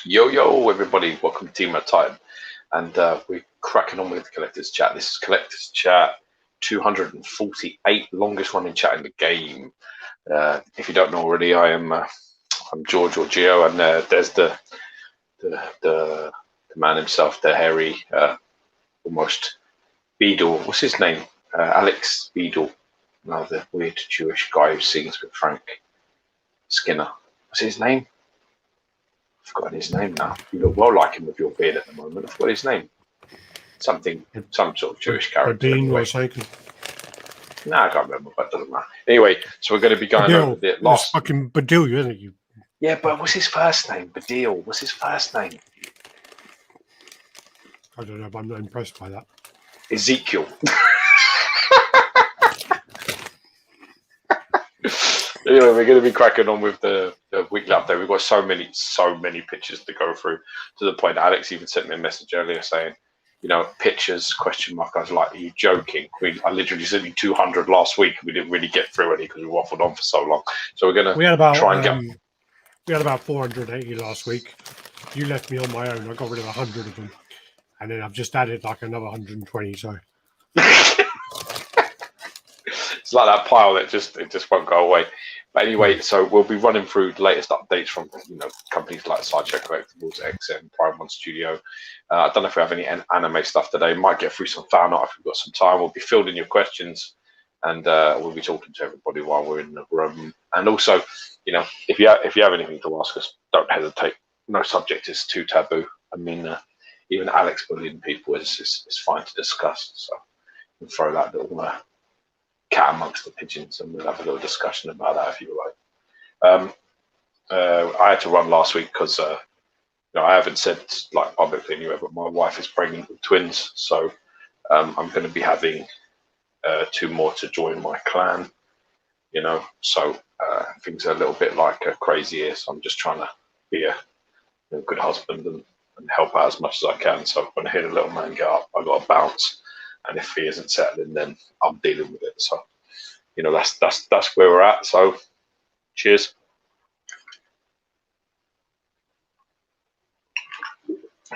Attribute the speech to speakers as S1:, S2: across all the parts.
S1: Yo, everybody, welcome to Team RaddTitan. And we're cracking on with the Collectors Chat. This is Collectors Chat 248, longest running chat in the game. If you don't know already, I'm George or Gio, and there's the man himself, the hairy, almost Beadle. What's his name? Alex Beadle. Now the weird Jewish guy who sings with Frank Skinner. What's his name? I've forgotten his name now. You look well like him with your beard at the moment. I forgot his name. Some sort of Jewish character. Anyway. No, I can't remember, but it doesn't matter. Anyway, so we're going to be going over the last.
S2: Fucking Badil, isn't it? You.
S1: Yeah, but what's his first name? Badil. What's his first name?
S2: I don't know, but I'm not impressed by that.
S1: Ezekiel. Anyway, we're going to be cracking on with the weekly update. We've got so many pictures to go through, to the point Alex even sent me a message earlier saying, pictures, question mark. I was like, are you joking? I literally sent you 200 last week. We didn't really get through any because we waffled on for so long. So we're going to try and get...
S2: We had about 480 last week. You left me on my own. I got rid of 100 of them. And then I've just added like another 120, so...
S1: It's like that pile that just won't go away. But anyway, so we'll be running through the latest updates from companies like Sideshow, Collectibles, XM, Prime One Studio. I don't know if we have any anime stuff today. Might get through some fan art if we've got some time. We'll be fielding your questions, and we'll be talking to everybody while we're in the room. And also, if you have anything to ask us, don't hesitate. No subject is too taboo. I mean, even Alex bullying people is fine to discuss. So we'll throw that little cat amongst the pigeons, and we'll have a little discussion about that if you like. I had to run last week because I haven't said like publicly anyway, but my wife is pregnant with twins, so I'm going to be having 2 more to join my clan. So things are a little bit like crazy here. So I'm just trying to be a good husband and help out as much as I can. So when I hear the little man get up, I got to bounce. And if he isn't settling, then I'm dealing with it. So, that's where we're at. So, cheers.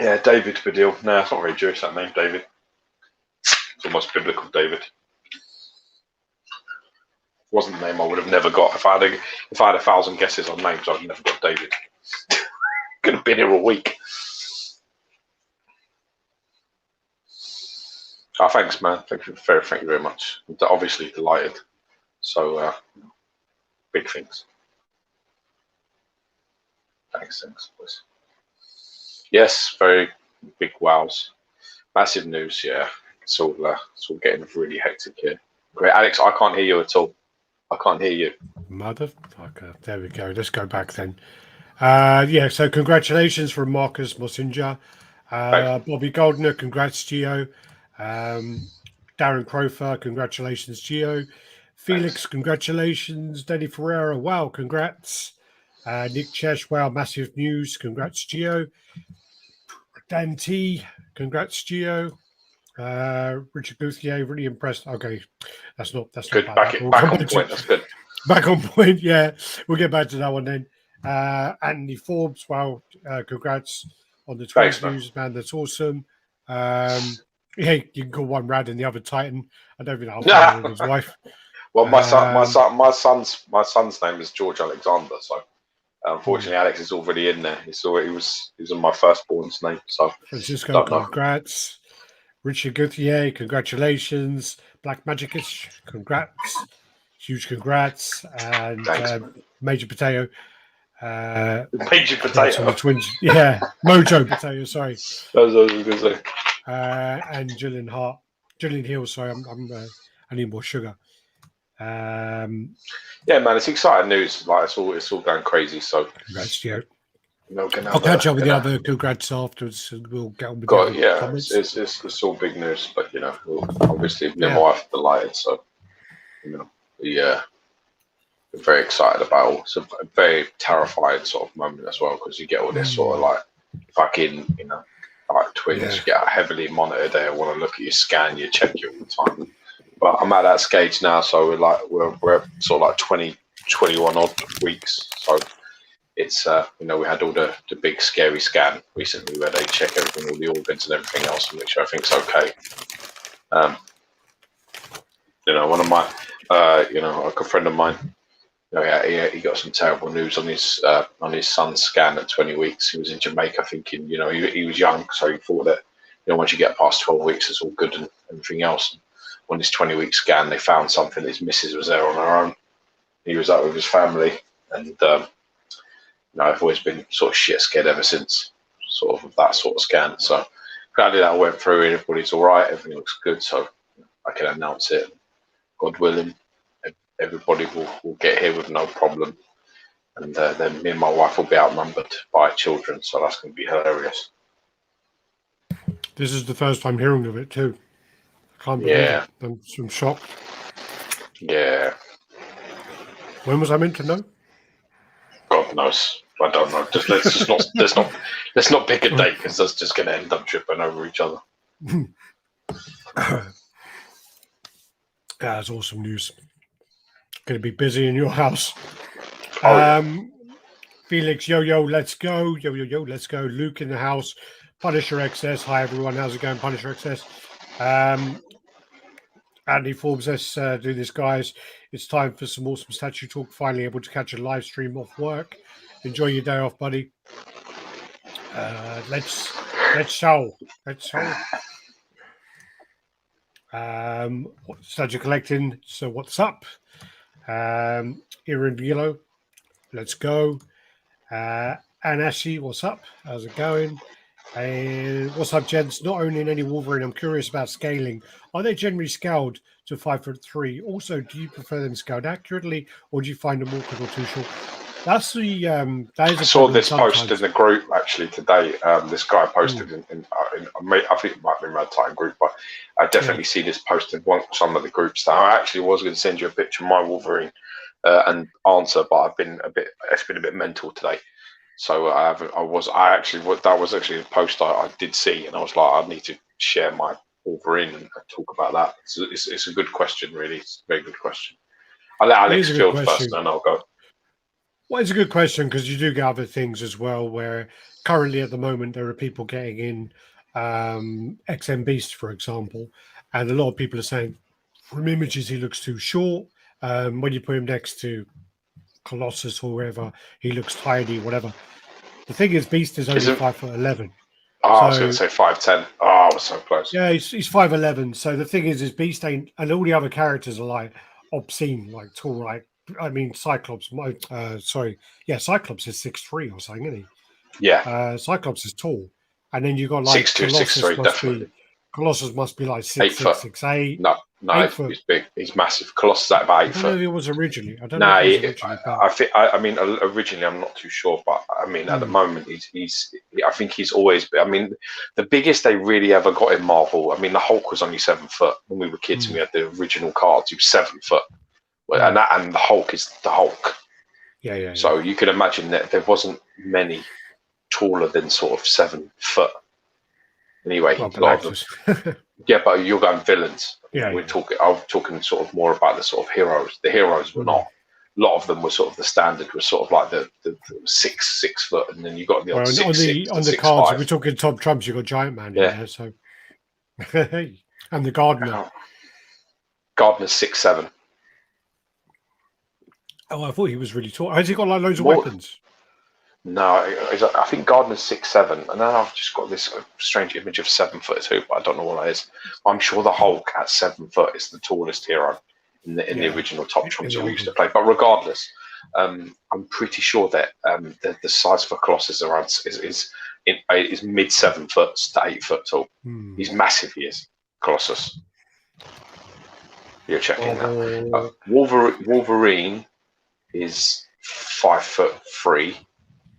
S1: Yeah, David Badil. No, it's not very Jewish, that name, David. It's almost biblical, David. Wasn't the name I would have never got. If I had 1,000 guesses on names, I'd never got David. Could have been here all week. Oh, thanks, man. Thank you very much. I'm obviously delighted. So, big things. Thanks, boys. Yes, very big wows. Massive news, yeah. It's all getting really hectic here. Great. Alex, I can't hear you at all. I can't hear you.
S2: Motherfucker. There we go. Let's go back then. So congratulations from Marcus Mosinja. Bobby Goldner, congrats, Gio. Darren Crofer, congratulations, Gio. Felix, thanks. Congratulations. Danny Ferreira, wow, congrats. Nick Chesh, wow, massive news, congrats, Gio. Dan T, congrats, Gio. Richard Gouthier, really impressed. Okay, that's not
S1: good. Back on point. That's good.
S2: Back on point. Yeah, we'll get back to that one then. Anthony Forbes, wow, congrats on the Twins news, man. That's awesome. Yeah, you can call one Radd and the other Titan. I don't think I'll his wife.
S1: Well, my son's name is George Alexander, so unfortunately Alex is already in there. He was in my firstborn's name. So
S2: Francisco, congrats. Richard Gauthier, congratulations. Black Magicus, congrats. Huge congrats. And Major Potato.
S1: Major Potato.
S2: The Twins. Yeah, Mojo Potato, sorry.
S1: That's what I was going to say.
S2: And Gillian Hill, sorry, I need more sugar.
S1: Yeah, man, it's exciting news. Like it's all going crazy. So
S2: congrats, Gio. I'll catch up with the other congrats afterwards. We'll get on with the comments.
S1: It's all big news, but obviously my wife delighted. So we're very excited about it. It's a very terrifying sort of moment as well, because you get all this sort of like fucking like twins, you get heavily monitored. They want to look at your scan, you check you all the time. But I'm at that stage now, so we're sort of like 20, 21 odd weeks. So it's you know, we had all the big scary scan recently where they check everything, all the organs and everything else, and make sure everything's okay. You know, one of my you know, a good friend of mine, you know, he got some terrible news on his son's scan at 20 weeks. He was in Jamaica thinking, you know, he was young, so he thought that, you know, once you get past 12 weeks, it's all good and everything else. On his 20-week scan, they found something. His missus was there on her own. He was out with his family, and you know, I've always been sort of shit scared ever since, sort of that sort of scan. So glad that went through. Everybody's all right. Everything looks good, so I can announce it. God willing, everybody will get here with no problem, and then me and my wife will be outnumbered by children. So that's going to be hilarious.
S2: This is the first time hearing of it too. I can't believe it. I'm shocked.
S1: Yeah.
S2: When was I meant to know?
S1: God knows. I don't know. Let's not pick a date, because that's just going to end up tripping over each other.
S2: That's awesome news. Going to be busy in your house. Felix, yo, let's go. Yo, let's go. Luke in the house. Punisher XS. Hi, everyone. How's it going, Punisher XS? Andy Forbes, let's do this, guys. It's time for some awesome statue talk. Finally able to catch a live stream off work. Enjoy your day off, buddy. Let's show. Statue collecting. So what's up? Here in yellow. Let's go. Anashi, what's up? How's it going? And what's up, gents? Not owning any Wolverine, I'm curious about scaling. Are they generally scaled to 5'3"? Also, do you prefer them scaled accurately, or do you find them awkward or too short? That's the. That is
S1: I saw this post in the group actually today. This guy posted in I think it might be RaddTitan group, but I definitely see this post in some of the groups. Now, I actually was going to send you a picture of my Wolverine and answer, but it's been a bit mental today. So that was actually a post I did see, and I was like, I need to share my Wolverine and talk about that. It's a good question, really. It's a very good question. I'll let Alex field first, and then I'll go.
S2: Well, it's a good question, because you do get other things as well, where currently at the moment there are people getting in XM Beast, for example, and a lot of people are saying from images he looks too short. When you put him next to Colossus or wherever, he looks tiny, whatever. The thing is, Beast is only 5'11".
S1: I was going to say 5'10". Oh, I was so close.
S2: Yeah, he's 5'11". So the thing is Beast ain't, and all the other characters are like obscene, like tall, like, I mean, Cyclops. Cyclops is 6'3" or something, isn't he?
S1: Yeah.
S2: Cyclops is tall, and then you got like
S1: 6'2", 6'3", definitely.
S2: Colossus must be like 6'6", 6'8".
S1: No, he's big. He's massive. Colossus is about 8 foot.
S2: I don't know if it was originally. I don't know.
S1: I mean, originally, I'm not too sure, but I mean, at the moment, I think he's always. I mean, the biggest they really ever got in Marvel. I mean, the Hulk was only 7 foot when we were kids, and we had the original cards. He was 7 foot. And the Hulk is the Hulk.
S2: Yeah.
S1: So you could imagine that there wasn't many taller than sort of 7 foot. Anyway, a lot of them. Yeah, but you're going villains.
S2: Yeah,
S1: I'm talking sort of more about the sort of heroes. The heroes were not. A lot of them were sort of the standard was sort of like the 6 foot, and then you got the
S2: on the cards. We're talking top trumps. You got Giant Man in there, so and the Gardener.
S1: Gardener's 6'7".
S2: Oh, I thought he was really tall. Has he got like loads of weapons?
S1: No, I think Gardner's 6'7", and then I've just got this strange image of 7 foot too, but I don't know what that is. I'm sure the Hulk at 7 foot is the tallest hero in the original Top Trumps that we used to play. But regardless, I'm pretty sure that the size for Colossus is mid 7 foot to 8 foot tall. He's massive. He is Colossus. You're checking that. Wolverine is 5'3",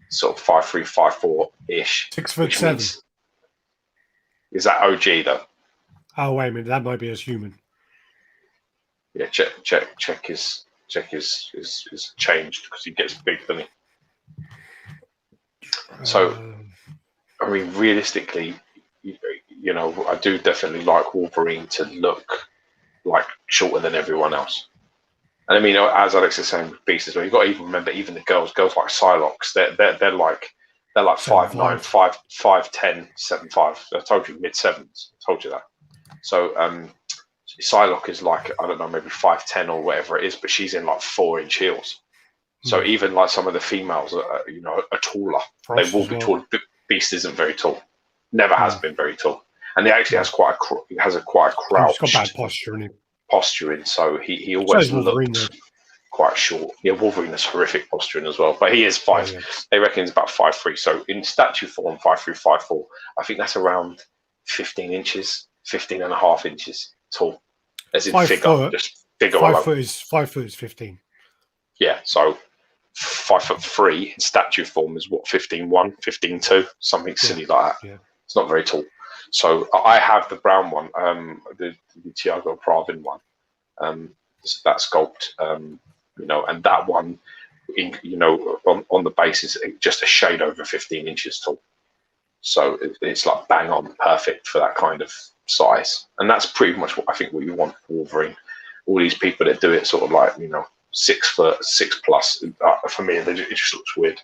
S1: sort of 5'3", 5'4" ish.
S2: 6'7".
S1: Is that OG though?
S2: Oh wait a minute, that might be as human.
S1: Yeah, check his changed because he gets big, doesn't he? So, I mean, realistically, you know, I do definitely like Wolverine to look like shorter than everyone else. And I mean, as Alex is saying, with Beast as well, you've got to even remember, even the girls like Psylocke, they're like 5'9", 5'10", 7'5". I told you mid-sevens. I told you that. So Psylocke is like, I don't know, maybe 5'10" or whatever it is, but she's in like 4-inch heels. So even like some of the females, are taller.
S2: Frost
S1: they will be tall. Beast isn't very tall. Never has been very tall, and he actually has quite a crouched.
S2: He's got bad posture in him.
S1: Posturing, so he always looks quite short. Yeah, Wolverine has horrific posturing as well, but he is 5. They reckon he's about 5'3". So in statue form, 5'3", 5'4". I think that's around 15 inches, 15 and a half inches tall. As in just figure.
S2: 5 foot is 15.
S1: Yeah, so 5'3" in statue form is what, 15'1", 15'2", something silly like that. Yeah. It's not very tall. So I have the brown one, the Thiago Pravin one, that sculpt, and that one, on the base is just a shade over 15 inches tall. So it's like bang on perfect for that kind of size, and that's pretty much what I think what you want for Wolverine. All these people that do it sort of like 6 foot, 6+. For me, it just looks weird.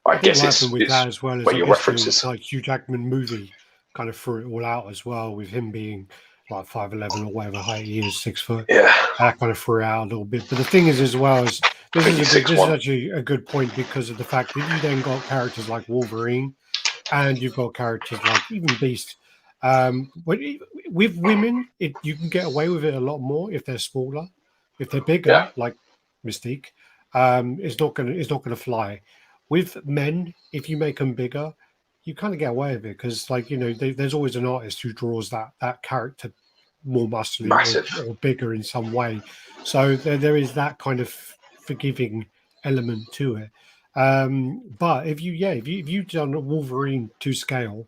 S1: I guess it's
S2: with that as well as
S1: your references,
S2: like Hugh Jackman movie, kind of threw it all out as well with him being like 5'11" or whatever height he is, 6 foot.
S1: Yeah,
S2: that kind of threw it out a little bit. But the thing is, as well as this is actually a good point because of the fact that you then got characters like Wolverine, and you've got characters like even Beast. With women, you can get away with it a lot more if they're smaller. If they're bigger, like Mystique, it's not gonna fly. With men, if you make them bigger, you kind of get away with it because, there's always an artist who draws that character more muscular or bigger in some way. So there is that kind of forgiving element to it. But if you've done a Wolverine to scale,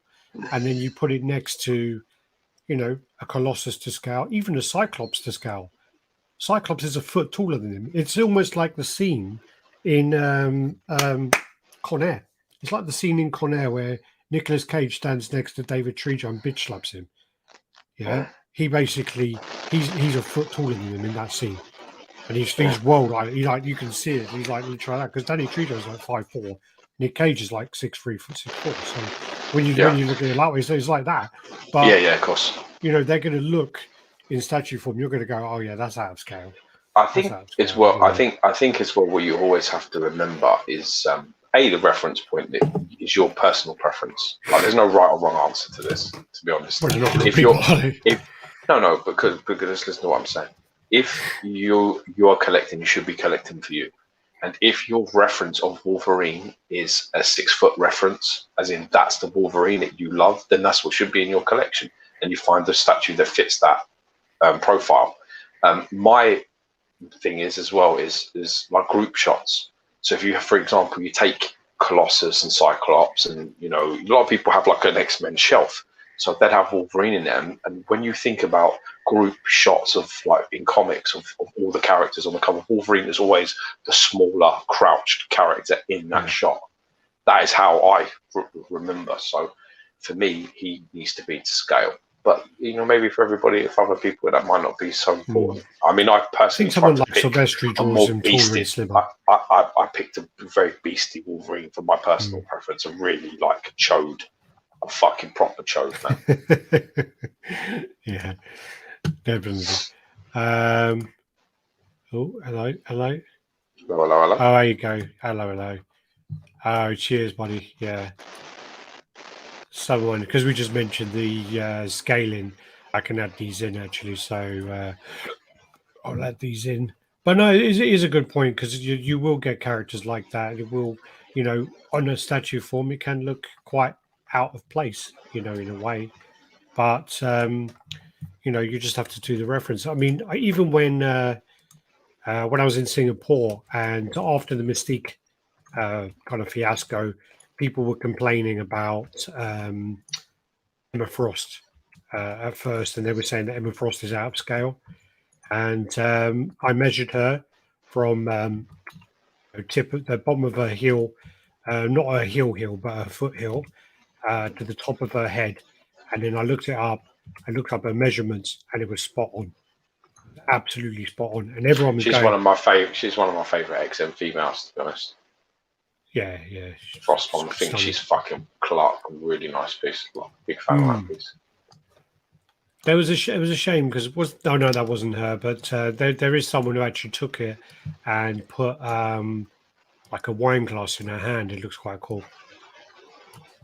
S2: and then you put it next to, a Colossus to scale, even a Cyclops to scale. Cyclops is a foot taller than him. It's almost like the scene in Con Air. It's like the scene in Con Air where Nicolas Cage stands next to David Trejo and bitch slaps him. Yeah, he basically he's a foot taller than him in that scene, and he's well like you can see it. He's like literally like that because Danny Trejo is like 5'4", Nick Cage is like 6'3", 6'4". So when you look at it that way, so it's like that. But
S1: of course.
S2: They're going to look in statue form. You're going to go, oh yeah, that's out of scale.
S1: I think it's well. I think as well. What you always have to remember is the reference point is your personal preference. Like, there's no right or wrong answer to this. To be honest, because listen to what I'm saying. If you are collecting, you should be collecting for you. And if your reference of Wolverine is a 6 foot reference, as in that's the Wolverine that you love, then that's what should be in your collection. And you find the statue that fits that profile. My thing is as well is like group shots. So if you have, for example, you take Colossus and Cyclops, and a lot of people have like an X-Men shelf, so they'd have Wolverine in them. And when you think about group shots of like in comics of all the characters on the cover, Wolverine is always the smaller crouched character in that shot. That is how I remember. So for me, he needs to be to scale. But maybe for everybody, if other people, that might not be so important. I mean, I personally
S2: think someone like Silvestri draws him taller and slimmer.
S1: I picked a very beastly Wolverine for my personal preference, and really like chode, a fucking proper chode,
S2: man. Yeah, definitely. Hello.
S1: Hello.
S2: Oh, there you go. Hello. Oh, cheers, buddy. Yeah. Someone, because we just mentioned the scaling, I can add these in actually, so I'll add these in. But no, it is a good point because you will get characters like that. It will, on a statue form, it can look quite out of place, in a way. But you just have to do the reference. I mean, even when I was in Singapore and after the Mystique kind of fiasco, people were complaining about Emma Frost at first, and they were saying that Emma Frost is out of scale. And I measured her from the bottom of her heel, not her heel, but her foot heel, to the top of her head. And then I looked up her measurements, and it was spot on. absolutely spot on, and everyone was
S1: She's
S2: going,
S1: one of my favorite. She's one of my favorite XM females, to be honest.
S2: yeah.
S1: Frostbomb, I think she's fucking Clark. Really nice piece. Like, big fan of that piece.
S2: There was it was a shame because it was no, that wasn't her, but there is someone who actually took it and put like a wine glass in her hand. It looks quite cool.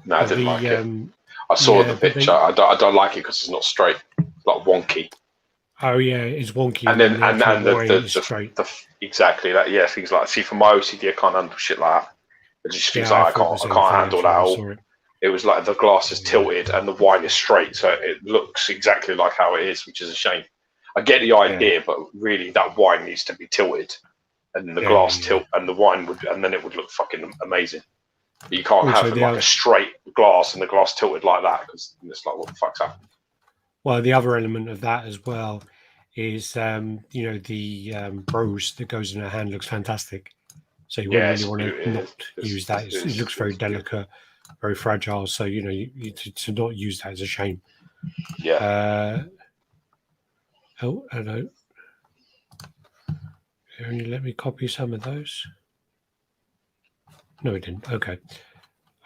S1: No, I didn't like it. I saw the picture. I don't like it because it's not straight, like wonky.
S2: Oh yeah, it's wonky.
S1: And then the exactly that. Yeah, things like see for my OCD, I can't handle shit like that. It just feels like I can't handle that at all. It was like the glass is tilted and the wine is straight, so it looks exactly like how it is, which is a shame. I get the idea, but really that wine needs to be tilted, and the glass tilt, and the wine would, and then it would look fucking amazing. But you can't have like a straight glass and the glass tilted like that because it's like what the fuck's happened.
S2: Well, the other element of that as well is the rose that goes in her hand looks fantastic. So you wouldn't really want to not use that. It looks very delicate, very fragile. So to not use that is a shame.
S1: Yeah.
S2: Oh, hello. Only let me copy some of those. No, it didn't. Okay.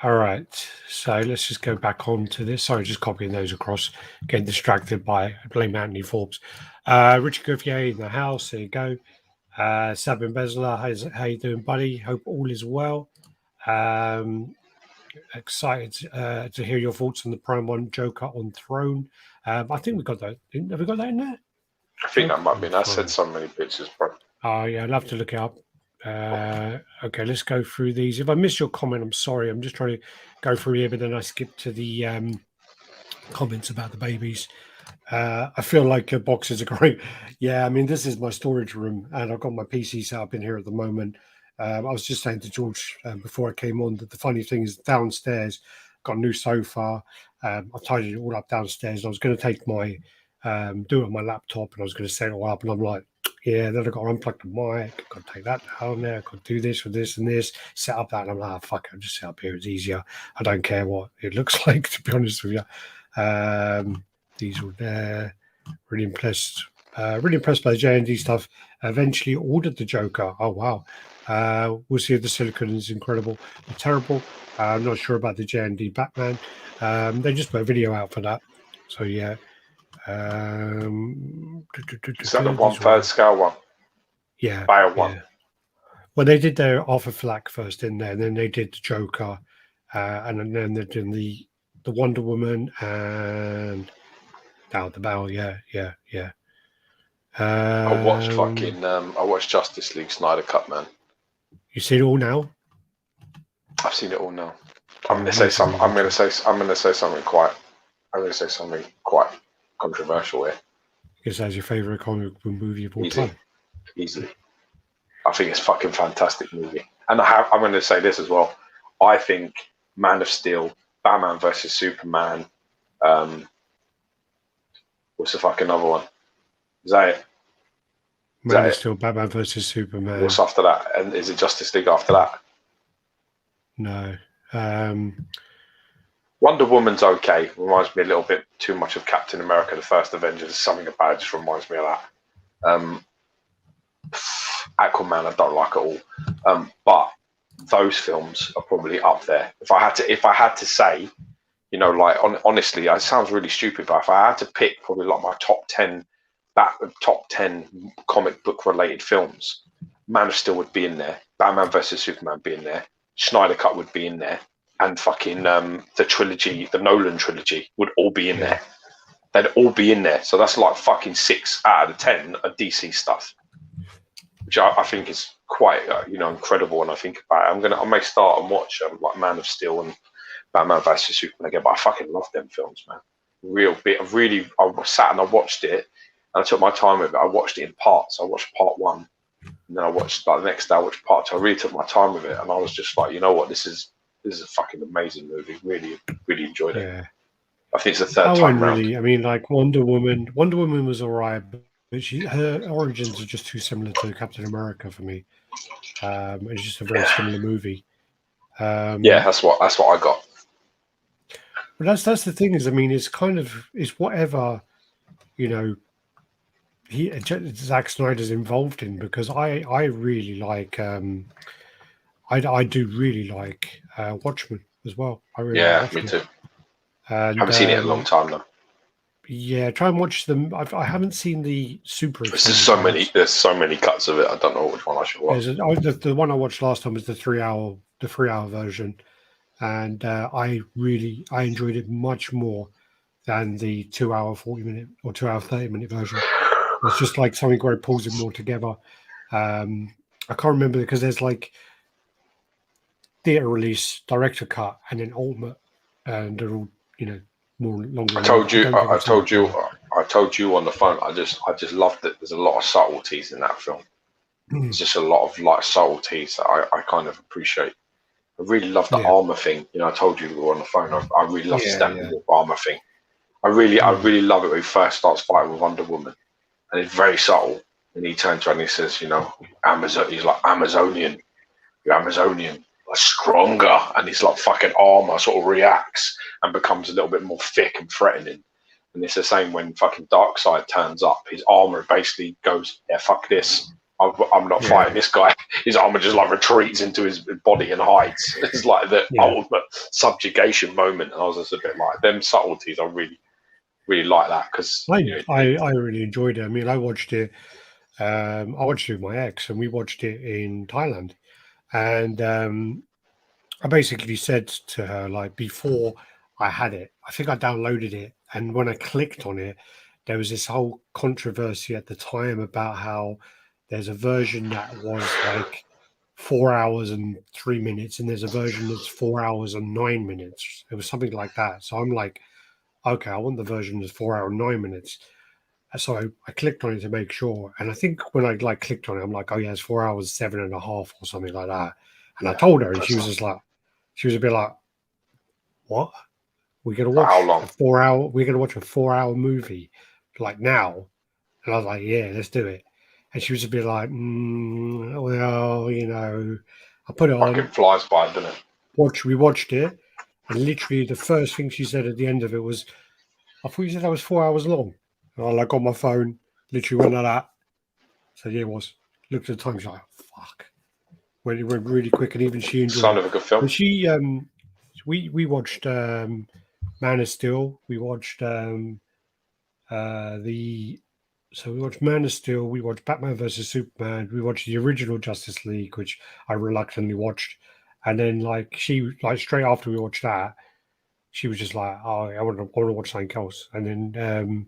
S2: All right. So let's just go back on to this. Sorry, just copying those across. Getting distracted by blame Anthony Forbes. Richard Gouvier in the house. There you go. Sabin Bezler, how you doing, buddy? Hope all is well. Excited to hear your thoughts on the Prime 1 Joker on Throne. I think we got that. Have we got that in there?
S1: I think that might be. I said so many pictures, bro.
S2: Oh, yeah, I'd love to look it up. Okay, let's go through these. If I missed your comment, I'm sorry. I'm just trying to go through here, but then I skipped to the comments about the babies. I feel like boxes are great. Yeah, I mean, this is my storage room, and I've got my PC set up in here at the moment. I was just saying to George before I came on that the funny thing is downstairs, got a new sofa. I've tidied it all up downstairs. And I was going to take my do it on my laptop, and I was going to set it all up, and I'm like, yeah, then I got to unplug the mic, got to take that down there, got to do this with this and this, set up that, and I'm like, oh, fuck it, I'll just set up here, it's easier. I don't care what it looks like, to be honest with you. These were there. Really impressed by the J&D stuff. Eventually ordered the Joker. Oh, wow. We'll see if the silicon is incredible or terrible. I'm not sure about the J&D Batman. They just put a video out for that. So, yeah.
S1: Is that the 1/3 scale one?
S2: Yeah.
S1: Bio one.
S2: Yeah. Well, they did their Arthur Flack first in there, and then they did the Joker, and then they're doing the Wonder Woman and Down the Barrel. Yeah.
S1: I watched Justice League Snyder Cut, man.
S2: You see it all now?
S1: I've seen it all now. I'm going to say something quite controversial here.
S2: Is that your favorite comic book movie of all time?
S1: Easily. I think it's a fucking fantastic movie. And I'm going to say this as well. I think Man of Steel, Batman versus Superman, what's the fucking other one? Is that it?
S2: Man of Steel, Batman versus Superman.
S1: What's after that? And is it Justice League after that?
S2: No.
S1: Wonder Woman's okay. Reminds me a little bit too much of Captain America, the first Avengers. Something about it just reminds me of that. Aquaman, I don't like at all. But those films are probably up there. If I had to say, honestly, it sounds really stupid, but if I had to pick probably like my top 10 comic book related films, Man of Steel would be in there. Batman versus Superman would be in there. Snyder Cut would be in there. And fucking the trilogy, the Nolan trilogy, would all be in there. They'd all be in there. So that's like fucking 6 out of the 10 of DC stuff, which I think is quite incredible. And I think about it, I may start and watch like Man of Steel and Batman vs Superman again. But I fucking love them films, man. I sat and I watched it, and I took my time with it. I watched it in parts. I watched part 1, and then I watched the next day. I watched part 2. I really took my time with it, and I was just like, you know what, this is a fucking amazing movie. Really, really enjoyed it. Yeah. I think it's the third time round.
S2: I mean, like Wonder Woman was alright, but her origins are just too similar to Captain America for me. It's just a very similar movie.
S1: That's what I got.
S2: But that's the thing is, I mean, it's whatever, Zack Snyder's involved in, because I really like I do really like Watchmen as well. I really like
S1: Yeah, me
S2: Watchmen,
S1: too.
S2: and
S1: Haven't seen it in a long time though.
S2: yeah, try and watch them. I haven't seen the super
S1: There's just
S2: extended
S1: so
S2: ones.
S1: many. There's so many cuts of it. I don't know which one I should watch.
S2: The one I watched last time was the 3 hour version, and I enjoyed it much more than the 2 hour 40 minute or 2 hour 30 minute version. It's just like something where it pulls it more together. I can't remember because there's like theater release, director cut, and then ultimate, and they're all more longer.
S1: I told you.
S2: don't think
S1: I
S2: I've seen
S1: told you.
S2: it.
S1: I told you on the phone. I just loved it. There's a lot of subtleties in that film. There's just a lot of like subtleties that I kind of appreciate. I really love the armor thing. I told you we were on the phone. I really love the Steppenwolf armor thing. I really love it when he first starts fighting with Wonder Woman, and it's very subtle. And he turns around and he says, Amazon. He's like Amazonian. You're Amazonian. Like stronger, and his like fucking armor sort of reacts and becomes a little bit more thick and threatening. And it's the same when fucking Darkseid turns up. His armor basically goes, yeah, fuck this. I'm not fighting this guy. His armor just like retreats into his body and hides. It's like the ultimate subjugation moment. And I was just a bit like, them subtleties, I really, really like that. Because
S2: I really enjoyed it. I mean, I watched it with my ex, and we watched it in Thailand. And I basically said to her, like, before I had it, I think I downloaded it. And when I clicked on it, there was this whole controversy at the time about how there's a version that was like 4 hours and 3 minutes, and there's a version that's 4 hours and 9 minutes. It was something like that. So I'm like, okay, I want the version that's 4 hours and 9 minutes. So I clicked on it to make sure. And I think when I like clicked on it, I'm like, oh yeah, it's 4 hours, 7.5 or something like that. And I told her, and she was just like, she was a bit like, what? We're gonna watch a 4 hour. We're gonna watch a 4 hour movie, like now. And I was like, yeah, let's do it. And she was a bit like, well, I put it on.
S1: It flies by, doesn't it?
S2: We watched it, and literally the first thing she said at the end of it was, I thought you said that was 4 hours long. And I like got my phone, literally went like that. So yeah, it was. Looked at the time, she's like, fuck. When it went really quick, and even she enjoyed
S1: Sound of a good film.
S2: And she, we watched Man of Steel. We watched we watched Man of Steel. We watched Batman versus Superman. We watched the original Justice League, which I reluctantly watched. And then straight after we watched that, she was just like, oh, I want to watch something else. And then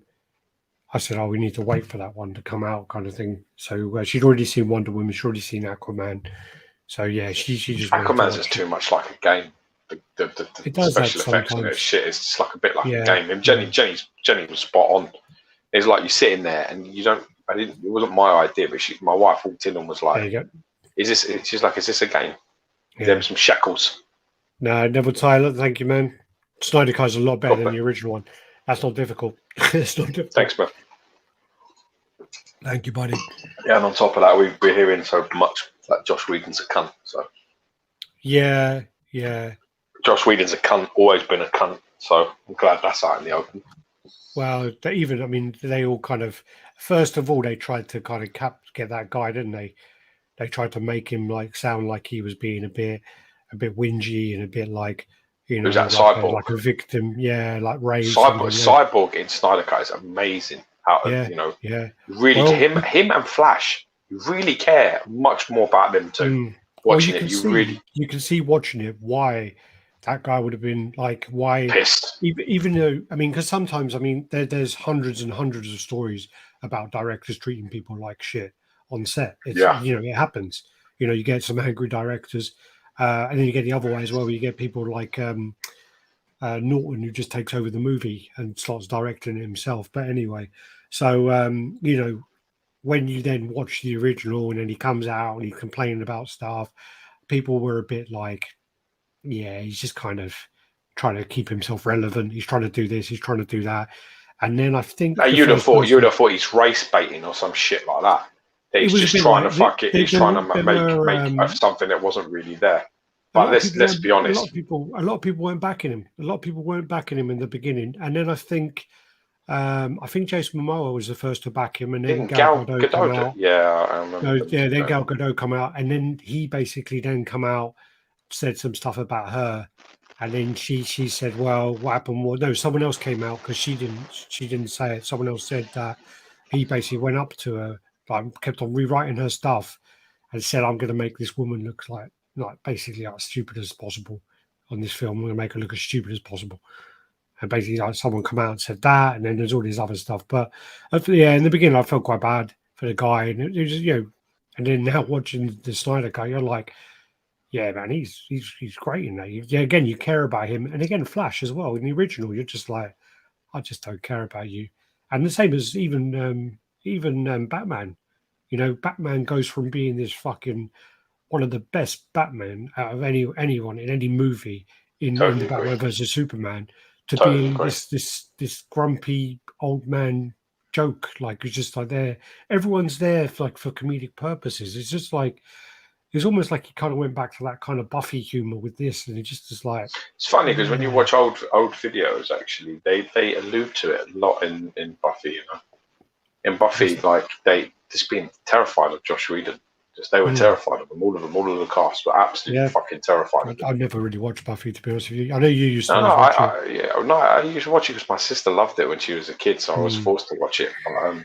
S2: I said, oh, we need to wait for that one to come out, kind of thing. So she'd already seen Wonder Woman. She'd already seen Aquaman. So yeah, she just
S1: Aquaman's just too much like a game. The special effects on it, shit, it's just like a bit like a game. And Jenny was spot on. It's like you're sitting there and you don't. It wasn't my idea, but my wife walked in and was like, "Is this?" She's like, "Is this a game?" Yeah. There were some shekels.
S2: No, Neville Tyler, thank you, man. Snyder Cut's a lot better than the original one. That's not difficult. It's not difficult.
S1: Thanks, man.
S2: Thank you, buddy.
S1: Yeah, and on top of that, we're hearing so much that Josh Whedon's a cunt. So
S2: yeah.
S1: Josh Whedon's a cunt. Always been a cunt. So I'm glad that's out in the open.
S2: Well, they all kind of. First of all, they tried to kind of get that guy, didn't they? They tried to make him sound like he was being a bit whingy and a bit like,
S1: Who's that Cyborg?
S2: Like a victim, like Ray.
S1: Cyborg in Snyder Cut is amazing. Really, him and Flash, you really care much more about them two. Watching
S2: you can see watching it why that guy would have been why
S1: pissed.
S2: Even though because sometimes there's hundreds and hundreds of stories about directors treating people like shit on set. It happens. You get some angry directors, and then you get the other way as well, where you get people like Norton, who just takes over the movie and starts directing it himself. But anyway, so when you then watch the original and then he comes out and he's complaining about stuff, people were a bit like, yeah, he's just kind of trying to keep himself relevant. He's trying to do this, he's trying to do that. And then I think
S1: you'd have thought he's race baiting or some shit like that. He's just trying to fuck it. He's trying to make something that wasn't really there. But let's be honest.
S2: A lot of people weren't backing him. A lot of people weren't backing him in the beginning. And then I think I think Jason Momoa was the first to back him, and then
S1: Didn't
S2: Gal Gadot come out.
S1: Yeah, I remember.
S2: No, yeah, then Gal Gadot come out, and then he basically then come out, said some stuff about her, and then she said, "Well, what happened?" Well, no, someone else came out because she didn't say it. Someone else said that he basically went up to her, like kept on rewriting her stuff, and said, "I'm going to make this woman look like basically as stupid as possible on this film. I'm going to make her look as stupid as possible." And basically, like someone come out and said that, and then there's all this other stuff. But yeah, in the beginning, I felt quite bad for the guy, and it was and then now watching the Snyder guy, you're like, yeah, man, he's great in that. Again, you care about him, and again, Flash as well. In the original, you're just like, I just don't care about you. And the same as even Batman. Batman goes from being this fucking one of the best Batman out of anyone in any movie in the Batman versus Superman to being this grumpy old man joke. Like it's just like everyone's there for comedic purposes. It's just like it's almost like he kind of went back to that kind of Buffy humor with this, and it just is like
S1: it's funny because when you watch old videos, actually they allude to it a lot in Buffy. In Buffy, like they just being terrified of Josh Whedon. They were terrified of him. All of the cast were absolutely fucking terrified.
S2: I never really watched Buffy, to be honest with you. I know you used to.
S1: I used to watch it because my sister loved it when she was a kid, so I was forced to watch it. I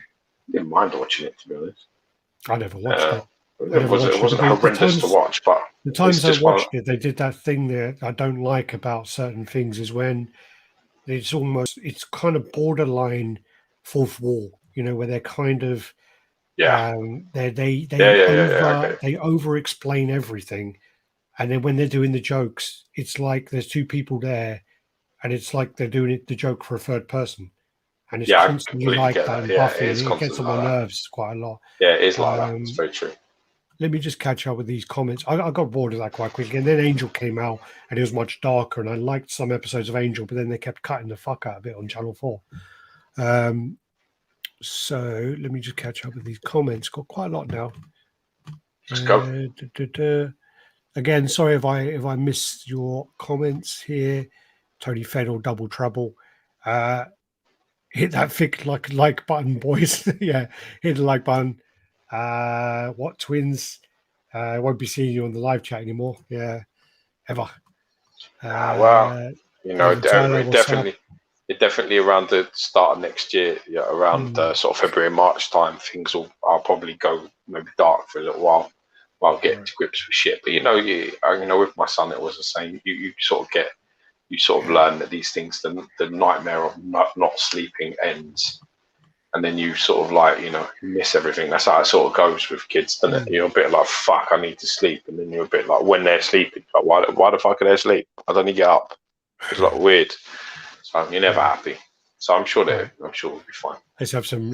S1: didn't mind watching it, to be honest.
S2: I never watched it.
S1: It wasn't horrendous to watch, but
S2: the times I watched it, they did that thing that I don't like about certain things is when it's kind of borderline fourth wall, where they're kind of. They over explain everything, and then when they're doing the jokes, it's like there's two people there, and it's like they're doing the joke for a third person, and it's constantly like that in Buffy, and it gets on my nerves quite a lot.
S1: Yeah, it is like that. It's very true.
S2: Let me just catch up with these comments. I got bored of that quite quickly, and then Angel came out, and it was much darker, and I liked some episodes of Angel, but then they kept cutting the fuck out of it on Channel 4. So let me just catch up with these comments. Got quite a lot now.
S1: Let's go.
S2: Again, sorry if I missed your comments here. Tony Fennell, Double Trouble. Hit that thick like button, boys. Yeah, hit the like button. What twins? I won't be seeing you on the live chat anymore. Yeah, ever.
S1: Definitely around the start of next year, around sort of February, March time, I'll probably go maybe dark for a little while getting to grips with shit. But with my son, it was the same. You sort of learn that these things, the nightmare of not sleeping ends, and then you sort of miss everything. That's how it sort of goes with kids, doesn't it? You're a bit like, fuck, I need to sleep, and then you're a bit like, when they're sleeping, like, why the fuck are they asleep? I don't need to get up. It's like weird. So you're never happy. So I'm sure we'll be fine.
S2: Let's have some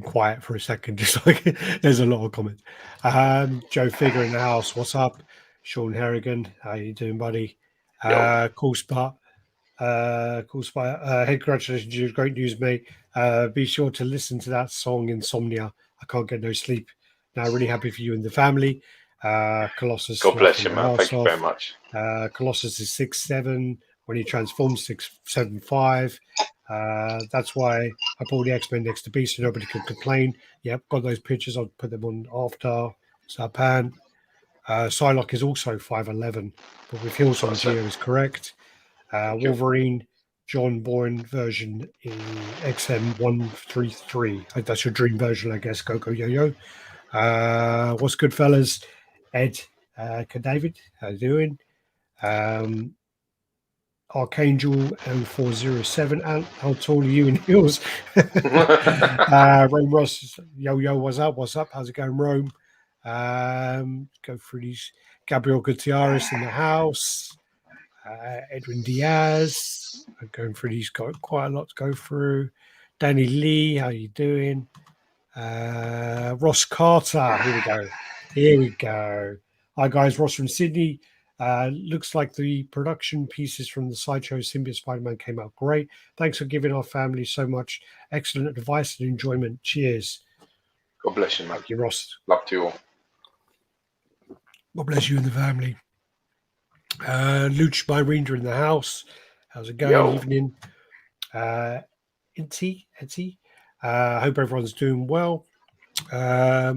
S2: quiet for a second. Just like there's a lot of comments. Joe Figure in the house. What's up? Sean Harrigan. How you doing, buddy? Cool spot. Hey, congratulations. Great news, mate. Be sure to listen to that song, Insomnia. I can't get no sleep. Now, really happy for you and the family. Colossus.
S1: God bless you, man. Thank you very much.
S2: Colossus is 6'7". When he transforms 6'7", 5". That's why I put the X-Men next to Beast so nobody could complain. Yep, got those pictures. I'll put them on after. Sapan. Psylocke is also 5'11", but with Hillsong Geo is correct. Wolverine, John Bourne version in XM133. That's your dream version, I guess. Go yo. What's good, fellas? Ed, David, how you doing? Archangel 0407. How tall are you in heels? Rome Ross, yo, what's up? How's it going, Rome? Go through these. Gabriel Gutierrez in the house. Edwin Diaz. I'm going through these. Got quite a lot to go through. Danny Lee, how you doing? Ross Carter. Here we go. Hi guys, Ross from Sydney. Looks like the production pieces from the Sideshow Symbiote Spider-Man came out great. Thanks for giving our family so much excellent advice and enjoyment. Cheers.
S1: God bless you, man.
S2: Thank you, Ross.
S1: Love to you all.
S2: God bless you and the family. Luch by Ranger in the house. How's it going? Evening. Etty. I hope everyone's doing well. I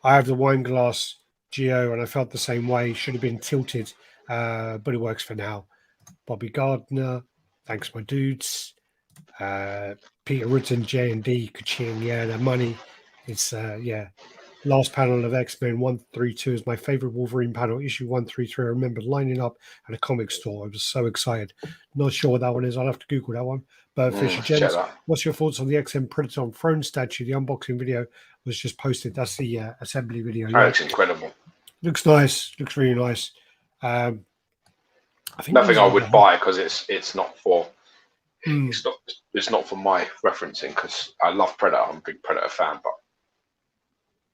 S2: have the wine glass Geo, and I felt the same way. Should have been tilted, but it works for now. Bobby Gardner, thanks my dudes. Peter Rutten, J&D, Kaching, yeah, their money. It's last panel of X-Men 132 is my favorite Wolverine panel, issue 133. I remember lining up at a comic store. I was so excited. Not sure what that one is. I'll have to Google that one. But Fisher James, what's your thoughts on the XM Predator on Throne statue? The unboxing video was just posted. That's the assembly video.
S1: Oh, it's incredible.
S2: Looks nice. Looks really nice. I think
S1: nothing I would buy because it's not for it's not for my referencing, because I love Predator. I'm a big Predator fan, but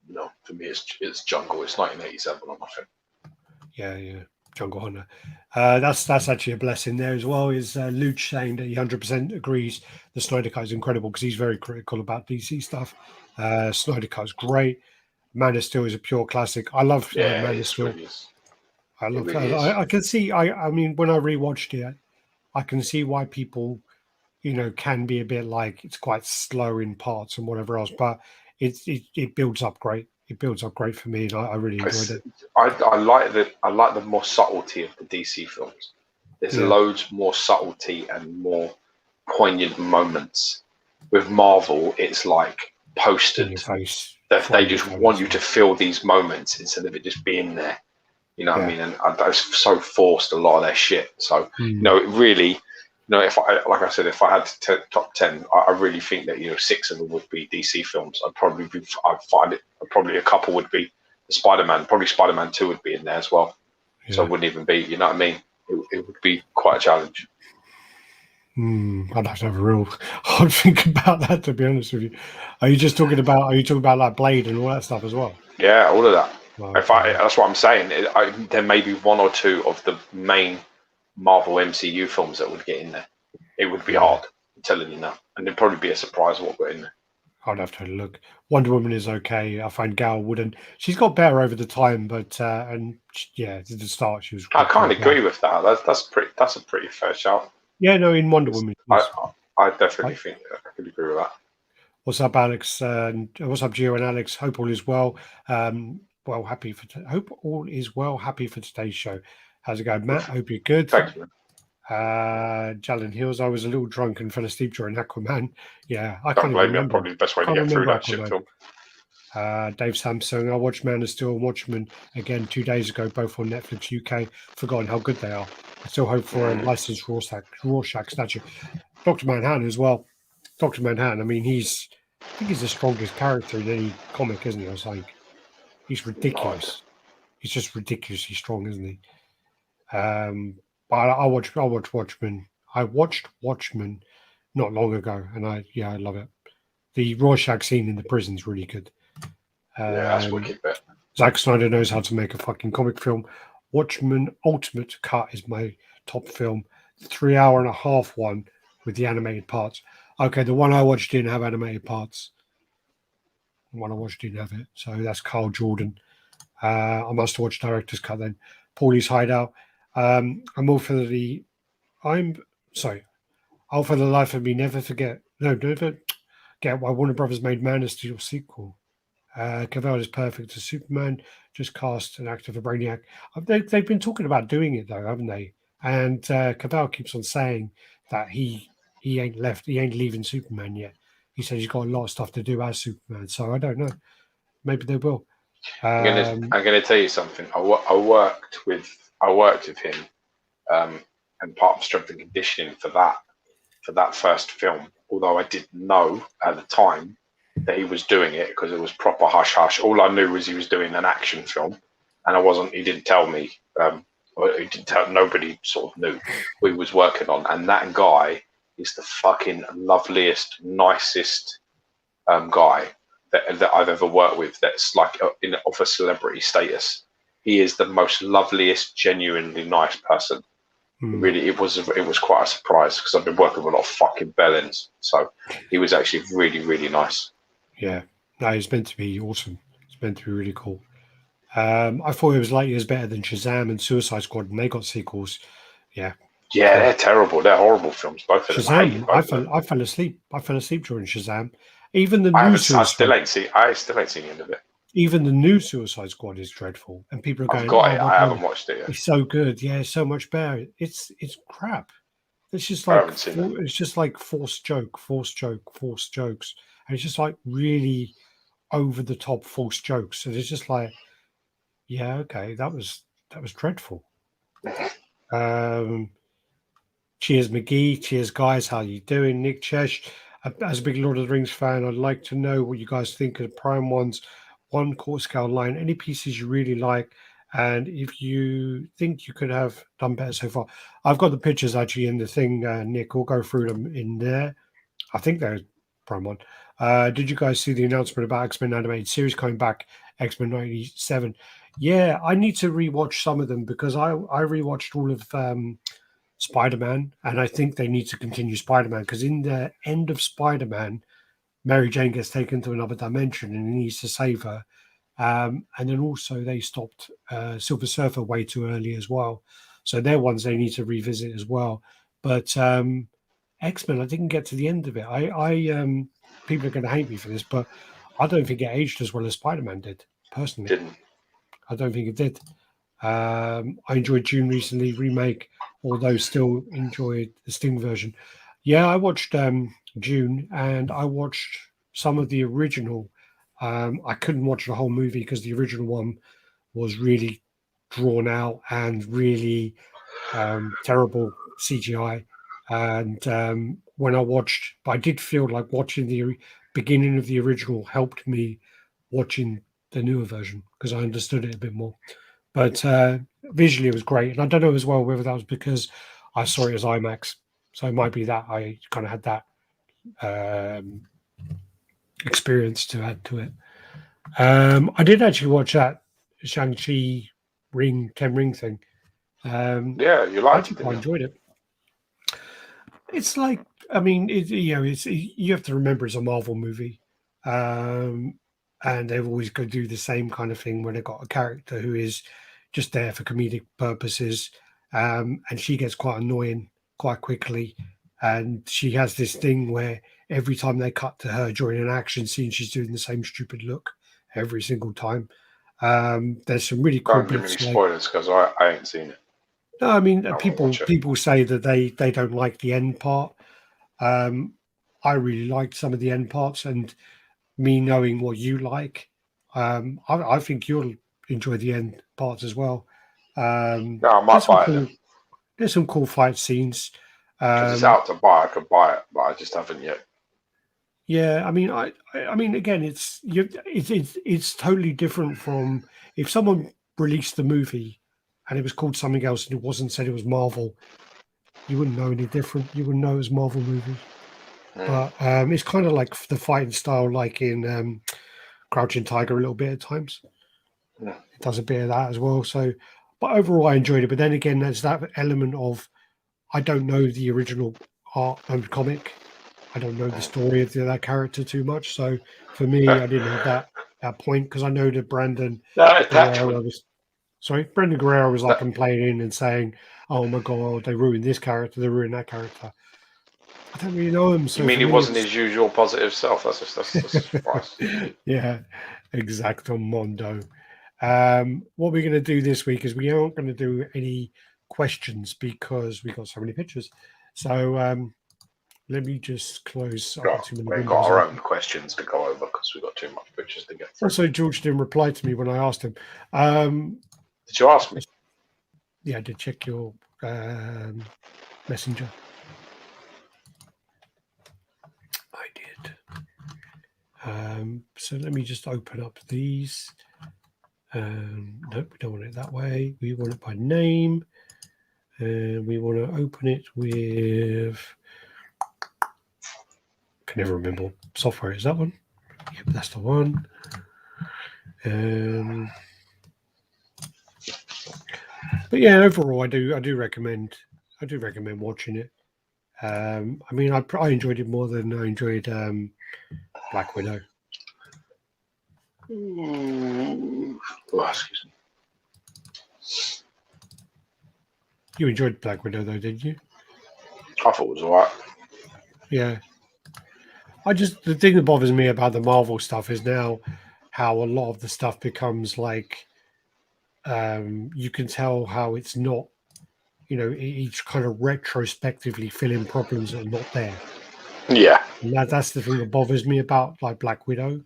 S1: no, for me it's Jungle. It's 1987 or nothing.
S2: Yeah. Jungle Hunter. That's actually a blessing there as well. Is Luch saying that he 100% agrees the Snyder Cut is incredible because he's very critical about DC stuff. Snyder Cut is great. Man of Steel is a pure classic. I love Man of Steel. I love that. I can see. I mean, when I rewatched it, I can see why people, can be a bit like it's quite slow in parts and whatever else, but it builds up great. It builds up great for me, and I really enjoyed it.
S1: I like the more subtlety of the DC films. There's loads more subtlety and more poignant moments. With Marvel, it's like posted. That they just want you to feel these moments instead of it just being there. You know what I mean? And that's so forced, a lot of their shit. So, it really, if I had top 10, I really think that, 6 of them would be DC films. Probably a couple would be Spider-Man. Probably Spider-Man 2 would be in there as well. Yeah. So it wouldn't even be, you know what I mean? It would be quite a challenge.
S2: I'd have to have a real hard think about that, to be honest with you. Are you talking about like Blade and all that stuff as well?
S1: Yeah, all of that. Wow. That's what I'm saying. There may be 1 or 2 of the main Marvel MCU films that would get in there. It would be hard, I'm telling you now. And it'd probably be a surprise what got in there.
S2: I'd have to look. Wonder Woman is okay. I find Gal wouldn't. She's got better over the time, but at the start she was.
S1: I can't agree with that. That's a pretty fair shout.
S2: Yeah, no, in Wonder Woman.
S1: I definitely think I could agree with that.
S2: What's up, Alex? What's up, Gio and Alex? Hope all is well. Hope all is well. Happy for today's show. How's it going, Matt? Hope you're good.
S1: Thank you.
S2: Jalen Hills, I was a little drunk and fell asleep during Aquaman. Yeah, I
S1: can't blame you. Probably the best way to get through that shit film.
S2: Dave Samsung, I watched Man of Steel and Watchmen again 2 days ago, both on Netflix UK. Forgotten how good they are. I still hope for a licensed Rorschach statue. Dr. Manhattan as well. Dr. Manhattan, I mean, I think he's the strongest character in any comic, isn't he? I was like, he's ridiculous. He's just ridiculously strong, isn't he? But I watched Watchmen. I watched Watchmen not long ago, and I love it. The Rorschach scene in the prison is really good.
S1: That's wicked.
S2: Zack Snyder knows how to make a fucking comic film. Watchmen Ultimate Cut is my top film. The 3.5-hour one with the animated parts. Okay, the one I watched didn't have animated parts. The one I watched didn't have it. So that's Carl Jordan. I must have watched Director's Cut then. Paulie's Hideout. I'll for the life of me never forget why Warner Brothers made Man of Steel sequel. Cavill is perfect as Superman. Just cast an actor for Brainiac. They've been talking about doing it though, haven't they? And Cavill keeps on saying that he ain't leaving Superman yet. He said he's got a lot of stuff to do as Superman. So I don't know. Maybe they will.
S1: I'm gonna tell you something. I worked with him, and part of strength and conditioning for that first film. Although I didn't know at the time that he was doing it because it was proper hush hush. All I knew was he was doing an action film, and he didn't tell me. Nobody sort of knew what he was working on. And that guy is the fucking loveliest, nicest guy that I've ever worked with. That's like of a celebrity status. He is the most loveliest, genuinely nice person. Really, it was quite a surprise because I've been working with a lot of fucking bellends. So he was actually really, really nice.
S2: Yeah, no, he's meant to be awesome. It's meant to be really cool. I thought it was better than Shazam and Suicide Squad, and they got sequels. Yeah,
S1: Yeah, they're terrible. They're horrible films. Both of them.
S2: Shazam. I fell asleep. I fell asleep during Shazam. Even the
S1: I
S2: new
S1: still
S2: Suicide.
S1: ain't seen. I still ain't seen the end of it.
S2: Even the new Suicide Squad is dreadful, and people are
S1: I've
S2: going,
S1: got
S2: "Oh
S1: it.
S2: my
S1: I
S2: god,
S1: haven't watched it yet.
S2: it's so good! Yeah, it's so much better." It's crap. It's just
S1: I
S2: like
S1: haven't seen it.
S2: it's just like forced jokes, and it's just like really over the top forced jokes. So it's just like, yeah, okay, that was dreadful. Um, cheers, McGee. Cheers, guys. How you doing, Nick Chesh? As a big Lord of the Rings fan, I'd like to know what you guys think of the Prime ones, one quarter scale line, any pieces you really like, and if you think you could have done better so far. I've got the pictures actually in the thing, Nick. We'll go through them in there. I think they're Prime one. Did you guys see the announcement about X-Men animated series coming back, X-Men 97? Yeah, I need to rewatch some of them because I rewatched all of Spider-Man, and I think they need to continue Spider-Man because in the end of Spider-Man, Mary Jane gets taken to another dimension and he needs to save her. And then also they stopped Silver Surfer way too early as well. So they're ones they need to revisit as well. But X-Men, I didn't get to the end of it. I people are going to hate me for this, but I don't think it aged as well as Spider-Man did, personally.
S1: Didn't.
S2: I don't think it did. I enjoyed June recently remake, although still enjoyed the Sting version. Yeah, I watched June, and I watched some of the original. I couldn't watch the whole movie because the original one was really drawn out and really terrible CGI. And when I watched, I did feel like watching the beginning of the original helped me watching the newer version because I understood it a bit more. But visually, it was great, and I don't know as well whether that was because I saw it as IMAX, so it might be that I kind of had that experience to add to it. I did actually watch that Shang-Chi Ten Ring thing.
S1: Yeah, you
S2: I
S1: liked
S2: actually
S1: it.
S2: quite enjoyed it. It's like, I mean, you have to remember it's a Marvel movie, and they've always got to do the same kind of thing when they've got a character who is just there for comedic purposes, and she gets quite annoying quite quickly, and she has this thing where every time they cut to her during an action scene, she's doing the same stupid look every single time. There's some really cool
S1: Don't give me
S2: bits
S1: any
S2: like
S1: spoilers because I ain't seen it.
S2: no, I mean
S1: I want to
S2: people
S1: watch it.
S2: people say that they don't like the end part. Um, I really liked some of the end parts, and me knowing what you like, I think you'll enjoy the end parts as well.
S1: Yeah, I might buy it then.
S2: There's some cool fight scenes.
S1: If it's
S2: Um,
S1: out to buy, I could buy it, but I just haven't yet.
S2: yeah, I mean, I mean, again, it's totally different from if someone released the movie and it was called something else and it wasn't said it was Marvel, you wouldn't know any different. You wouldn't know it was a Marvel movie. But it's kind of like the fighting style, like in Crouching Tiger, a little bit at times.
S1: Yeah.
S2: It does a bit of that as well. So, but overall, I enjoyed it. But then again, there's that element of I don't know the original art and comic. I don't know the story of that character too much. So for me, I didn't have that point because I know that Brandon
S1: That
S2: Guerrero
S1: attachment.
S2: Brendan Guerrero was like
S1: That,
S2: complaining and saying, "Oh my god, they ruined this character, they ruined that character." I don't really know him,
S1: you
S2: so
S1: mean
S2: for
S1: he
S2: me,
S1: wasn't
S2: it's
S1: his usual positive self? That's Christ.
S2: yeah, exacto mondo. What we're going to do this week is we aren't going to do any questions because we got so many pictures. So let me just close. I've got too many
S1: We've got
S2: windows
S1: our
S2: open.
S1: own questions to go over because we've got too much pictures to get through.
S2: Also, George didn't reply to me when I asked him.
S1: Did you ask me?
S2: Yeah, I did check your messenger. I did. So let me just open up these. Nope, we don't want it that way. We want it by name. And we want to open it with. I can never remember what software is that one. Yep, that's the one. But yeah, overall, I do recommend watching it. I mean, I enjoyed it more than I enjoyed Black Widow.
S1: Oh, excuse me.
S2: You enjoyed Black Widow, though, didn't you?
S1: I thought it was alright.
S2: Yeah. The thing that bothers me about the Marvel stuff is now how a lot of the stuff becomes like, you can tell how it's not, each kind of retrospectively fill in problems that are not there.
S1: Yeah.
S2: And that's the thing that bothers me about like Black Widow.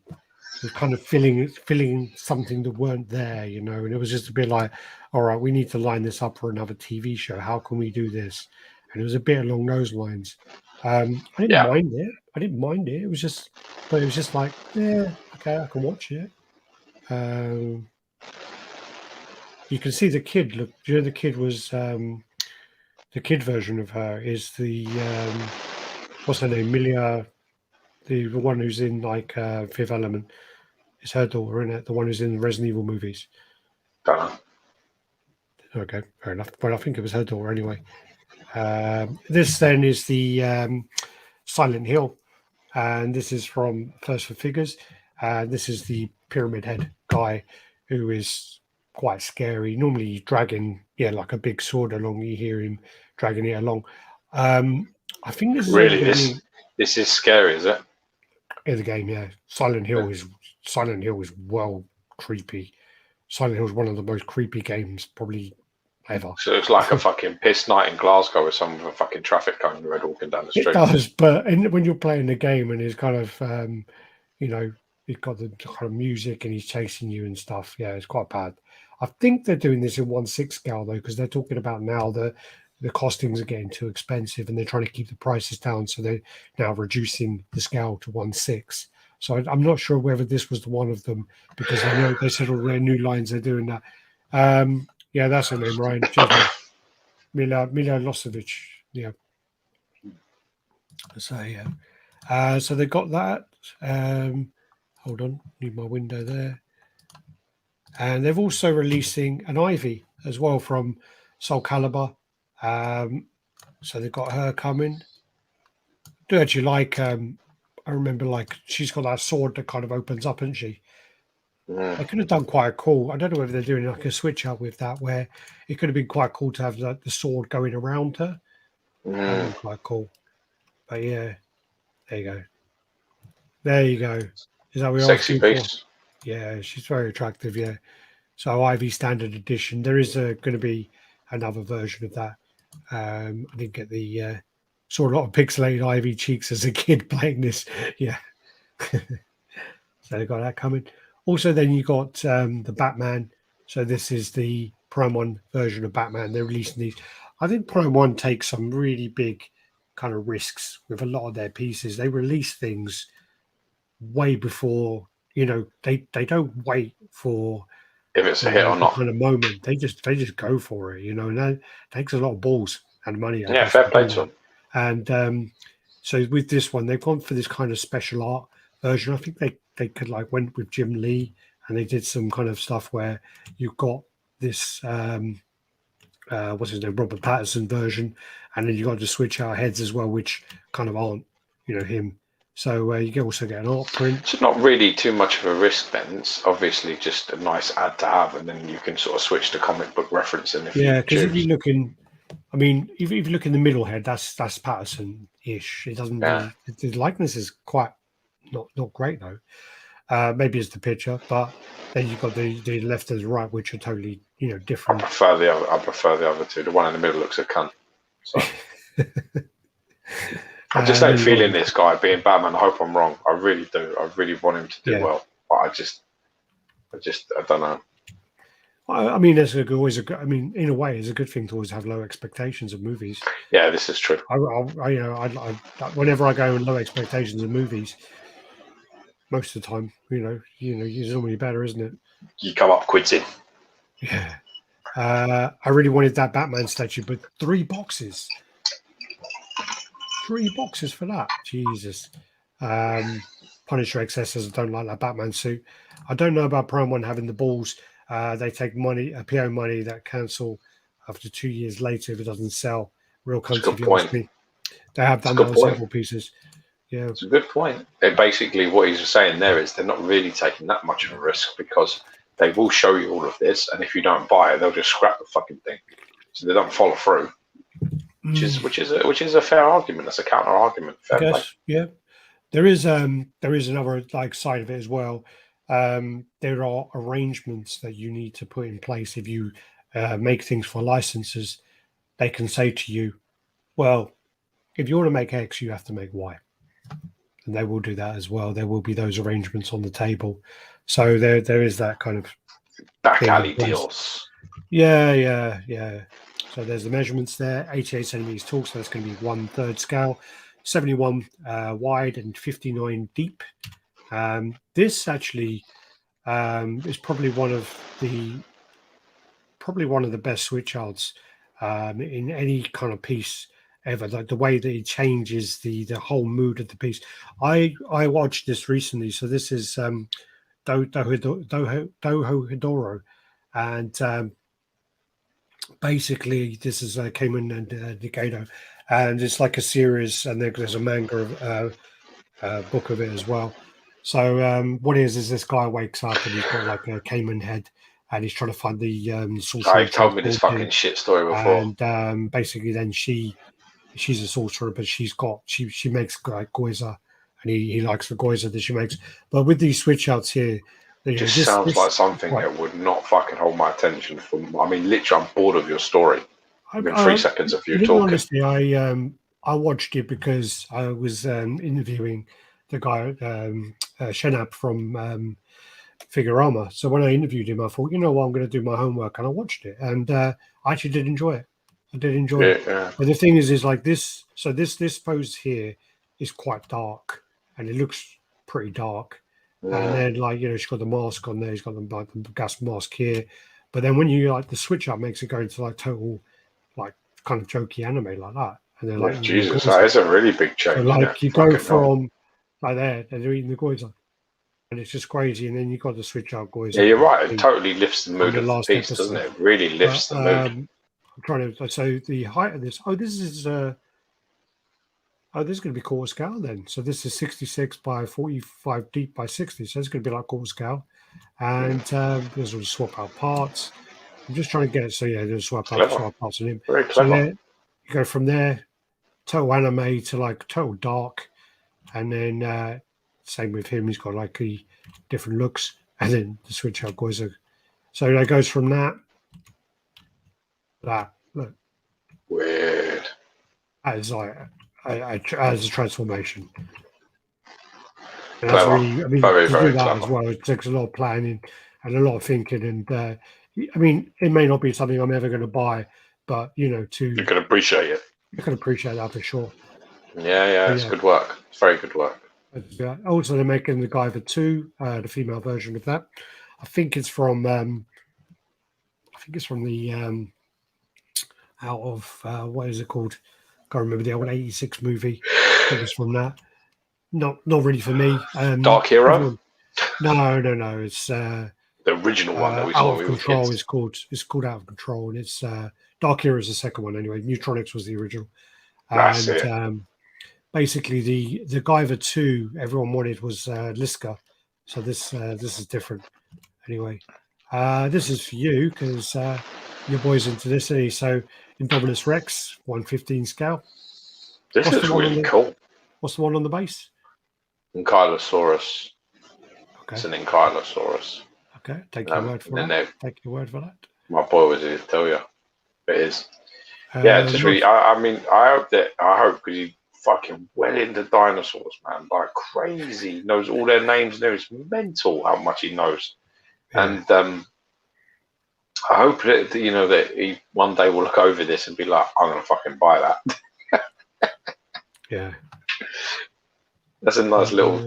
S2: It's kind of filling something that weren't there, and it was just a bit like, all right, we need to line this up for another TV show. How can we do this? And it was a bit along those lines. I didn't mind it. It was just like, yeah, okay, I can watch it. You can see the kid. Look, the kid was the kid version of her is the what's her name, Milia, the one who's in like Fifth Element. It's her daughter, isn't it? The one who's in the Resident Evil movies.
S1: Don't know.
S2: Okay, fair enough. But I think it was her daughter anyway. This then is the Silent Hill, and this is from First for Figures. This is the Pyramid Head guy who is quite scary. Normally he's dragging, like a big sword along. You hear him dragging it along. I think this is
S1: really this is scary, is it?
S2: In the game, yeah. Silent Hill is well creepy. Silent Hill is one of the most creepy games probably ever.
S1: So it's like a fucking piss night in Glasgow with some fucking traffic cone red walking down the street.
S2: It does, but when you're playing the game and it's kind of, you've got the kind of music and he's chasing you and stuff. Yeah, it's quite bad. I think they're doing this in 1/6 scale though, because they're talking about now the costings are getting too expensive and they're trying to keep the prices down, so they're now reducing the scale to 1/6. So I'm not sure whether this was one of them, because I know they said all their new lines they're doing that. Yeah, that's her name, Ryan. Mila Losovic. Yeah. So yeah. So they got that. Hold on, need my window there. And they've also releasing an Ivy as well from Soul Calibur. So they've got her coming. I do actually like, I remember like she's got that sword that kind of opens up, isn't she?
S1: Mm.
S2: They could have done quite cool. I don't know whether they're doing like a switch up with that, where it could have been quite cool to have like the sword going around her. That would have been quite cool. But yeah, there you go. There you go. Is that what you're
S1: sexy
S2: asking
S1: piece?
S2: for? Yeah, she's very attractive. Yeah. So Ivy Standard Edition. There is going to be another version of that. I didn't get the saw a lot of pixelated Ivy cheeks as a kid playing this. Yeah. So they got that coming. Also, then you got the Batman. So this is the Prime 1 version of Batman. They're releasing these. I think Prime 1 takes some really big kind of risks with a lot of their pieces. They release things way before, they don't wait for
S1: if it's a hit or not.
S2: Kind of moment. They just go for it, and that takes a lot of balls and money.
S1: Yeah, fair play to them.
S2: And so with this one, they've gone for this kind of special art version. I think they could like went with Jim Lee and they did some kind of stuff where you've got this what's his name, Robert Pattinson version, and then you got to switch out heads as well, which kind of aren't him. So you can also get an art print.
S1: It's not really too much of a risk then. It's obviously just a nice ad to have, and then you can sort of switch to comic book referencing if you
S2: because if you look in, if you look in the middle head, that's Patterson-ish. It doesn't really, the likeness is quite not great though. Maybe it's the picture, but then you've got the left and the right, which are totally different.
S1: I prefer the other two. The one in the middle looks a cunt. So. I just don't feel in this guy being Batman. I hope I'm wrong. I really do. I really want him to do well, but I don't know.
S2: I mean, in a way, it's a good thing to always have low expectations of movies.
S1: Yeah, this is true.
S2: Whenever I go with low expectations of movies, most of the time, it's normally better, isn't it?
S1: You come up quitting.
S2: Yeah. I really wanted that Batman statue, but 3 boxes. 3 boxes for that. Jesus. Punisher XS says I don't like that Batman suit. I don't know about Prime 1 having the balls. They take money, PO money that cancel after 2 years later if it doesn't sell. Real country, if you ask me. They have done that on several pieces. Yeah,
S1: it's a good point. Basically, what he's saying there is they're not really taking that much of a risk because they will show you all of this, and if you don't buy it, they'll just scrap the fucking thing. so they don't follow through. Which is a fair argument. That's a counter argument. Fair play.
S2: Yeah. There is another like side of it as well. There are arrangements that you need to put in place if you make things for licenses. They can say to you, well, if you want to make X, you have to make Y. And they will do that as well. There will be those arrangements on the table. So there is that kind of
S1: back alley deals.
S2: Yeah. So there's the measurements there, 88 centimeters tall, so that's going to be 1/3 scale, 71 wide and 59 deep. This actually is probably one of the best switch arts in any kind of piece ever. Like the way that it changes the whole mood of the piece. I watched this recently, so this is Doho Hidoro, and basically this is Cayman and Nikaido, and it's like a series, and there's a manga book of it as well. So what it is this guy wakes up and he's got like a Cayman head, and he's trying to find the sorcerer.
S1: I've told me this fucking shit story before.
S2: And basically then she's a sorcerer, but she makes like Goiza, and he likes the Goiza that she makes. But with these switch outs here,
S1: it just sounds like something that would not fucking hold my attention. I mean, literally, I'm bored of your story. Within 3 seconds of you talking.
S2: Honestly, I watched it because I was interviewing the guy Shenap from Figurama. So when I interviewed him, I thought, you know what, I'm going to do my homework, and I watched it, and I actually did enjoy it. I did enjoy it.
S1: Yeah.
S2: But the thing is like this. So this pose here is quite dark, and it looks pretty dark. Yeah. And then like she's got the mask on there. He's got the gas mask here. But then when you like the switch up, makes it go into like total like kind of jokey anime like that. And then like
S1: Jesus, that is a really big change.
S2: So, like you go from like there, and they're eating the Goiza, and it's just crazy. And then you got the switch out Goiza.
S1: Yeah, you're right. It totally lifts the mood of the piece, doesn't it? It really lifts the mood.
S2: I'm trying to. So the height of this. This is going to be quarter scale then. So this is 66 by 45 deep by 60. So it's going to be like quarter scale. And there's all the swap out parts. I'm just trying to get it. So yeah, there's swap out parts on him.
S1: Very clever.
S2: So you go from there, total anime to like total dark. And then same with him. He's got like the different looks. And then the switch out goes. So it goes from that. Look.
S1: Weird.
S2: As like as a transformation. And
S1: clever.
S2: Really,
S1: very,
S2: to
S1: very
S2: do that
S1: clever.
S2: as well, it takes a lot of planning and a lot of thinking. And I mean, it may not be something I'm ever going to buy, but you can
S1: appreciate it.
S2: You can appreciate that for sure.
S1: Yeah, it's good work. It's very good work.
S2: But, also, they're making the Guyver 2, the female version of that. I think it's from the out of what is it called? Can't remember the old '86 movie. I think it's from that. Not really for me.
S1: Dark Hero?
S2: No. It's
S1: the original one that we
S2: saw.
S1: Out
S2: of Control is called. It's called Out of Control, and it's Dark Hero is the second one anyway. Neutronics was the original.
S1: That's it.
S2: Basically, the Guyver 2 everyone wanted was Liska, so this is different. Anyway, this is for you because your boy's into this, isn't he? So Indominus Rex, 1/15 scale.
S1: This is really cool.
S2: What's the one on the base?
S1: Ankylosaurus.
S2: Okay.
S1: It's an Ankylosaurus.
S2: Okay, take your word for that. Take your word for that.
S1: My boy was here to tell you. It is. Yeah, just really. I mean, I hope because he fucking well into dinosaurs, man, like crazy. He knows all their names. There is mental how much he knows, and I hope that that he one day will look over this and be like, I'm gonna fucking buy that.
S2: Yeah,
S1: that's a nice little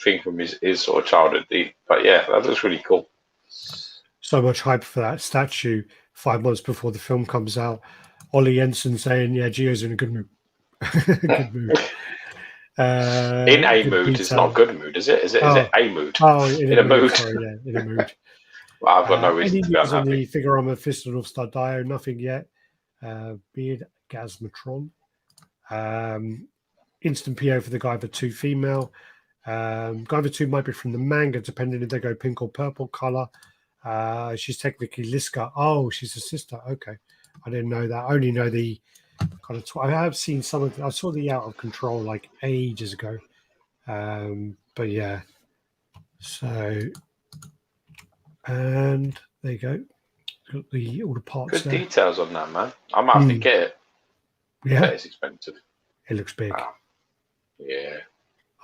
S1: thing from his sort of childhood. But yeah, that looks really cool.
S2: So much hype for that statue 5 months before the film comes out. Ollie Jensen saying, "Yeah, Gio's in a good mood." Good mood.
S1: In a mood, detail. It's not good mood, is it? Is it a mood?
S2: Oh,
S1: in a mood.
S2: Sorry, yeah, in a mood.
S1: Well, I've got no reason to be unhappy.
S2: On the Figurama Fiston of Star Dio, nothing yet. Beard Gasmatron. Instant PO for the Guyver 2 female. Guyver 2 might be from the manga, depending if they go pink or purple color. She's technically Liska. Oh, she's a sister. Okay, I didn't know that. I only know the kind of. I have seen some of. I saw the Out of Control like ages ago. But yeah. So, and there you go. Got all the parts
S1: Good
S2: there.
S1: details on that, man. I might have to get it.
S2: Yeah,
S1: But it's expensive.
S2: it looks big.
S1: Wow. Yeah.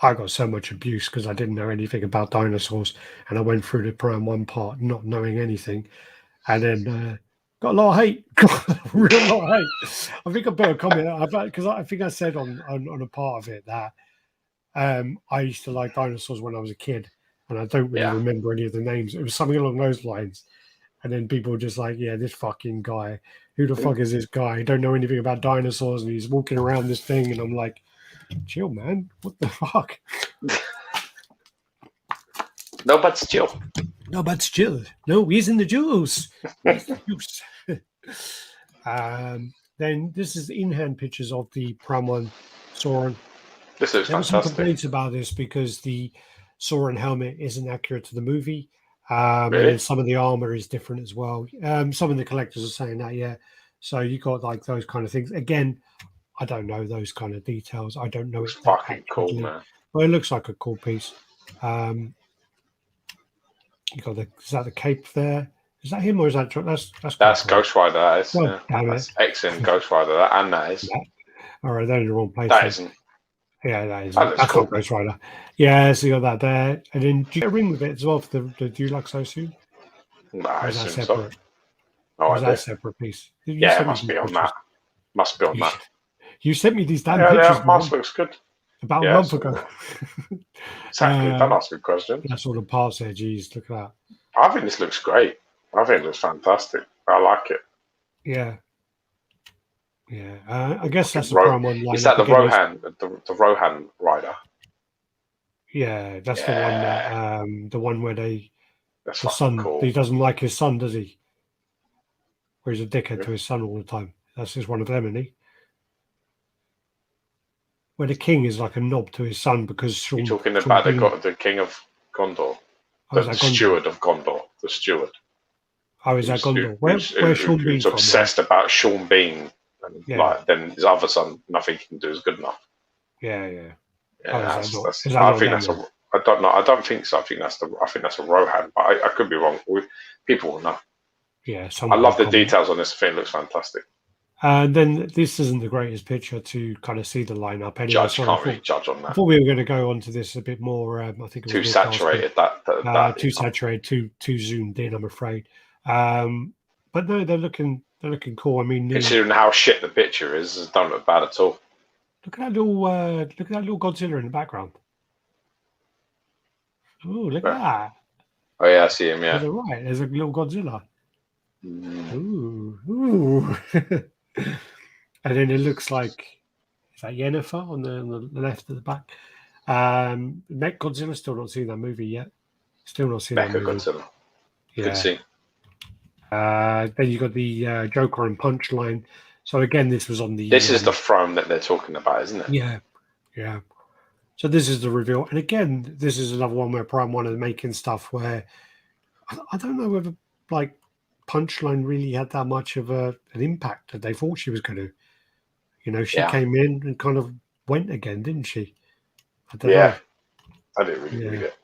S2: I got so much abuse because I didn't know anything about dinosaurs, and I went through the Prime 1 part not knowing anything, and then got a lot of hate. Got a real lot of hate. I think I put a comment because I think I said on a part of it that I used to like dinosaurs when I was a kid, and I don't really remember any of the names. It was something along those lines. And then people were just like, yeah, this fucking guy. Who the fuck is this guy? He don't know anything about dinosaurs, and he's walking around this thing. And I'm like, chill, man. What the fuck?
S1: No, but still.
S2: No, but still. No, he's in the juice. He's the juice. Then this is in-hand pictures of the Prime 1 Sauron.
S1: This looks
S2: there were some
S1: fantastic.
S2: complaints about this because the Sauron helmet isn't accurate to the movie.
S1: Really?
S2: And some of the armor is different as well. Some of the collectors are saying that, yeah. So you got like those kind of things. Again, I don't know those kind of details. I don't know.
S1: It's fucking cool, man.
S2: Well, it looks like a cool piece. You got is that the cape there? Is that him or is that
S1: that's Ghost Rider? That is.
S2: Oh,
S1: yeah. That's excellent Ghost Rider. That is.
S2: Yeah. All right, they're in the wrong place.
S1: That isn't.
S2: Yeah, that is.
S1: That's cool.
S2: Ghost Rider. Yeah, so you got that there, and then do you get a ring with it as well for the Deluxe, I assume?
S1: Nah,
S2: is that separate?
S1: So.
S2: Or is that a separate piece?
S1: Yeah, it must be on that. Must be on that.
S2: You sent me these damn pictures.
S1: Yeah, mask looks good.
S2: About a month ago.
S1: Exactly. Don't ask me questions.
S2: That's all the parts there. Geez, look at that.
S1: I think this looks great. I think it looks fantastic. I like it.
S2: Yeah. Yeah. I guess that's the Prime 1 line.
S1: Is that the the Rohan rider?
S2: Yeah, that's the one that the one where the son
S1: cool.
S2: he doesn't like his son, does he? Where he's a dickhead to his son all the time. That's just one of them, isn't he? Where the king is like a knob to his son because
S1: You're talking about the king of Gondor. The steward of Gondor. The steward.
S2: Oh, is that Gondor? Where's Sean Bean
S1: from? Obsessed about Sean Bean. And then his other son, nothing he can do is good enough.
S2: Yeah.
S1: I don't know. I don't think so. I think that's a Rohan, but I could be wrong. People will know.
S2: Yeah,
S1: I love the details on this. I think it looks fantastic.
S2: And then this isn't the greatest picture to kind of see the lineup. Anyway,
S1: Can't really judge on that.
S2: I thought we were going to go on to this a bit more. I think it was
S1: too saturated.
S2: Too saturated. Too zoomed in. I'm afraid. But no, they're looking cool. I mean,
S1: considering how shit the picture is, it don't look bad at all.
S2: Look at that little Godzilla in the background. Oh, look at that.
S1: Oh yeah, I see him. Yeah,
S2: there's a little Godzilla. Ooh. And then it looks like is that Yennefer on the left of the back. Mech Godzilla, still not seen that movie yet. Still not seen that movie.
S1: Godzilla.
S2: Yeah.
S1: Good scene.
S2: Then you got the Joker and Punchline. So again, this was on the.
S1: This is the throne that they're talking about, isn't it?
S2: Yeah. So this is the reveal, and again, this is another one where Prime 1 are making stuff where I don't know whether like Punchline really had that much of an impact that they thought she was going to. You know, she came in and kind of went again, didn't she? I don't know.
S1: I didn't really read it.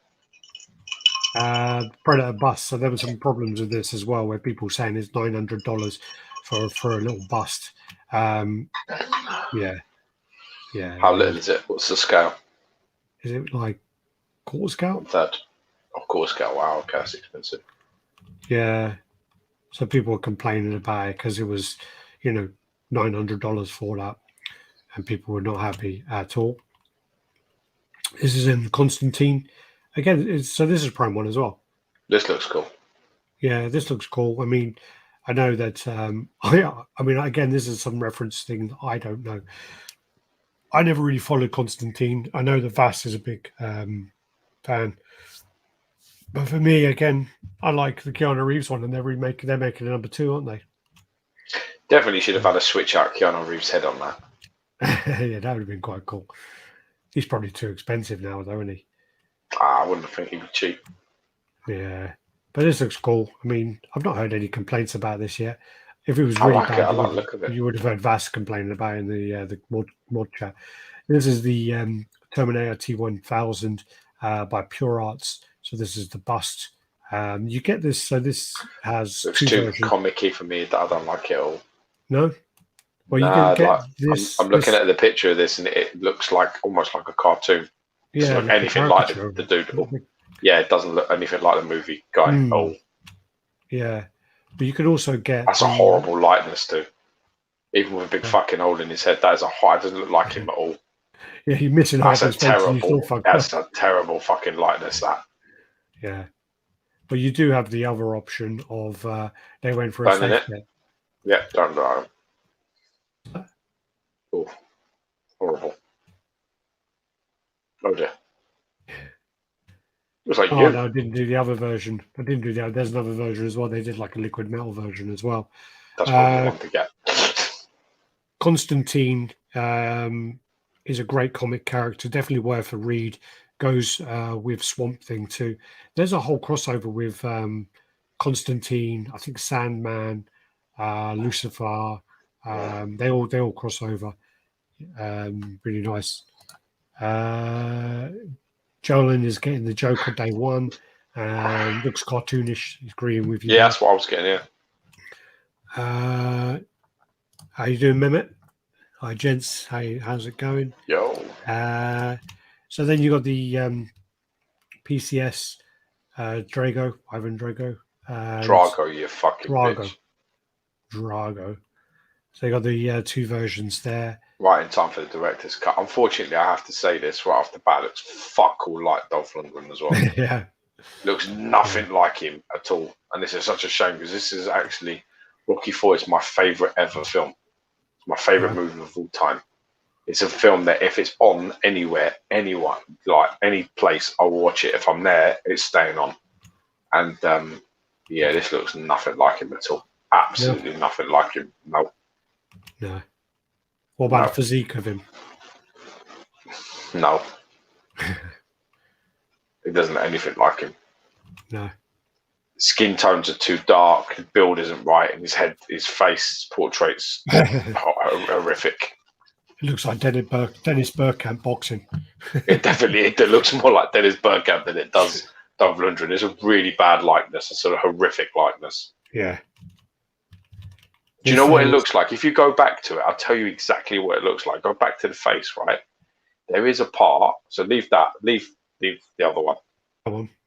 S2: Predator bust. So there were some problems with this as well, where people saying it's $900 for a little bust. Yeah.
S1: How little is it? What's the scale?
S2: Is it like quarter scale?
S1: Third. Oh, quarter scale. Wow, okay, that's expensive.
S2: Yeah. So people were complaining about it because it was, $900 for that, and people were not happy at all. This is in Constantine. Again, so this is Prime 1 as well.
S1: This looks cool.
S2: Yeah, this looks cool. I mean, I know that. Again, this is some reference thing that I don't know. I never really followed Constantine. I know that Vass is a big fan, but for me, again, I like the Keanu Reeves one, and they're making a number 2, aren't they?
S1: Definitely should have had a switch out Keanu Reeves' head on that.
S2: Yeah, that would have been quite cool. He's probably too expensive now, though, isn't he?
S1: I wouldn't think he'd be cheap.
S2: Yeah. But this looks cool. I mean, I've not heard any complaints about this yet. If it was
S1: I
S2: really
S1: like it.
S2: bad,
S1: I like the look of it.
S2: you would have heard Vass complaining about it in the mod chat. This is the Terminator T1000 by Pure Arts. So this is the bust. You get this. So this has
S1: Looks
S2: two
S1: too
S2: versions.
S1: comic-y for me. I don't like it all.
S2: No. Well, you
S1: Nah,
S2: can get
S1: like,
S2: this.
S1: I'm looking at the picture of this, and it looks like almost like a cartoon. It doesn't look anything like the dude. Yeah, it doesn't look anything like the movie guy. Oh,
S2: yeah. But you can also get.
S1: That's a horrible likeness too. Even with a big fucking hole in his head, that is a high. It doesn't look like him at all.
S2: Yeah, you're missing
S1: That's
S2: half
S1: a terrible. That's
S2: up.
S1: a terrible fucking likeness. That.
S2: Yeah, but you do have the other option of they went for
S1: Burning
S2: a safe bet.
S1: Yeah, don't know. Oh, horrible. Oh dear. It was like you.
S2: No, I didn't do the other version. I didn't do that. There's another version as well. They did like a liquid metal version as well.
S1: That's what we want to get.
S2: Constantine is a great comic character. Definitely worth a read. Goes with Swamp Thing too. There's a whole crossover with Constantine. I think Sandman, Lucifer. They all cross over. Really nice. Jolin is getting the Joker day one. Looks cartoonish. He's agreeing with you.
S1: Yeah, that's what I was getting here.
S2: How you doing, Mehmet? Hi, gents. How's it going?
S1: Yo.
S2: So then you got the PCS Drago, Ivan Drago.
S1: Drago, you fucking bitch.
S2: Drago. So you got the two versions there.
S1: Right in time for the director's cut. Unfortunately, I have to say this right off the bat. Looks fuck all like Dolph Lundgren as well.
S2: Yeah.
S1: Looks nothing like him at all. And this is such a shame because this is actually Rocky IV is my favourite ever film. It's my favourite movie of all time. It's a film that if it's on anywhere, anyone, like any place, I'll watch it. If I'm there, it's staying on. And yeah, this looks nothing like him at all. Absolutely nothing like him. No.
S2: No. What about the physique of him?
S1: No. It doesn't look anything like him.
S2: No.
S1: Skin tones are too dark, his build isn't right, and his face portraits horrific.
S2: It looks like Dennis Bergkamp boxing.
S1: It looks more like Dennis Bergkamp than it does Dolph Lundgren. It's a really bad likeness, a sort of horrific likeness.
S2: Yeah.
S1: Do you know what it looks like? If you go back to it, I'll tell you exactly what it looks like. Go back to the face, right? There is a part, so leave that, leave the other one.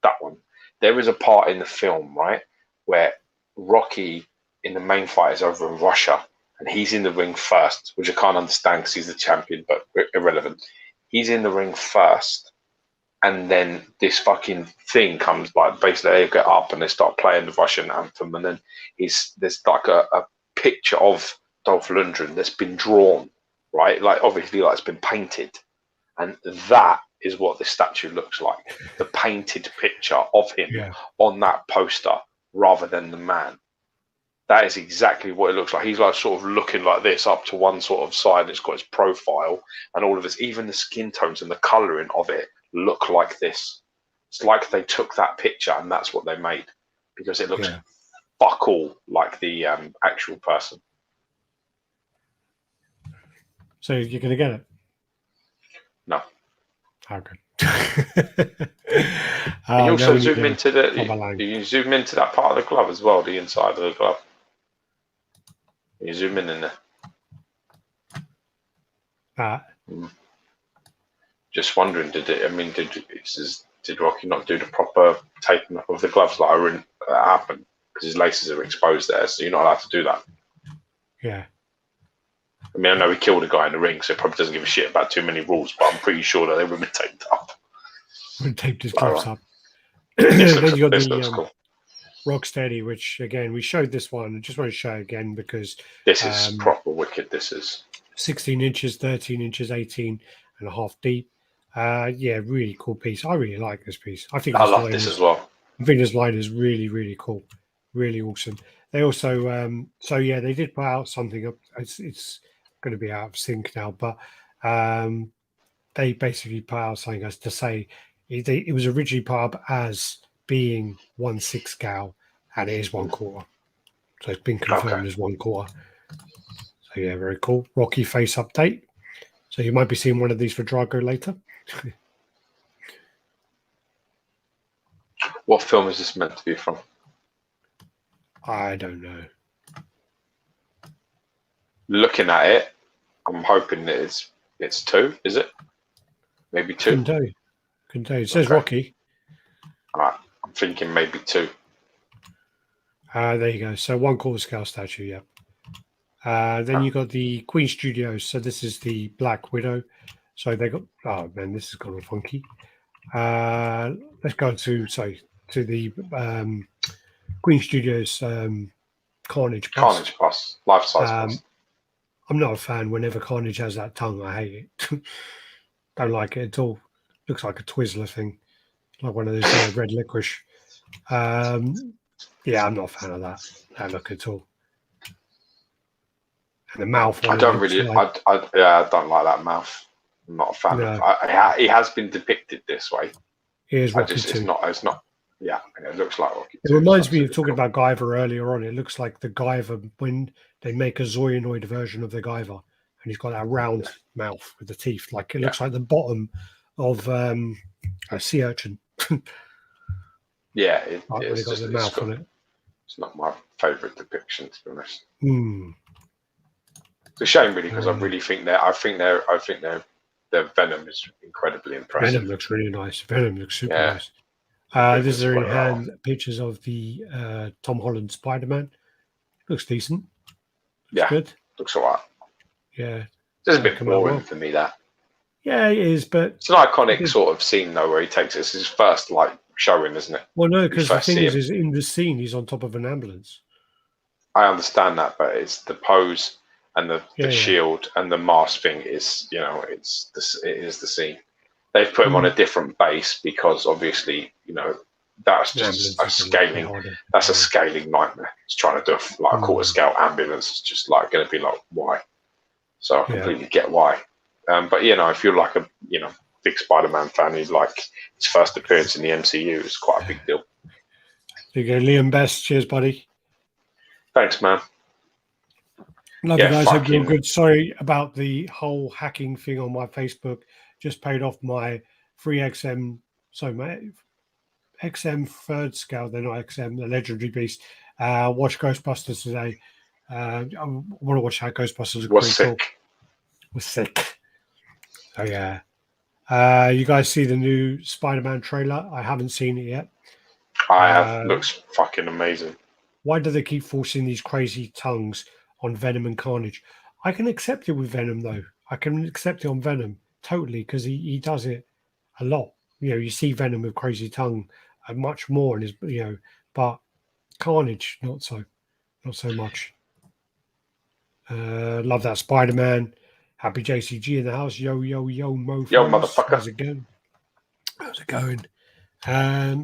S1: That one. There is a part in the film, right, where Rocky in the main fight is over in Russia, and he's in the ring first, which I can't understand because he's the champion, but irrelevant. He's in the ring first, and then this fucking thing comes, like basically they get up and they start playing the Russian anthem, and then there's like a picture of Dolph Lundgren that's been drawn, right? Like obviously like it's been painted, and that is what the statue looks like. The painted picture of him on that poster rather than the man. That is exactly what it looks like. He's like sort of looking like this up to one sort of side. It's got his profile and all of this, even the skin tones and the colouring of it look like this. It's like they took that picture and that's what they made because it looks fuck all like the actual person.
S2: So you're going to get it?
S1: No.
S2: Okay.
S1: And you also zoom into you zoom into that part of the glove as well, the inside of the glove. You zoom in there. Just wondering, did Rocky not do the proper taping up of the gloves that happened? Because his laces are exposed there, so you're not allowed to do that.
S2: Yeah.
S1: I mean, I know he killed a guy in the ring, so he probably doesn't give a shit about too many rules, but I'm pretty sure that they would have been taped up.
S2: Would taped his gloves up.
S1: This
S2: looks
S1: cool.
S2: Rocksteady, which again we showed this one. I just want to show it again because
S1: this is proper wicked. This is
S2: 16 inches, 13 inches, 18 and a half deep. Yeah, really cool piece. I really like this piece. I love this
S1: as well.
S2: I think this line is really, really cool, really awesome. They also, they did put out something up. It's going to be out of sync now, but they basically put out something as to say it was originally put up as being 1/6 scale, and it is 1/4. So it's been confirmed as 1/4. So yeah, very cool. Rocky face update. So you might be seeing one of these for Drago later.
S1: What film is this meant to be from?
S2: I don't know.
S1: Looking at it, I'm hoping that it's 2. Is it? Maybe 2.
S2: Couldn't tell you. Couldn't tell you. It says Rocky.
S1: All right. I'm thinking maybe 2.
S2: There you go. So 1/4 scale statue. Yeah. Then you got the Queen Studios. So this is the Black Widow. So they got. Oh man, this has gone all funky. Let's go to the Queen Studios Carnage bus.
S1: Carnage bus, life size bus.
S2: I'm not a fan. Whenever Carnage has that tongue, I hate it. Don't like it at all. Looks like a Twizzler thing, like one of those red licorice. Yeah, I'm not a fan of that look at all. And the mouth.
S1: I don't really. Like, I don't like that mouth. I'm not a fan of. He has been depicted this way.
S2: He is Rocky too.
S1: It's not. Yeah, it looks like Rocky.
S2: It reminds me of talking about Guyver earlier on. It looks like the Guyver when they make a Zoinoid version of the Guyver, and he's got that round mouth with the teeth. Like it looks like the bottom of a sea urchin.
S1: Yeah, it's
S2: got
S1: just
S2: the mouth on it.
S1: It's not my favourite depiction, to be honest.
S2: It's
S1: a shame, really, because I really think their Venom is incredibly impressive.
S2: Venom looks really nice. Venom looks super nice. These are in hand pictures of the Tom Holland Spider-Man. Looks decent. Looks good.
S1: Looks alright.
S2: Yeah.
S1: It's a bit boring for me, that.
S2: Yeah, it is, but
S1: it's an iconic sort of scene though, where he takes it. It's his first showing, isn't it?
S2: Well, no, because the thing is in the scene he's on top of an ambulance.
S1: I understand that, but it's the pose and the shield and the mask thing is, it is the scene. They've put him on a different base because obviously, that's just a scaling. That's a scaling nightmare. It's trying to do a quarter scale ambulance. It's just going to be why? So I completely get why. But if you're like a big Spider-Man fan who's like his first appearance in the MCU, is quite a big deal.
S2: There you go, Liam Best. Cheers, buddy.
S1: Thanks, man.
S2: Love you guys. Hope you're good. Sorry about the whole hacking thing on my Facebook. Just paid off my free XM. So my XM third scale. They're not XM. The Legendary Beast. Watch Ghostbusters today. I want to watch how Ghostbusters
S1: was sick.
S2: Cool. Was sick. Oh yeah. You guys see the new Spider-Man trailer? I haven't seen it yet.
S1: I have. Looks fucking amazing.
S2: Why do they keep forcing these crazy tongues on Venom and Carnage? I can accept it with Venom though. I can accept it on Venom totally because he does it a lot. You see Venom with crazy tongue much more in his but Carnage not so much. Love that Spider-Man. Happy JCG in the house. Yo, Mo.
S1: Yo, motherfucker.
S2: How's it going?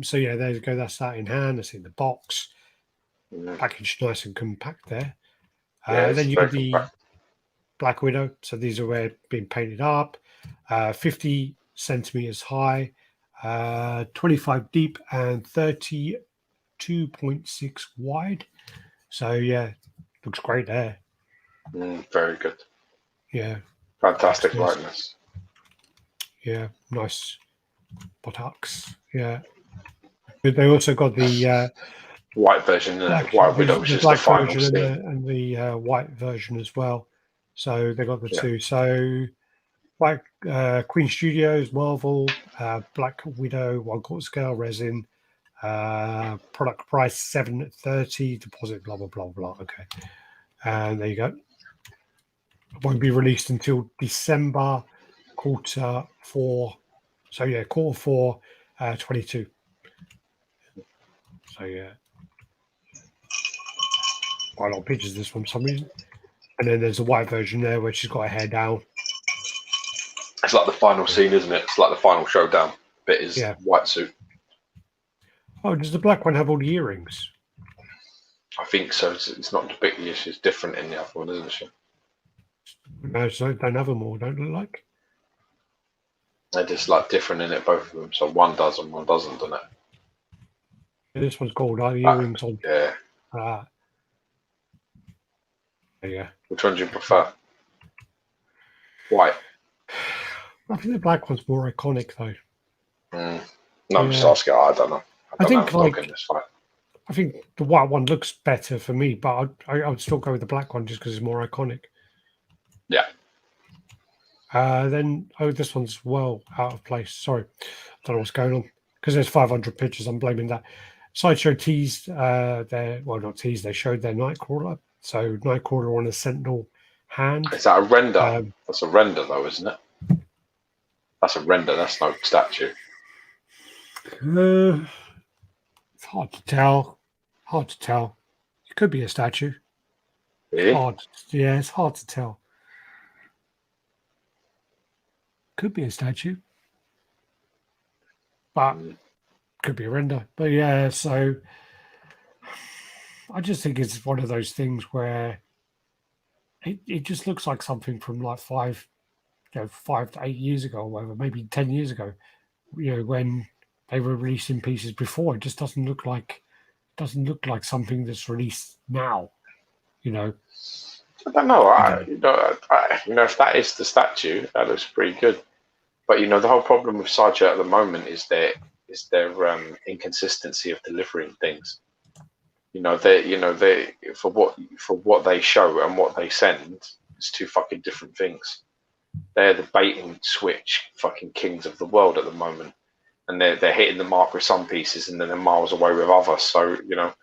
S2: So yeah, there you go. That's that in hand. That's in the box. Packaged nice and compact there. Then you got the Black Widow. So these are where being painted up. 50 centimeters high, 25 deep, and 32.6 wide. So yeah, looks great there.
S1: Very good.
S2: Yeah.
S1: Fantastic lightness.
S2: Yeah, nice buttocks. Yeah. But they also got the
S1: white version and the White Widow, which is the final scene.
S2: And the white version as well. So they got the two. So White Queen Studios, Marvel, Black Widow, 1/4 scale resin. Product price $730, deposit, blah blah blah blah. Okay. And there you go. It won't be released until December quarter 4. So yeah, quarter 4, 22. So yeah, quite a lot of pictures of this one for some reason. And then there's a white version there where she's got her hair down.
S1: It's like the final scene, isn't it? It's like the final showdown bit is white suit.
S2: Oh, does the black one have all the earrings?
S1: I think so. It's not depicted. She's different in the other one, isn't she?
S2: No, so don't have them all, don't look like.
S1: They're just different in it, both of them. So one does and one doesn't, doesn't it?
S2: This one's called earrings on.
S1: Yeah.
S2: Yeah.
S1: Which one do you prefer? White.
S2: I think the black one's more iconic, though.
S1: No, I'm just asking. I don't know.
S2: I think
S1: in this fight.
S2: I think the white one looks better for me, but I would still go with the black one just because it's more iconic.
S1: Yeah.
S2: Then this one's well out of place. Sorry, I don't know what's going on because there's 500 pictures. I'm blaming that. Sideshow teased not teased. They showed their Nightcrawler. So Nightcrawler on a Sentinel hand.
S1: Is that a render? That's a render, though, isn't it? That's a render. That's no statue.
S2: It's hard to tell. It could be a statue.
S1: Really?
S2: It's hard to tell. Could be a statue, but could be a render. But yeah, so I just think it's one of those things where it just looks like something from like 5 to 8 years ago, or whatever, maybe 10 years ago. When they were releasing pieces before, it just doesn't look like something that's released now.
S1: I don't know. If that is the statue, that looks pretty good. But the whole problem with Sideshow at the moment is their inconsistency of delivering things. They for what they show and what they send, it's two fucking different things. They're the bait and switch fucking kings of the world at the moment, and they're hitting the mark with some pieces, and then they're miles away with others. So you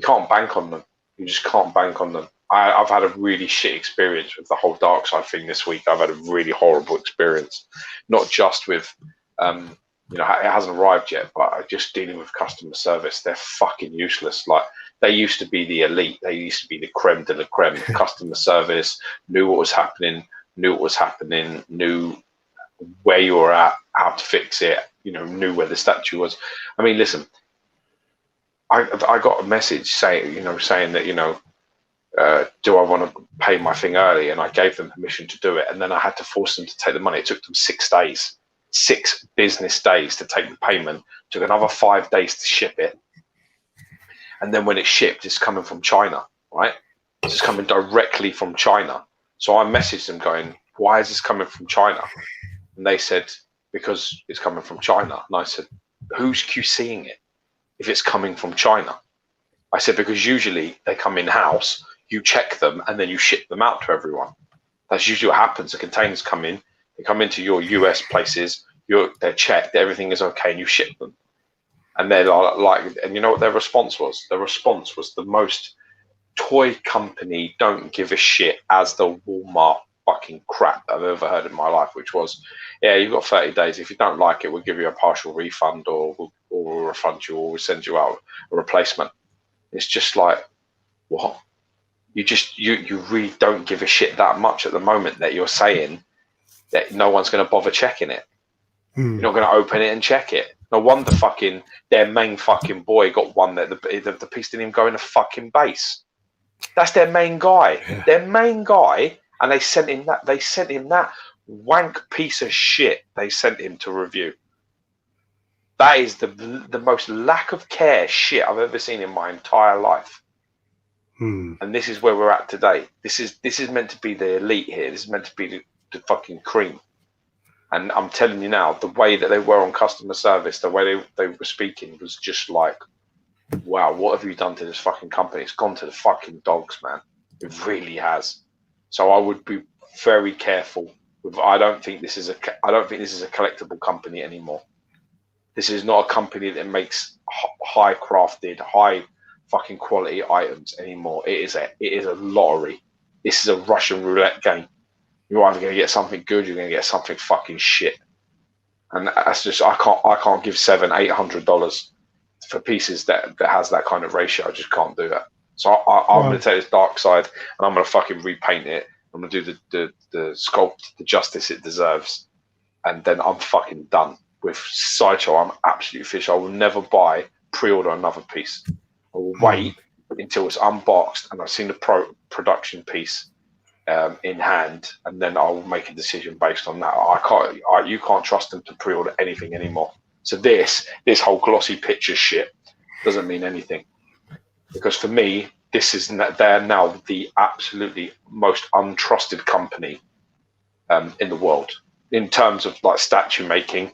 S1: can't bank on them. You just can't bank on them. I've had a really shit experience with the whole dark side thing this week. I've had a really horrible experience, not just with, it hasn't arrived yet, but just dealing with customer service. They're fucking useless. Like, they used to be the elite. They used to be the creme de la creme. Customer service, knew what was happening, knew where you were at, how to fix it, knew where the statue was. I mean, listen, I got a message saying that, do I want to pay my thing early? And I gave them permission to do it. And then I had to force them to take the money. It took them 6 days, 6 business days to take the payment. It took another 5 days to ship it. And then when it's shipped, it's coming from China, right? It's coming directly from China. So I messaged them going, why is this coming from China? And they said, because it's coming from China. And I said, who's QCing it if it's coming from China? I said, because usually they come in-house, you check them, and then you ship them out to everyone. That's usually what happens. The containers come in, they come into your US places, they're checked, everything is okay, and you ship them. And they're like, and you know what their response was? Their response was the most toy company don't give a shit as the Walmart fucking crap I've ever heard in my life, which was, yeah, you've got 30 days. If you don't like it, we'll give you a partial refund, or we'll refund you, or we'll send you out a replacement. It's just like, what? You really don't give a shit that much at the moment that you're saying that no one's going to bother checking it. You're not going to open it and check it. No wonder fucking their main fucking boy got one that the piece didn't even go in the fucking base. That's their main guy. Yeah. Their main guy, and they sent him that wank piece of shit they sent him to review. That is the most lack of care shit I've ever seen in my entire life. And this is where we're at today. This is meant to be the elite here. This is meant to be the fucking cream. And I'm telling you now, the way that they were on customer service, the way they were speaking was just like, wow, what have you done to this fucking company? It's gone to the fucking dogs, man. It really has. So I would be very careful. I don't think this is a collectible company anymore. This is not a company that makes high crafted, high fucking quality items anymore. It is a lottery. This is a Russian roulette game. You're either going to get something good, you're going to get something fucking shit. And that's just, I can't give $700-800 for pieces that has that kind of ratio. I just can't do that. So I'm going to take this dark side and I'm going to fucking repaint it. I'm going to do the sculpt, the justice it deserves, and then I'm fucking done. With Sideshow, I'm absolutely fish. I will never pre-order another piece. I will wait until it's unboxed and I've seen the production piece in hand, and then I will make a decision based on that. You can't trust them to pre-order anything anymore. So this whole glossy picture shit, doesn't mean anything. Because for me, they're now the absolutely most untrusted company in the world. In terms of like statue making,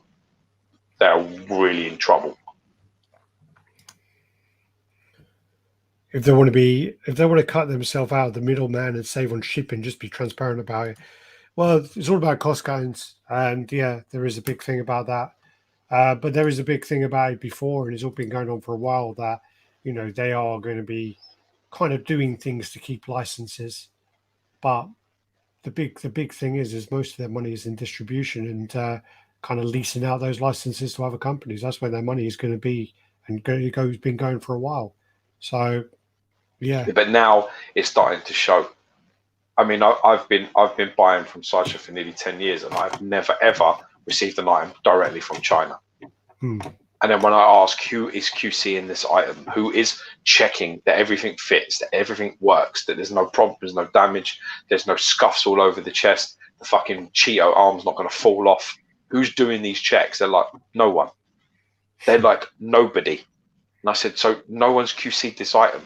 S1: they're really in trouble.
S2: If they want to cut themselves out of the middleman and save on shipping, just be transparent about it. Well, it's all about cost guidance, and yeah, there is a big thing about that. But there is a big thing about it before, and it's all been going on for a while, that they are going to be kind of doing things to keep licenses. But the big thing is most of their money is in distribution and kind of leasing out those licenses to other companies. That's where their money is going to be, and it's been going for a while. So yeah,
S1: but now it's starting to show. I mean, I've been buying from Sideshow for nearly 10 years, and I've never ever received an item directly from China. And then when I ask who is QC in this item, who is checking that everything fits, that everything works, that there's no problems, no damage, there's no scuffs all over the chest, the fucking Cheeto arm's not going to fall off. Who's doing these checks? They're like, no one. They're like, nobody. And I said, so no one's QC'd this item.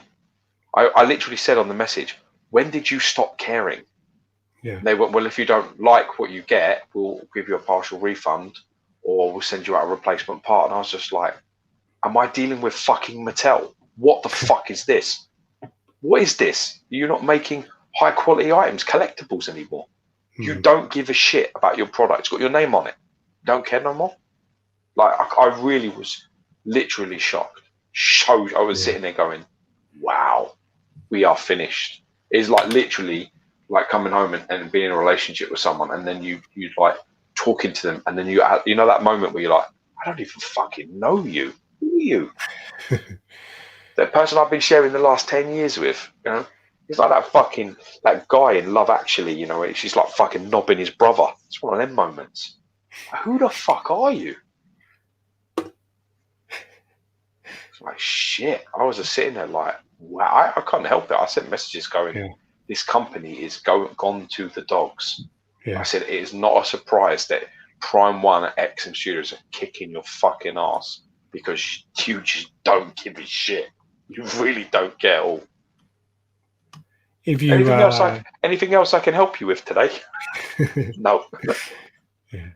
S1: I literally said on the message, when did you stop caring?
S2: Yeah.
S1: And they went, well, if you don't like what you get, we'll give you a partial refund or we'll send you out a replacement part. And I was just like, am I dealing with fucking Mattel? What the fuck is this? What is this? You're not making high quality items, collectibles anymore. You don't give a shit about your product. It's got your name on it. Don't care no more. Like, I really was literally shocked. I was sitting there going, wow, we are finished. It's like literally like coming home and being in a relationship with someone, and then you like talking to them, and then you know that moment where you're like, I don't even fucking know you. Who are you? The person I've been sharing the last 10 years with, he's like that guy in Love Actually, where she's like fucking knobbing his brother. It's one of them moments. Who the fuck are you? It's like, shit. I was just sitting there like, wow, I can't help it. I sent messages going, this company is gone to the dogs. Yeah. I said, it is not a surprise that Prime One and XM Studios are kicking your fucking ass because you just don't give a shit. You really don't care at all.
S2: If you
S1: anything else I can help you with today? No.
S2: Yeah.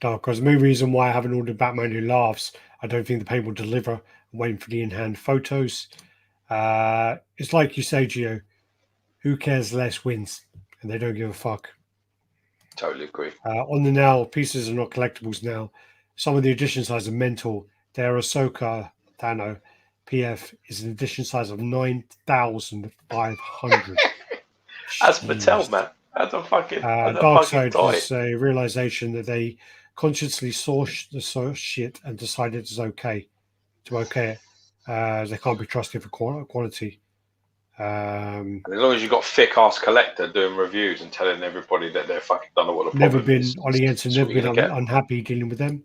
S2: Dark, because the main reason why I haven't ordered Batman Who Laughs, I don't think the paint will deliver. I'm waiting for the in-hand photos. It's like you say, Gio, who cares less wins, and they don't give a fuck.
S1: Totally agree.
S2: On the now, pieces are not collectibles now. Some of the edition size are mental. Their Ahsoka Tano PF is an edition size of 9,500.
S1: That's Mattel, man. That's a fucking
S2: Darkseid was a realization that they consciously saw the shit and decided it's okay to okay it. They can't be trusted for quality.
S1: And as long as you've got thick ass collector doing reviews and telling everybody that they're fucking done what the
S2: never
S1: problem
S2: been
S1: is.
S2: Ollie Jensen, never been unhappy dealing with them.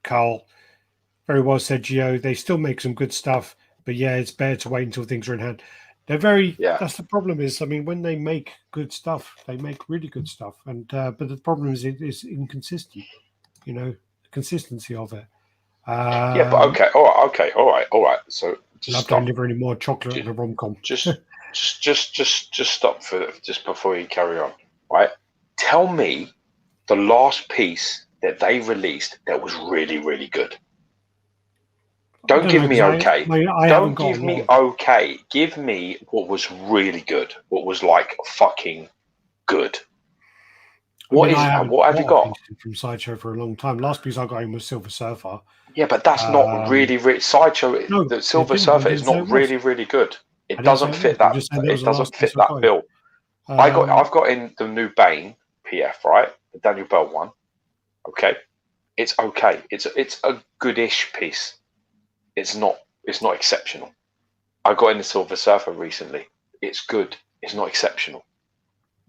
S2: Carl, very well said, Gio. They still make some good stuff, but yeah, it's better to wait until things are in hand. They're that's the problem is, I mean, when they make good stuff, they make really good stuff. And but the problem is it is inconsistent, the consistency of it.
S1: Yeah, but okay, all right. So
S2: just don't deliver any more chocolate in a rom-com.
S1: Just stop for just before you carry on, right? Tell me the last piece that they released that was really, really good. Don't give me okay. Don't give me okay. Give me what was really good. What was like fucking good. What have you got?
S2: From Sideshow for a long time. Last piece I got in was Silver Surfer.
S1: Yeah, but that's not really Sideshow. No, the Silver Surfer is not really, really good. It doesn't fit that. It doesn't fit that bill. I've got in the new Bane PF, right? The Daniel Bell one. Okay, it's okay. It's a goodish piece. It's not exceptional. I got in the Silver Surfer recently. It's good. It's not exceptional.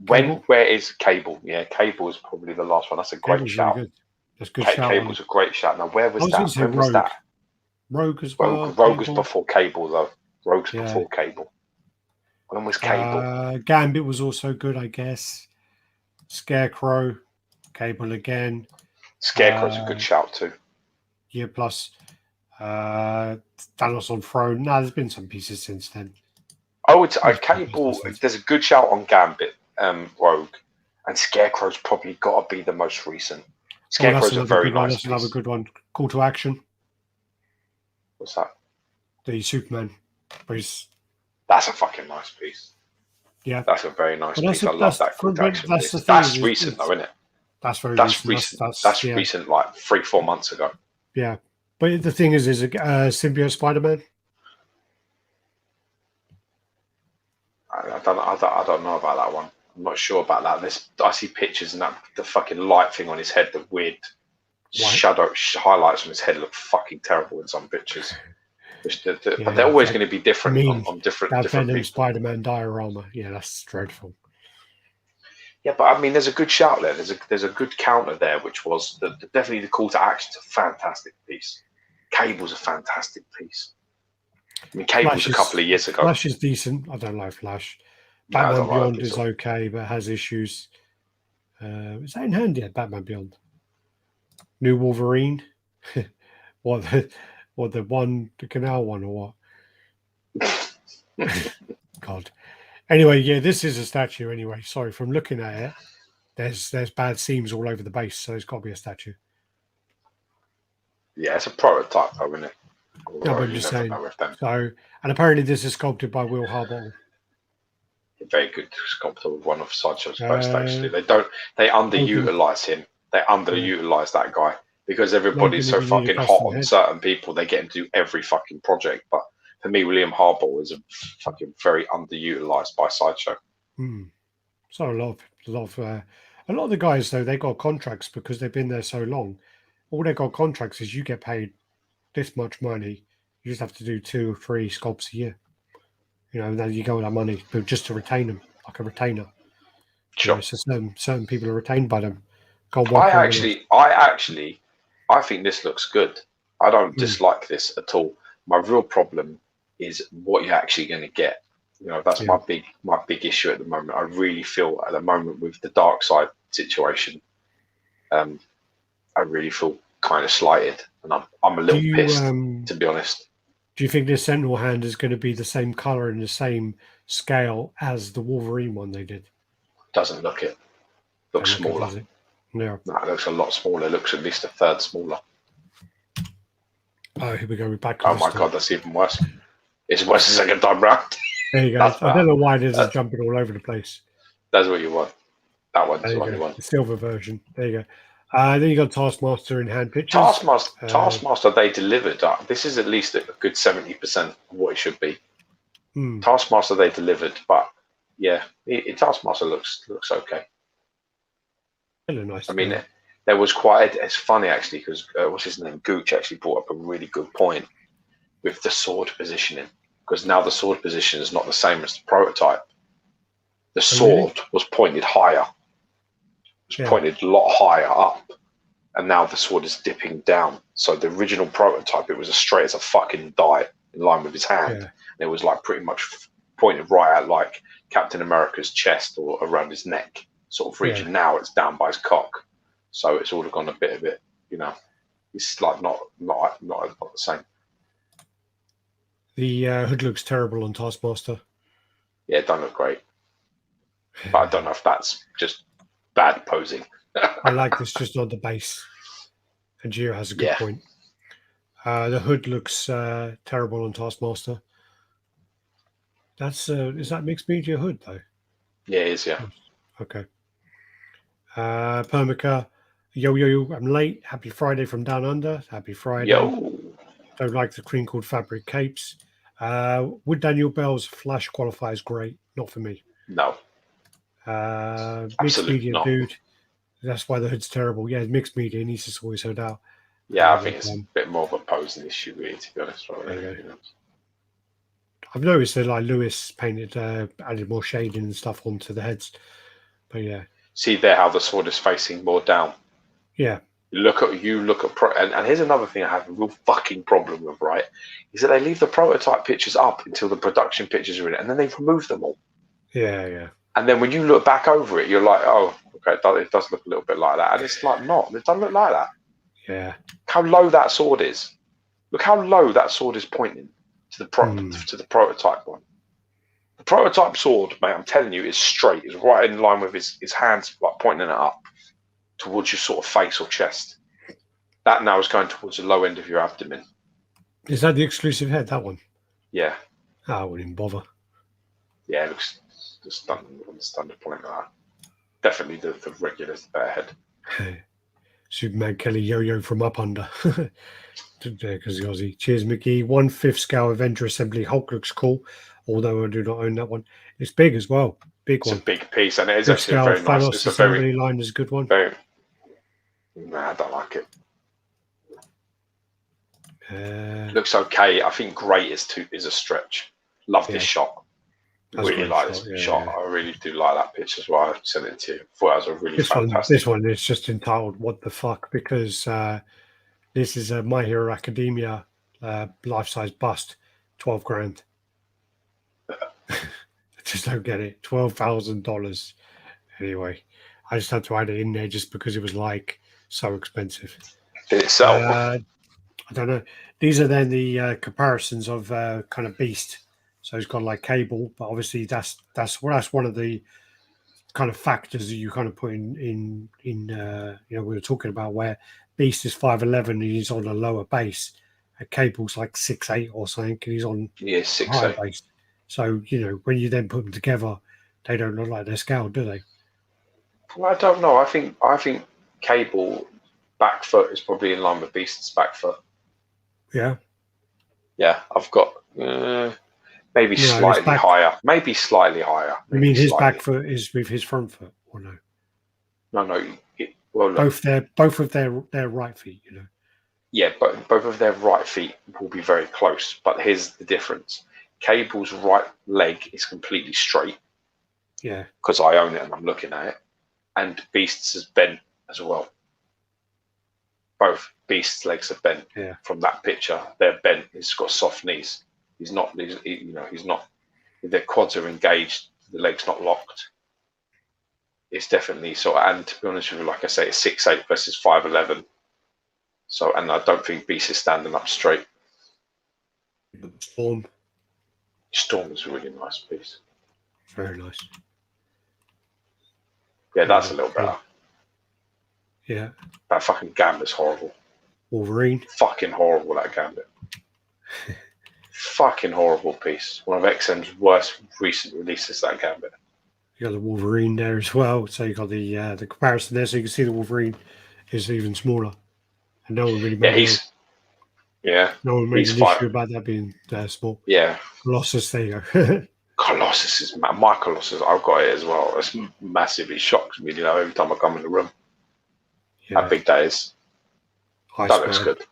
S1: Where is Cable? Yeah, Cable is probably the last one. That's a great shout.
S2: Really good. That's good shout.
S1: Cable's a great shout. Now, where was that? When was that?
S2: Rogue as well.
S1: Rogue was before Cable, though. Rogue's before Cable. When was Cable?
S2: Gambit was also good, I guess. Scarecrow, Cable again.
S1: Scarecrow's a good shout too.
S2: Yeah, plus Thanos on Throne. No, there's been some pieces since then.
S1: Oh, it's Cable. There's a good shout on Gambit, Rogue, and Scarecrow's probably got to be the most recent. Scarecrow's a very nice piece.
S2: That's another good one. Call to Action.
S1: What's that?
S2: The Superman piece.
S1: That's a fucking nice piece.
S2: Yeah,
S1: that's a very nice piece. I love that Call to Action piece. That's recent, though, isn't it?
S2: That's very
S1: recent. That's recent, like 3-4 months ago.
S2: Yeah, but the thing is a symbiote Spider-Man.
S1: I don't know about that one. I'm not sure about that. I see pictures and the fucking light thing on his head, the weird shadow highlights on his head look fucking terrible in some pictures. But they're always going to be different on different people.
S2: Spider-Man diorama. Yeah, that's dreadful.
S1: Yeah, but I mean, there's a good shout there. There's a good counter there, which was definitely the Call to Action's a fantastic piece. Cable's a fantastic piece. I mean, Cable's a couple of years ago.
S2: Flash is decent. I don't like Flash. Batman Beyond is okay, but has issues. Is that in hand yet? Batman Beyond. New Wolverine. What the canal one or what? God. Anyway, yeah, this is a statue. Anyway, sorry, from looking at it, there's bad seams all over the base, so it's got to be a statue.
S1: Yeah, it's a prototype, though, isn't it?
S2: No, but I'm just saying. So, and apparently this is sculpted by Will Harbottle.
S1: Very good sculptor with one of Sideshow's best, actually. They underutilize him. They underutilize that guy because everybody's so fucking hot on certain people. They get him to do every fucking project. But for me, William Harbottle is a fucking very underutilized by Sideshow.
S2: So a lot of the guys though, they got contracts because they've been there so long. All they got contracts is you get paid this much money. You just have to do 2 or 3 sculpts a year. You know, and then you go with that money, but just to retain them, like a retainer.
S1: Sure.
S2: You know, so certain people are retained by them.
S1: I think this looks good. I don't dislike this at all. My real problem is what you're actually going to get. You know, that's my big issue at the moment. I really feel at the moment with the dark side situation, I really feel kind of slighted, and I'm a little pissed, to be honest.
S2: Do you think this Sentinel hand is going to be the same color and the same scale as the Wolverine one they did?
S1: Doesn't look it. Looks smaller.
S2: No,
S1: it looks a lot smaller. It looks at least a third smaller.
S2: Oh, here we go. We're back.
S1: Oh my god, that's even worse. It's worse the second time round.
S2: There you go. I don't know why this is jumping all over the place.
S1: That's what you want. That one's what you want.
S2: The silver version. There you go. Then you got Taskmaster in hand pictures.
S1: Taskmaster, they delivered. This is at least a good 70% of what it should be. Taskmaster, they delivered, but yeah, Taskmaster looks okay.
S2: Nice.
S1: I mean, there was quite. It's funny actually because what's his name? Gooch actually brought up a really good point with the sword positioning, because now the sword position is not the same as the prototype. The sword was pointed higher. It was pointed a lot higher up, and now the sword is dipping down. So the original prototype, it was as straight as a fucking die in line with his hand. And it was like pretty much pointed right at like Captain America's chest or around his neck sort of region. Now it's down by his cock, so it's all gone a bit, you know, it's like not the same.
S2: The hood looks terrible on Taskmaster.
S1: Yeah, it don't look great, but I don't know if that's just bad posing.
S2: I like this just on the base. And Gio has a good point. The hood looks terrible on Taskmaster. That's is that mixed media hood though?
S1: Yeah, it is. Yeah.
S2: Okay. Permica, yo, I'm late. Happy Friday from down under. Happy Friday.
S1: Yo.
S2: Don't like the crinkled fabric capes. Would Daniel Bell's Flash qualifiers great? Not for me.
S1: No.
S2: Mixed media, dude. That's why the hood's terrible. Yeah, mixed media needs to sort his hood out.
S1: Yeah, I think it's a bit more of a posing issue, really, to be honest.
S2: I've noticed that like Lewis painted, added more shading and stuff onto the heads. But yeah.
S1: See there how the sword is facing more down.
S2: Yeah.
S1: Look at and here's another thing I have a real fucking problem with, right? Is that they leave the prototype pictures up until the production pictures are in it, and then they remove them all.
S2: Yeah.
S1: And then when you look back over it, you're like, oh, Okay, it does look a little bit like that, and it's like not. It doesn't look like that.
S2: Yeah.
S1: Look how low that sword is. Look how low that sword is pointing to the prototype one. The prototype sword, mate, I'm telling you, is straight. It's right in line with his hands, like pointing it up towards your sort of face or chest. That now is going towards the low end of your abdomen.
S2: Is that the exclusive head? That one?
S1: Yeah.
S2: Oh, I wouldn't even bother.
S1: Yeah, it looks just understand the point of that. Definitely the regular head.
S2: Superman Kelly Yo-Yo from Up Under. Because the Aussie. Cheers, Mickey. 1/5 scale Avenger Assembly Hulk looks cool, although I do not own that one. It's big as well. Big
S1: It's
S2: one.
S1: a big piece, and it is
S2: Fifth
S1: actually
S2: scale
S1: very nice.
S2: Thanos
S1: It's a
S2: assembly line is a good one.
S1: very. Nah, I don't like it. Looks okay. I think great is a stretch. Love this shot. Really like this shot. I really do like that picture as well. I sent it to you. Thought it was a really fantastic.
S2: This one is just entitled "What the Fuck" because this is a My Hero Academia life-size bust, 12 grand. I just don't get it. $12,000. Anyway, I just had to add it in there just because it was like so expensive.
S1: Did it sell?
S2: I don't know. These are then the comparisons of kind of Beast. So it's got like Cable, but obviously that's one of the kind of factors that you kind of put in we were talking about where Beast is 5'11" and he's on a lower base. Cable's like 6'8" or something, and he's on
S1: 6'8"
S2: base. So when you then put them together, they don't look like they're scaled, do they?
S1: Well, I don't know. I think Cable back foot is probably in line with Beast's back foot.
S2: Yeah.
S1: Yeah, I've got maybe slightly higher. Maybe slightly higher.
S2: You mean his back foot is with his front foot, or no?
S1: No. Well,
S2: both of their right feet,
S1: Yeah, but both of their right feet will be very close. But here's the difference: Cable's right leg is completely straight.
S2: Yeah.
S1: Because I own it and I'm looking at it, and Beast's is bent as well. Both Beast's legs are bent.
S2: Yeah.
S1: From that picture, they're bent. He's got soft knees. He's not. He's not. Their quads are engaged. The legs not locked. It's definitely sort of. And to be honest with you, like I say, it's 6'8" versus 5'11". So, and I don't think Beast is standing up straight. Storm is a really nice piece.
S2: Very nice.
S1: Yeah, that's a little better.
S2: Yeah.
S1: That fucking Gambit's horrible.
S2: Wolverine.
S1: Fucking horrible, that Gambit. Fucking horrible piece. One of XM's worst recent releases, that Gambit.
S2: You got the Wolverine there as well. So you got the comparison there, so you can see the Wolverine is even smaller. And no one really made no one made an issue about that being small.
S1: Yeah.
S2: Colossus, there you go.
S1: Colossus is my Colossus. I've got it as well. It's massively shocks me, every time I come in the room. Yeah. How big that is. That looks good.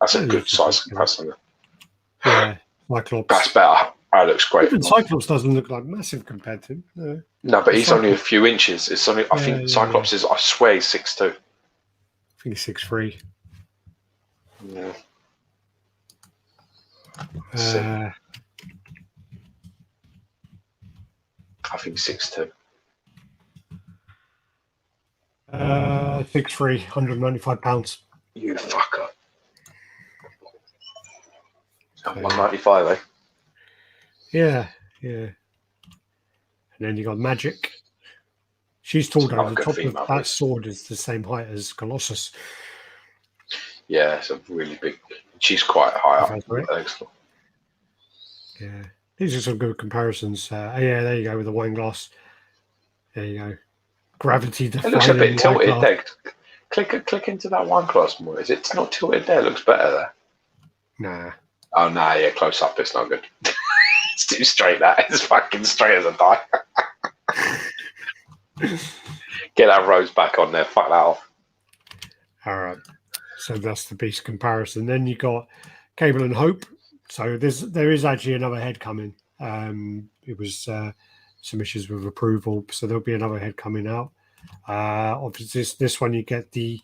S1: That's a good size comparison.
S2: Yeah, Cyclops.
S1: That's better. That looks great.
S2: Even Cyclops doesn't look like massive compared to him.
S1: No, but he's only a few inches. It's only. I think Cyclops is. I swear he's 6'2".
S2: I think he's 6'3".
S1: Yeah. I think 6'2".
S2: 6'3", 195 pounds.
S1: You fucker. 195, eh?
S2: Yeah. And then you got Magic. She's tall down. The top of that sword is the same height as Colossus.
S1: Yeah, it's a really big. She's quite high up. Excellent.
S2: Yeah, these are some good comparisons. There you go with the wine glass. There you go. Gravity.
S1: It looks a bit tilted there. Click into that wine glass more. It's not tilted there? It looks better there.
S2: Nah.
S1: Oh no, yeah, close up. It's not good. It's too straight. That it's fucking straight as a die. Get that rose back on there. Fuck that off.
S2: All right. So that's the Beast comparison. Then you got Cable and Hope. So there is actually another head coming. It was some issues with approval, so there'll be another head coming out. Obviously, this one you get the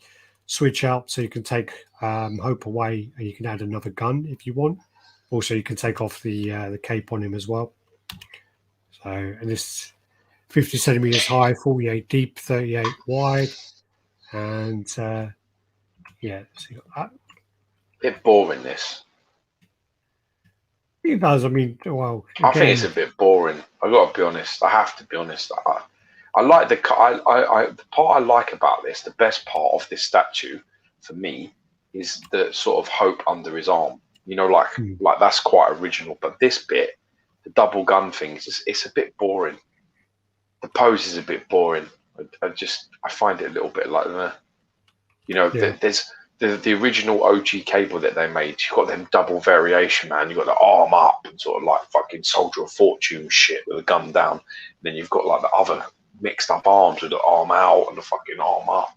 S2: switch out, so you can take Hope away, and you can add another gun if you want. Also, you can take off the cape on him as well. So, and this 50 centimeters high, 48 deep, 38 wide, and yeah, so
S1: Bit boring, this.
S2: it does. I mean, well,
S1: I think it's
S2: again,
S1: a bit boring. I got to be honest. I have to be honest. I like the the part I like about this. The best part of this statue for me is the sort of hope under his arm. You know, like that's quite original. But this bit, the double gun thing, it's a bit boring. The pose is a bit boring. I find it a little bit like, you know, there's the original OG cable that they made. You've got them double variation, man. You've got the arm up and sort of like fucking Soldier of Fortune shit with the gun down. And then you've got like the other mixed up arms with the arm out and the fucking arm up.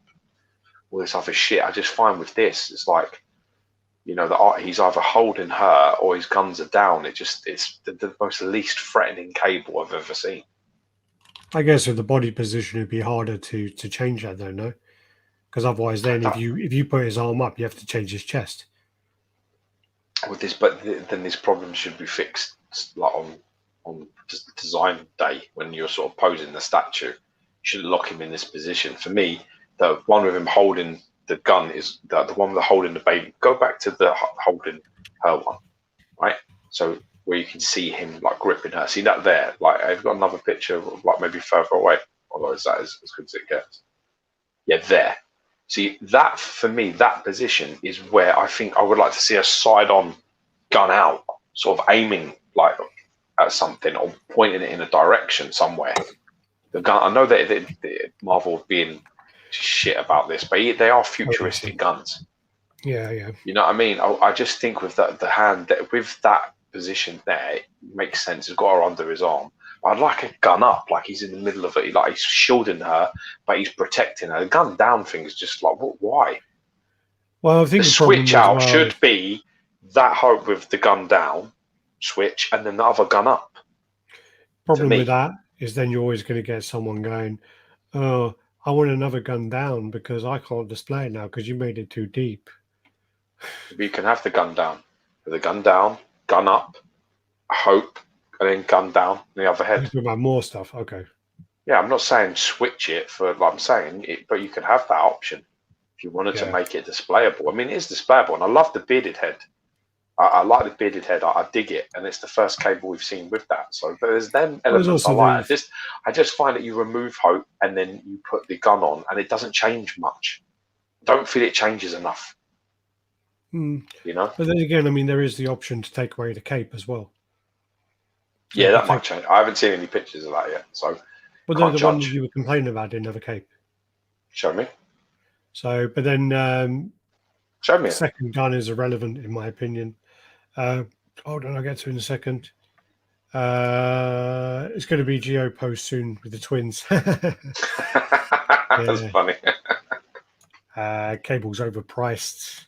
S1: All this other shit. I just find with this, it's like, you know, he's either holding her or his guns are down. It's the most least threatening cable I've ever seen.
S2: I guess with the body position, it'd be harder to change that, though, no? Because otherwise, then if you put his arm up, you have to change his chest.
S1: With this, but then this problem should be fixed like on design day when you're sort of posing the statue. You should lock him in this position. For me, the one with him holding the gun is the one with holding the baby. Go back to the holding her one, right? So where you can see him like gripping her. See that there? Like I've got another picture of like maybe further away. Although is that as good as it gets? Yeah, there. See that for me, that position is where I think I would like to see a side-on gun out, sort of aiming like at something or pointing it in a direction somewhere. The gun. I know that Marvel being shit about this, but they are futuristic guns.
S2: Yeah.
S1: You know what I mean? I just think with the hand with that position there, it makes sense. He's got her under his arm. I'd like a gun up, like he's in the middle of it, like he's shielding her, but he's protecting her. The gun down thing is just like, why?
S2: Well, I think
S1: the switch out should be that hope with the gun down, switch, and then the other gun up.
S2: Problem with that is then you're always going to get someone going, oh, I want another gun down because I can't display it now because you made it too deep.
S1: You can have the gun down. The gun down, gun up, hope, and then gun down the other head.
S2: You're talking about more stuff, okay.
S1: Yeah, I'm not saying switch it for, like I'm saying, but you can have that option if you wanted to make it displayable. I mean, it is displayable, and I love the bearded head. I like the bearded head. I dig it, and it's the first cable we've seen with that. So there's them elements I like. I just find that you remove hope and then you put the gun on, and it doesn't change much. I don't feel it changes enough. You know.
S2: But then again, I mean, there is the option to take away the cape as well.
S1: Yeah, that might change. I haven't seen any pictures of that yet, so.
S2: Well, no, the one you were complaining about didn't have a cape.
S1: Show me.
S2: So, but then
S1: show me.
S2: The second gun is irrelevant in my opinion. Hold on, I'll get to it in a second. It's going to be Geo post soon with the twins.
S1: That's funny.
S2: Cable's overpriced.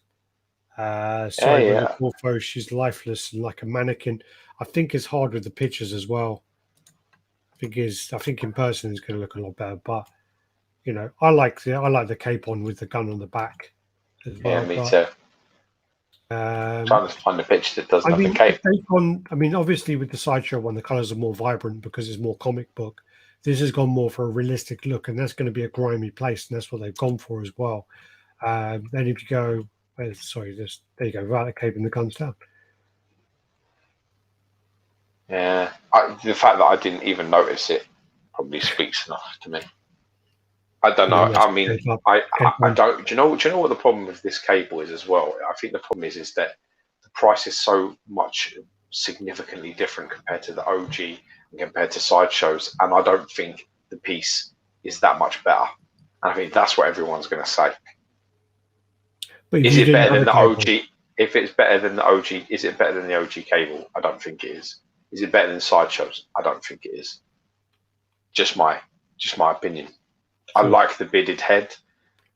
S2: Sorry, the Corfo, she's lifeless and like a mannequin. I think it's hard with the pictures as well. I think in person it's going to look a lot better. But you know, I like the cape on with the gun on the back.
S1: Yeah, me too. Trying to find a picture that doesn't have the cape.
S2: I mean, obviously with the Sideshow one, the colours are more vibrant because it's more comic book. This has gone more for a realistic look, and that's going to be a grimy place, and that's what they've gone for as well. Then if you go, there you go, without the cape and the guns down.
S1: Yeah, the fact that I didn't even notice it probably speaks enough to me. I don't know. I mean, I don't. Do you know what the problem with this cable is as well? I think the problem is that the price is so much significantly different compared to the OG and compared to Sideshows, and I don't think the piece is that much better. And I think that's what everyone's going to say. Is it better than the OG? If it's better than the OG, is it better than the OG cable? I don't think it is. Is it better than Sideshows? I don't think it is. Just my opinion. I like the bearded head.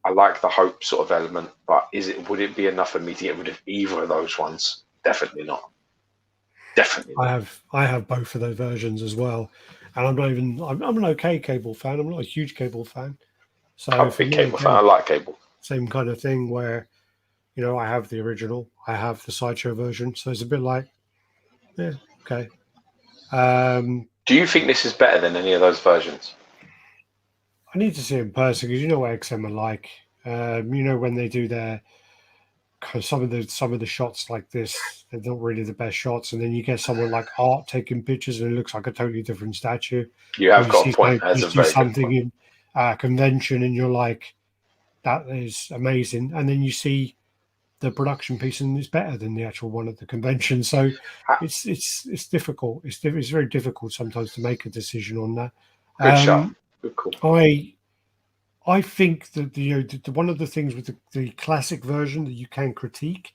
S1: I like the hope sort of element, but would it be enough for me to get rid of either of those ones? Definitely not. Definitely not.
S2: I have both of those versions as well. And I'm an okay Cable fan. I'm not a huge Cable fan. So
S1: I'm a big Cable fan. I like Cable.
S2: Same kind of thing where, you know, I have the original, I have the Sideshow version. So it's a bit like, yeah, okay.
S1: Do you think this is better than any of those versions?
S2: I need to see it in person because you know what XM are like. You know when they do their some of the shots like this, they're not really the best shots, and then you get someone like Art taking pictures and it looks like a totally different statue.
S1: You
S2: Or
S1: have
S2: you
S1: got
S2: see
S1: a point. That's
S2: you
S1: a
S2: see
S1: very good
S2: something
S1: point.
S2: in a convention and you're like, that is amazing, and then you see the production piece and it's better than the actual one at the convention. So
S1: Ha-
S2: it's difficult. It's very difficult sometimes to make a decision on that.
S1: Good shot.
S2: Um,
S1: Good call.
S2: I think that one of the things with the classic version that you can critique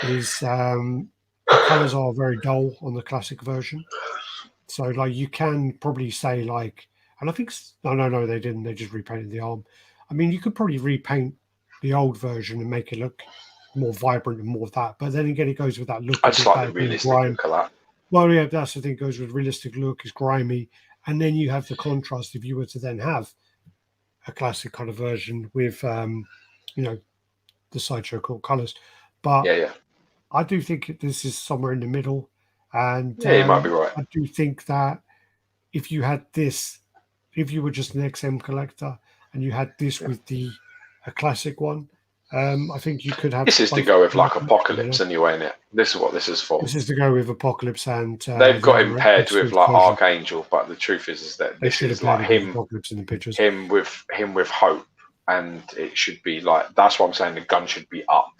S2: is the colors are very dull on the classic version. So like you can probably say like, and I think no they didn't. They just repainted the arm. I mean, you could probably repaint the old version and make it look more vibrant and more of that. But then again, it goes with that look
S1: I
S2: a
S1: just
S2: bit
S1: like the
S2: better than the
S1: realistic
S2: grime.
S1: look of that.
S2: Well, yeah, that's the thing. It goes with realistic look. It's grimy, and then you have the contrast. If you were to then have a classic kind of version with, you know, the Sideshow colors, but
S1: Yeah, yeah.
S2: I do think this is somewhere in the middle, and
S1: Yeah, you might be right.
S2: I do think that if you had this, if you were just an XM collector and you had this
S1: Yeah.
S2: with a classic one, I think you could have
S1: This is to
S2: both.
S1: go with
S2: in the
S1: like
S2: collection, you know?
S1: Apocalypse anyway, innit? This is what this is for.
S2: This is to go with Apocalypse and
S1: They've
S2: the
S1: got him
S2: other
S1: paired with
S2: X-Switch
S1: like
S2: version.
S1: Archangel, but the truth is that
S2: They
S1: this
S2: should have
S1: is
S2: paired
S1: like
S2: it with
S1: him,
S2: Apocalypse in the pictures.
S1: him with Hope, and it should be like that's what I'm saying. The gun should be up,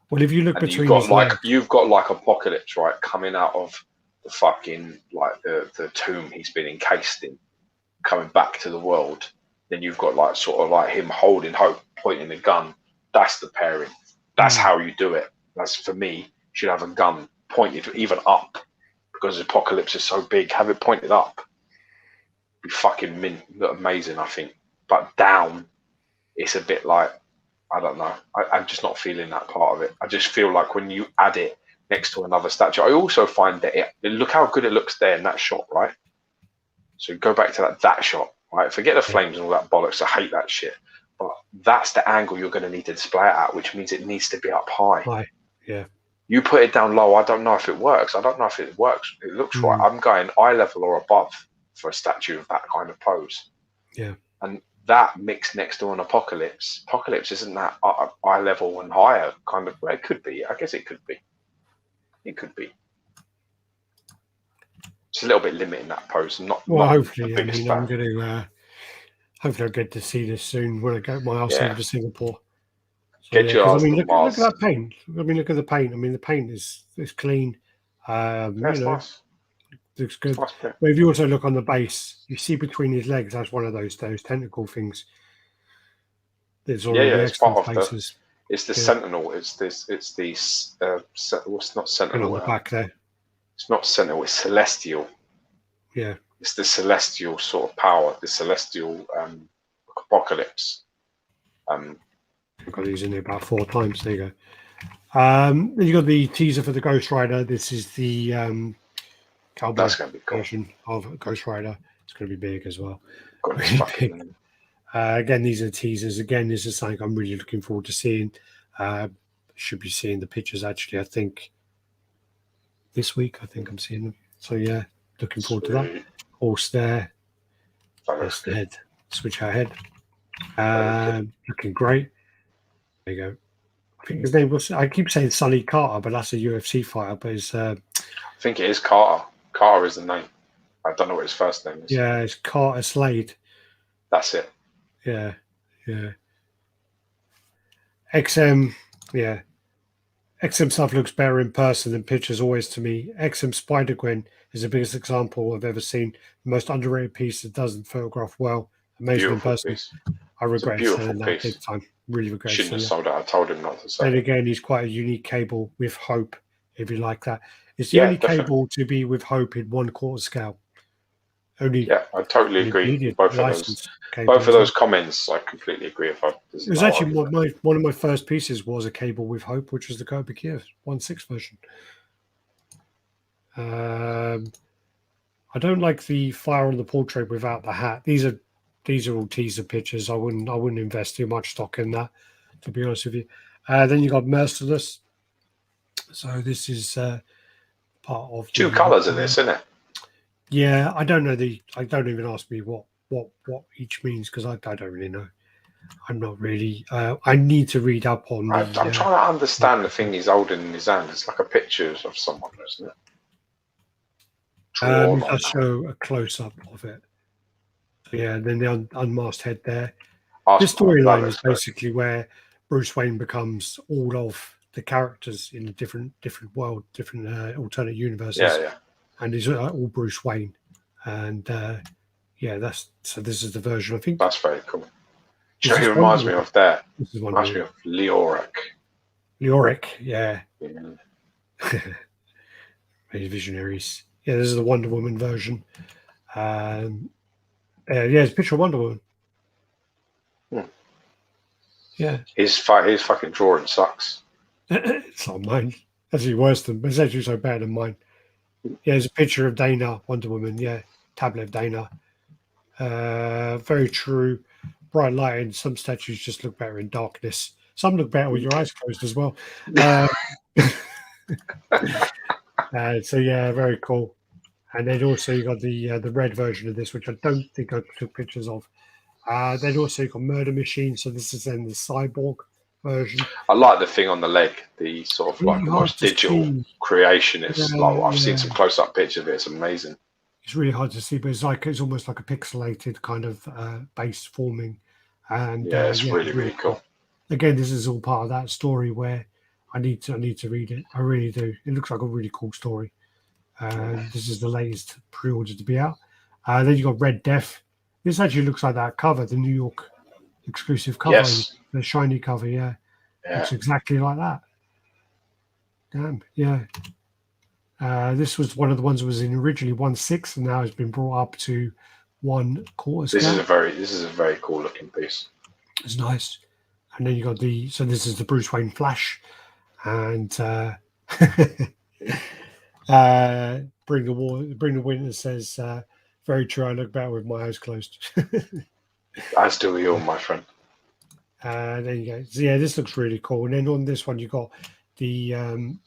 S2: Well, if you look
S1: and
S2: between his legs,
S1: you've got like Apocalypse right coming out of the fucking like the tomb he's been encased in, coming back to the world. Then you've got like sort of like him holding Hope, pointing the gun. That's the pairing. That's how you do it. That's for me. You should have a gun pointed even up because Apocalypse is so big. Have it pointed up. Be fucking mint. Look amazing, I think. But down, it's a bit like I don't know. I'm just not feeling that part of it. I just feel like when you add it next to another statue, I also find that look how good it looks there in that shot, right? So go back to that shot, right? Forget the flames and all that bollocks. I hate that shit. But that's the angle you're going to need to display it at, which means it needs to be up high.
S2: Yeah.
S1: You put it down low, I don't know if it works. I don't know if it works. It looks right. I'm going eye level or above for a statue of that kind of pose.
S2: Yeah.
S1: And that mixed next to an Apocalypse. Apocalypse isn't that eye level and higher kind of. Well, it could be. I guess it could be. It could be. It's a little bit limiting that pose. Not
S2: hopefully,
S1: the
S2: I
S1: biggest
S2: mean,
S1: fan.
S2: I'm going to. Hopefully, I'll get to see this soon when I get my ass over to Singapore. So,
S1: Get your ass to
S2: look
S1: Mars.
S2: at that paint. I mean, look at the paint. I mean, the paint is clean.
S1: That's nice.
S2: Looks good.
S1: Nice
S2: But if you also look on the base, you see between his legs, that's one of those tentacle things. There's already
S1: it's part of
S2: faces.
S1: It's the Sentinel. It's the what's not Sentinel?
S2: On the back there.
S1: It's not Sentinel. It's Celestial.
S2: Yeah.
S1: It's the Celestial sort of power. The Celestial Apocalypse.
S2: I've got these in there about 4 times. There you go. Then you got the teaser for the Ghost Rider. This is the Calibur
S1: That's going to be cool.
S2: version of Ghost Rider. It's going to be big as well.
S1: Really big.
S2: Again, these are teasers. Again, this is something I'm really looking forward to seeing. Should be seeing the pictures actually. I think this week. I think I'm seeing them. So yeah, looking forward to that. Horse there. That's the head. Switch our head. Looking great. There you go. I think his name was. I keep saying Sonny Carter, but that's a UFC fighter. But it's. I
S1: think it is Carter. Carter is the name. I don't know what his first name is.
S2: Yeah, it's Carter Slade.
S1: That's it.
S2: Yeah. XM. Yeah. XM stuff looks better in person than pictures always to me. XM Spider-Gwen is the biggest example I've ever seen. The most underrated piece that doesn't photograph well. Amazing in person.
S1: Piece.
S2: I regret selling that big time. Really regret
S1: Shouldn't have sold it. I told him not to sell it.
S2: Then again, he's quite a unique cable with Hope, if you like that. It's the only cable to be with Hope in 1/4 scale.
S1: I totally agree. Both of those comments, I completely agree. It was
S2: actually one of my first pieces was a cable with Hope, which was the Kobe Kiev 1/6 version. I don't like the fire on the portrait without the hat. These are all teaser pictures. I wouldn't invest too much stock in that, to be honest with you. Then you got Merciless. So this is part of
S1: 2 colors in this, isn't it?
S2: Yeah, I don't know I don't even ask me what what each means because I don't really know. I'm not really. I need to read up on.
S1: I'm trying to understand the thing he's holding in his hand. It's like a picture of someone, isn't it?
S2: I'll show a close up of it. Yeah, and then the unmasked head there. This storyline is basically where Bruce Wayne becomes all of the characters in a different world, different alternate universes.
S1: Yeah.
S2: And he's all Bruce Wayne. And this is the version. I think
S1: that's very cool. He reminds me of that.
S2: This is
S1: reminds me of Leoric.
S2: Yeah. Many visionaries. Yeah, this is the Wonder Woman version. It's a picture of Wonder Woman. Yeah. His
S1: fucking drawing sucks.
S2: It's not mine. It's actually worse than. It's actually so bad than mine. Yeah, there's a picture of Dana, Wonder Woman. Yeah, tablet of Dana. Very true. Bright light, and some statues just look better in darkness. Some look better with your eyes closed as well. So yeah, very cool. And then also you got the red version of this, which I don't think I took pictures of. Then also you got Murder Machine. So this is then the cyborg version.
S1: I like the thing on the leg, the sort of like almost digital creation. It's I've seen some close-up pictures of it. It's amazing.
S2: It's really hard to see, but it's almost like a pixelated kind of base forming. And
S1: it's really cool.
S2: Again, this is all part of that story where I need to read it. I really do. It looks like a really cool story. This is the latest pre-order to be out. Then you got Red Death. This actually looks like that cover, the New York exclusive cover, the shiny cover. Yeah, looks exactly like that. Damn, yeah. This was one of the ones that was in originally 1/6, and now has been brought up to 1/4 scale.
S1: This is a very cool looking piece.
S2: It's nice. And then you got this is the Bruce Wayne Flash, and Bring the Witness says, very true, I look better with my eyes closed.
S1: As do we all, my friend.
S2: There you go. So yeah, this looks really cool. And then on this one you got the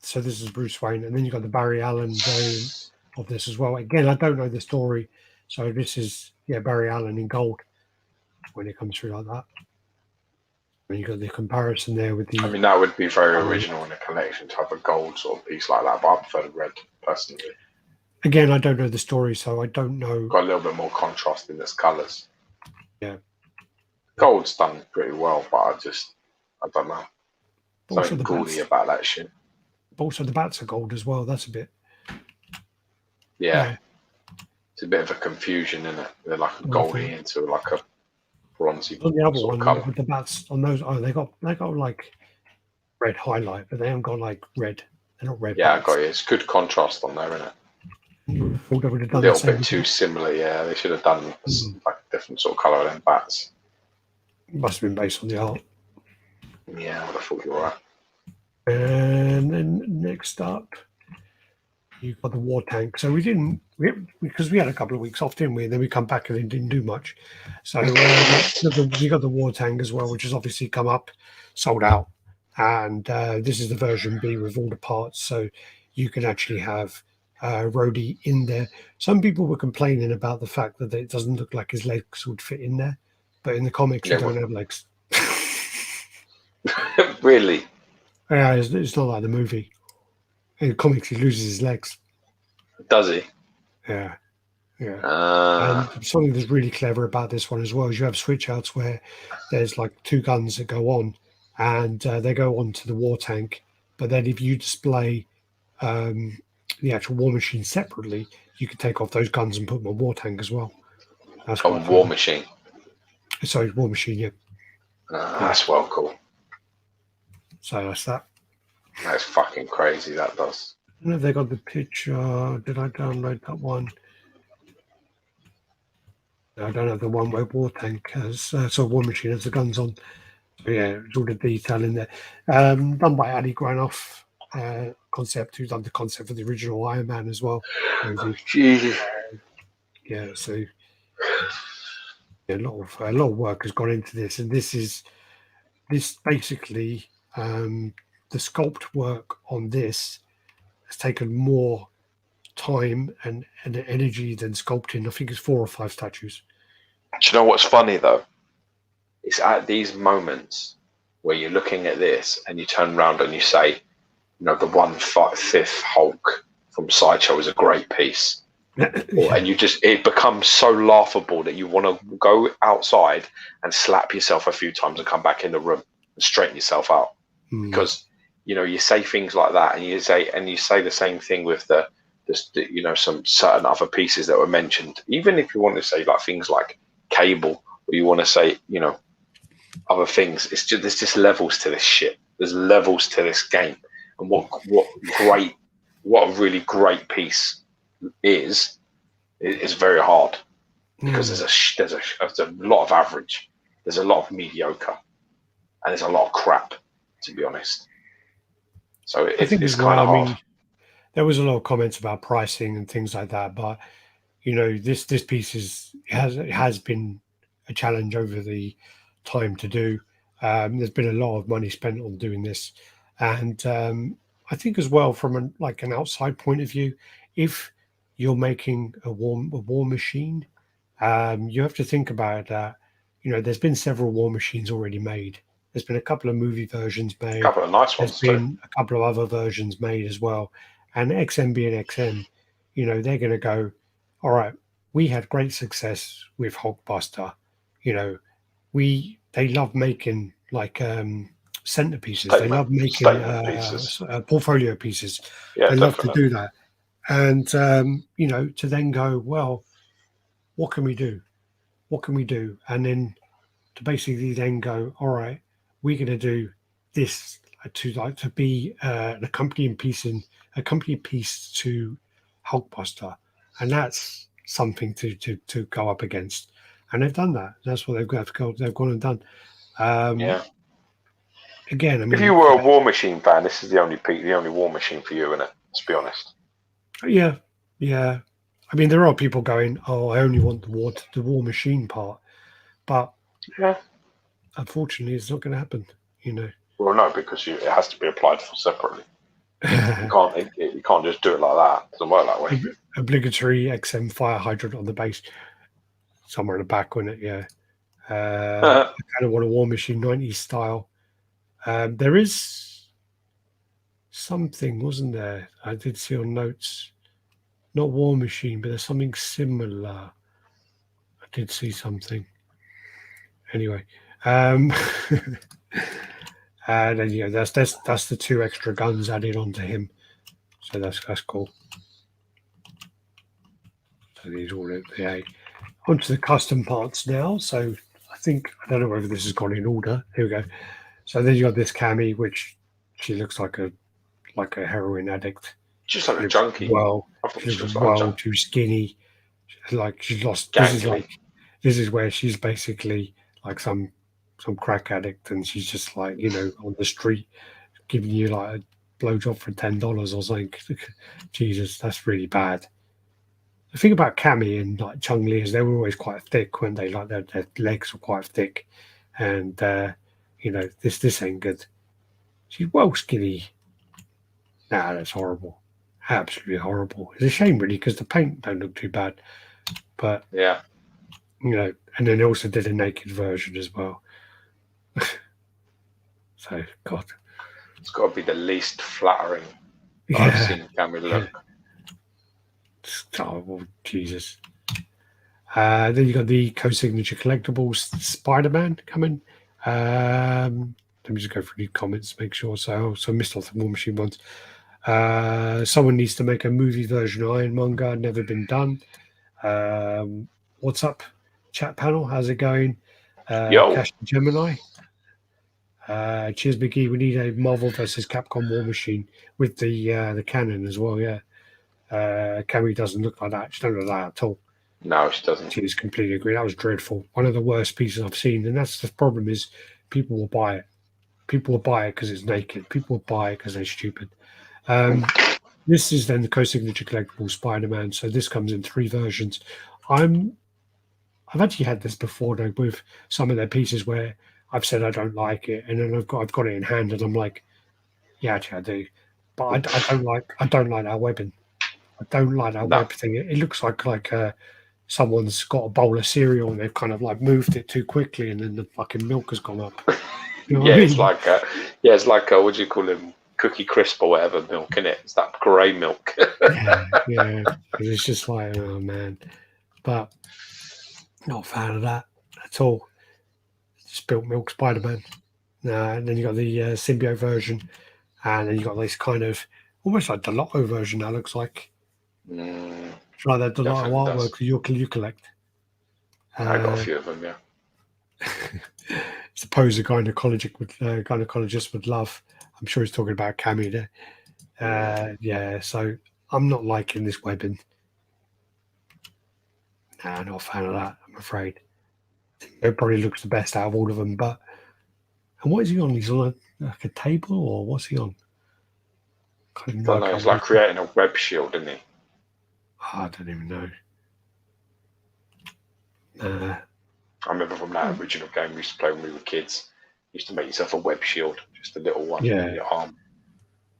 S2: so this is Bruce Wayne, and then you got the Barry Allen variant of this as well. Again, I don't know the story, so this is Barry Allen in gold when it comes through like that. And you got the comparison there with the.
S1: I mean, that would be very original in a collection to have a gold sort of piece like that, but I prefer the red personally.
S2: Again, I don't know the story, so I don't know.
S1: Got a little bit more contrast in its colours.
S2: Yeah.
S1: Gold's done pretty well, but I don't know. Something gaudy about that shit.
S2: But also the bats are gold as well. That's a bit.
S1: Yeah. It's a bit of a confusion, isn't it? They're like a goldy into like a bronzy.
S2: On the other one, with the bats on those, they got like red highlight, but they haven't got like red. They're not red.
S1: Yeah, bats. I got you. It's good contrast on there, isn't it? A little bit too similar. Yeah, they should have done like a different sort of colour than bats.
S2: Must have been based on the art.
S1: Yeah, I would have thought you were right.
S2: And then next up, you've got the War Tank. So because we had a couple of weeks off, didn't we? And then we come back and it didn't do much. So you got the War Tank as well, which has obviously come up, sold out. And this is the version B with all the parts. So you can actually have Rhodey in there. Some people were complaining about the fact that it doesn't look like his legs would fit in there. But in the comics, he don't have legs.
S1: Really?
S2: Yeah, it's not like the movie. In the comics, he loses his legs.
S1: Does he?
S2: Yeah. And something that's really clever about this one as well is you have switch outs where there's like two guns that go on, and they go on to the War Tank. But then if you display the actual War Machine separately, you can take off those guns and put them on War Tank as well. That's
S1: War Machine.
S2: Sorry, War Machine, yeah.
S1: That's well cool.
S2: So that's that.
S1: That's fucking crazy, that does.
S2: I don't know if they got the picture. Did I download that one? I don't have the one where War Tank has, so War Machine has the guns on. So yeah, there's all the detail in there. Done by Ali Granoff, concept, who's done the concept for the original Iron Man as well.
S1: Jesus.
S2: Yeah, so a lot of work has gone into this, and this basically the sculpt work on this has taken more time and energy than sculpting. I think it's 4 or 5 statues.
S1: Do you know what's funny though? It's at these moments where you're looking at this and you turn around and you say, you know, the 1/5 Hulk from Sideshow is a great piece.
S2: Yeah.
S1: And it becomes so laughable that you want to go outside and slap yourself a few times and come back in the room and straighten yourself out. Because, you know, you say things like that and you say the same thing with the you know, some certain other pieces that were mentioned. Even if you want to say like things like Cable, or you want to say, you know, other things, there's just levels to this shit. There's levels to this game. And what a really great piece is very hard, because there's a lot of average, there's a lot of mediocre, and there's a lot of crap, to be honest. So it's kind of hard.
S2: I mean, there was a lot of comments about pricing and things like that, but you know, this piece has been a challenge over the time to do. There's been a lot of money spent on doing this, and I think as well from an outside point of view, if you're making a war machine, you have to think about that. You know, there's been several war machines already made. There's been a couple of movie versions made.
S1: A couple of nice ones.
S2: There's been a couple of other versions made as well. And XM being XM, you know, they're going to go, all right, we had great success with Hulkbuster. You know, they love making like centerpieces. They love making portfolio pieces.
S1: Yeah,
S2: they love to do that. And, you know, to then go, well, what can we do? What can we do? And then to basically then go, all right, we're going to do this to be an accompanying piece to Hulkbuster. And that's something to go up against. And they've done that. That's what they've gone and done.
S1: Yeah.
S2: Again, I mean,
S1: if you were a War Machine fan, this is the only War Machine for you, isn't it? Let's be honest.
S2: Yeah. I mean, there are people going, "Oh, I only want the War Machine part," but unfortunately, it's not going to happen. You know.
S1: Well, no, because it has to be applied for separately. You can't just do it like that. It doesn't work that way.
S2: Obligatory XM fire hydrant on the base, somewhere in the back, wouldn't it? Yeah. I kind of want a War Machine 90s style. There is something, wasn't there? I did see on notes, not War Machine, but there's something similar. I did see something. Anyway, and then yeah, that's the 2 extra guns added onto him, so that's cool. So these all onto the custom parts now. So I don't know whether this has gone in order. Here we go. So then you got this Cammy, which she looks like a heroin addict.
S1: Just like a junkie.
S2: Well, she's too skinny. Like she's lost. This is where she's basically like some crack addict, and she's just like, you know, on the street giving you like a blowjob for $10 or something. Jesus, that's really bad. The thing about Cammy and like Chung-Li is they were always quite thick, weren't they? Like their legs were quite thick, and you know, this ain't good. She's well skinny. Nah, that's horrible. Absolutely horrible. It's a shame, really, because the paint don't look too bad. But
S1: yeah,
S2: you know, and then they also did a naked version as well. So, God,
S1: it's got to be the least flattering I've seen Cammy look.
S2: Oh, Jesus. Then you got the co-signature collectibles Spider-Man coming. Let me just go through the comments, make sure. So missed off the War Machine ones. Someone needs to make a movie version of Ironmonger. Never been done. What's up, chat panel? How's it going? Cash Gemini. Cheers, Biggie. We need a Marvel versus Capcom War Machine with the cannon as well. Yeah. Cammy doesn't look like that. She doesn't look like that at all.
S1: No, she doesn't.
S2: She's completely agree. That was dreadful. One of the worst pieces I've seen, and that's the problem is people will buy it. People will buy it because it's naked. People will buy it because they're stupid. This is then the co-signature collectible Spider-Man. So this comes in 3 versions. I've actually had this before though with some of their pieces where I've said I don't like it, and then I've got it in hand, and I'm like, yeah, actually I do, but I don't like that weapon. I don't like that web thing. It looks like someone's got a bowl of cereal and they've kind of like moved it too quickly, and then the fucking milk has gone up. You know what I mean?
S1: It's like what do you call them? Cookie Crisp or whatever milk, innit? It's that grey milk.
S2: yeah. It's just like, oh man, but not a fan of that at all. Spilt milk Spider-Man. And then you got the symbiote version, and then you got this kind of almost like Delato version. That looks like. It's like that Delato artwork you collect.
S1: I got a few of them, yeah.
S2: Suppose a gynecologist would love. I'm sure he's talking about Cammy there. Yeah, so I'm not liking this webbing. Nah, not a fan of that, I'm afraid. It probably looks the best out of all of them, but and what is he on? He's on like a table, or what's he on?
S1: I don't know, he's like creating a web shield, isn't he?
S2: Oh, I don't even know.
S1: I remember from that original game we used to play when we were kids. You used to make yourself a web shield, just a little one on your arm.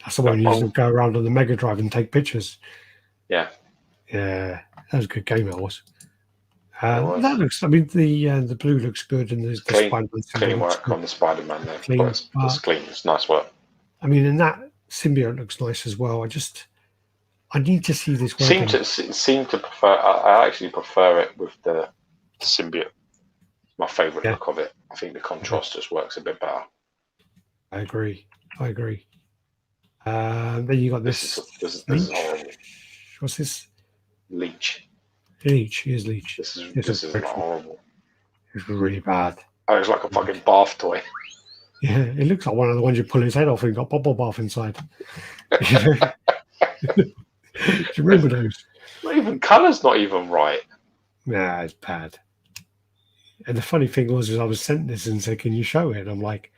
S2: That's the one you used to go around on the Mega Drive and take pictures.
S1: Yeah.
S2: Yeah, that was a good game, that was. That looks, I mean, the blue looks good, and there's the
S1: clean work on the Spider-Man there. It's clean, it's nice work.
S2: I mean, and that symbiote looks nice as well. I need to see this working.
S1: Seem to prefer. I actually prefer it with the symbiote. My favourite look of it. I think the contrast just works a bit better.
S2: I agree. Then you got this.
S1: This is horrible.
S2: What's this?
S1: Leech.
S2: Here's Leech.
S1: This is horrible.
S2: It's really bad.
S1: Oh, it's like a fucking bath toy.
S2: Yeah, it looks like one of the ones you pull his head off and got bubble bath inside. Do you remember those?
S1: Colour's not even right.
S2: Nah, it's bad. And the funny thing was I was sent this and said, "Can you show it?" And I'm like,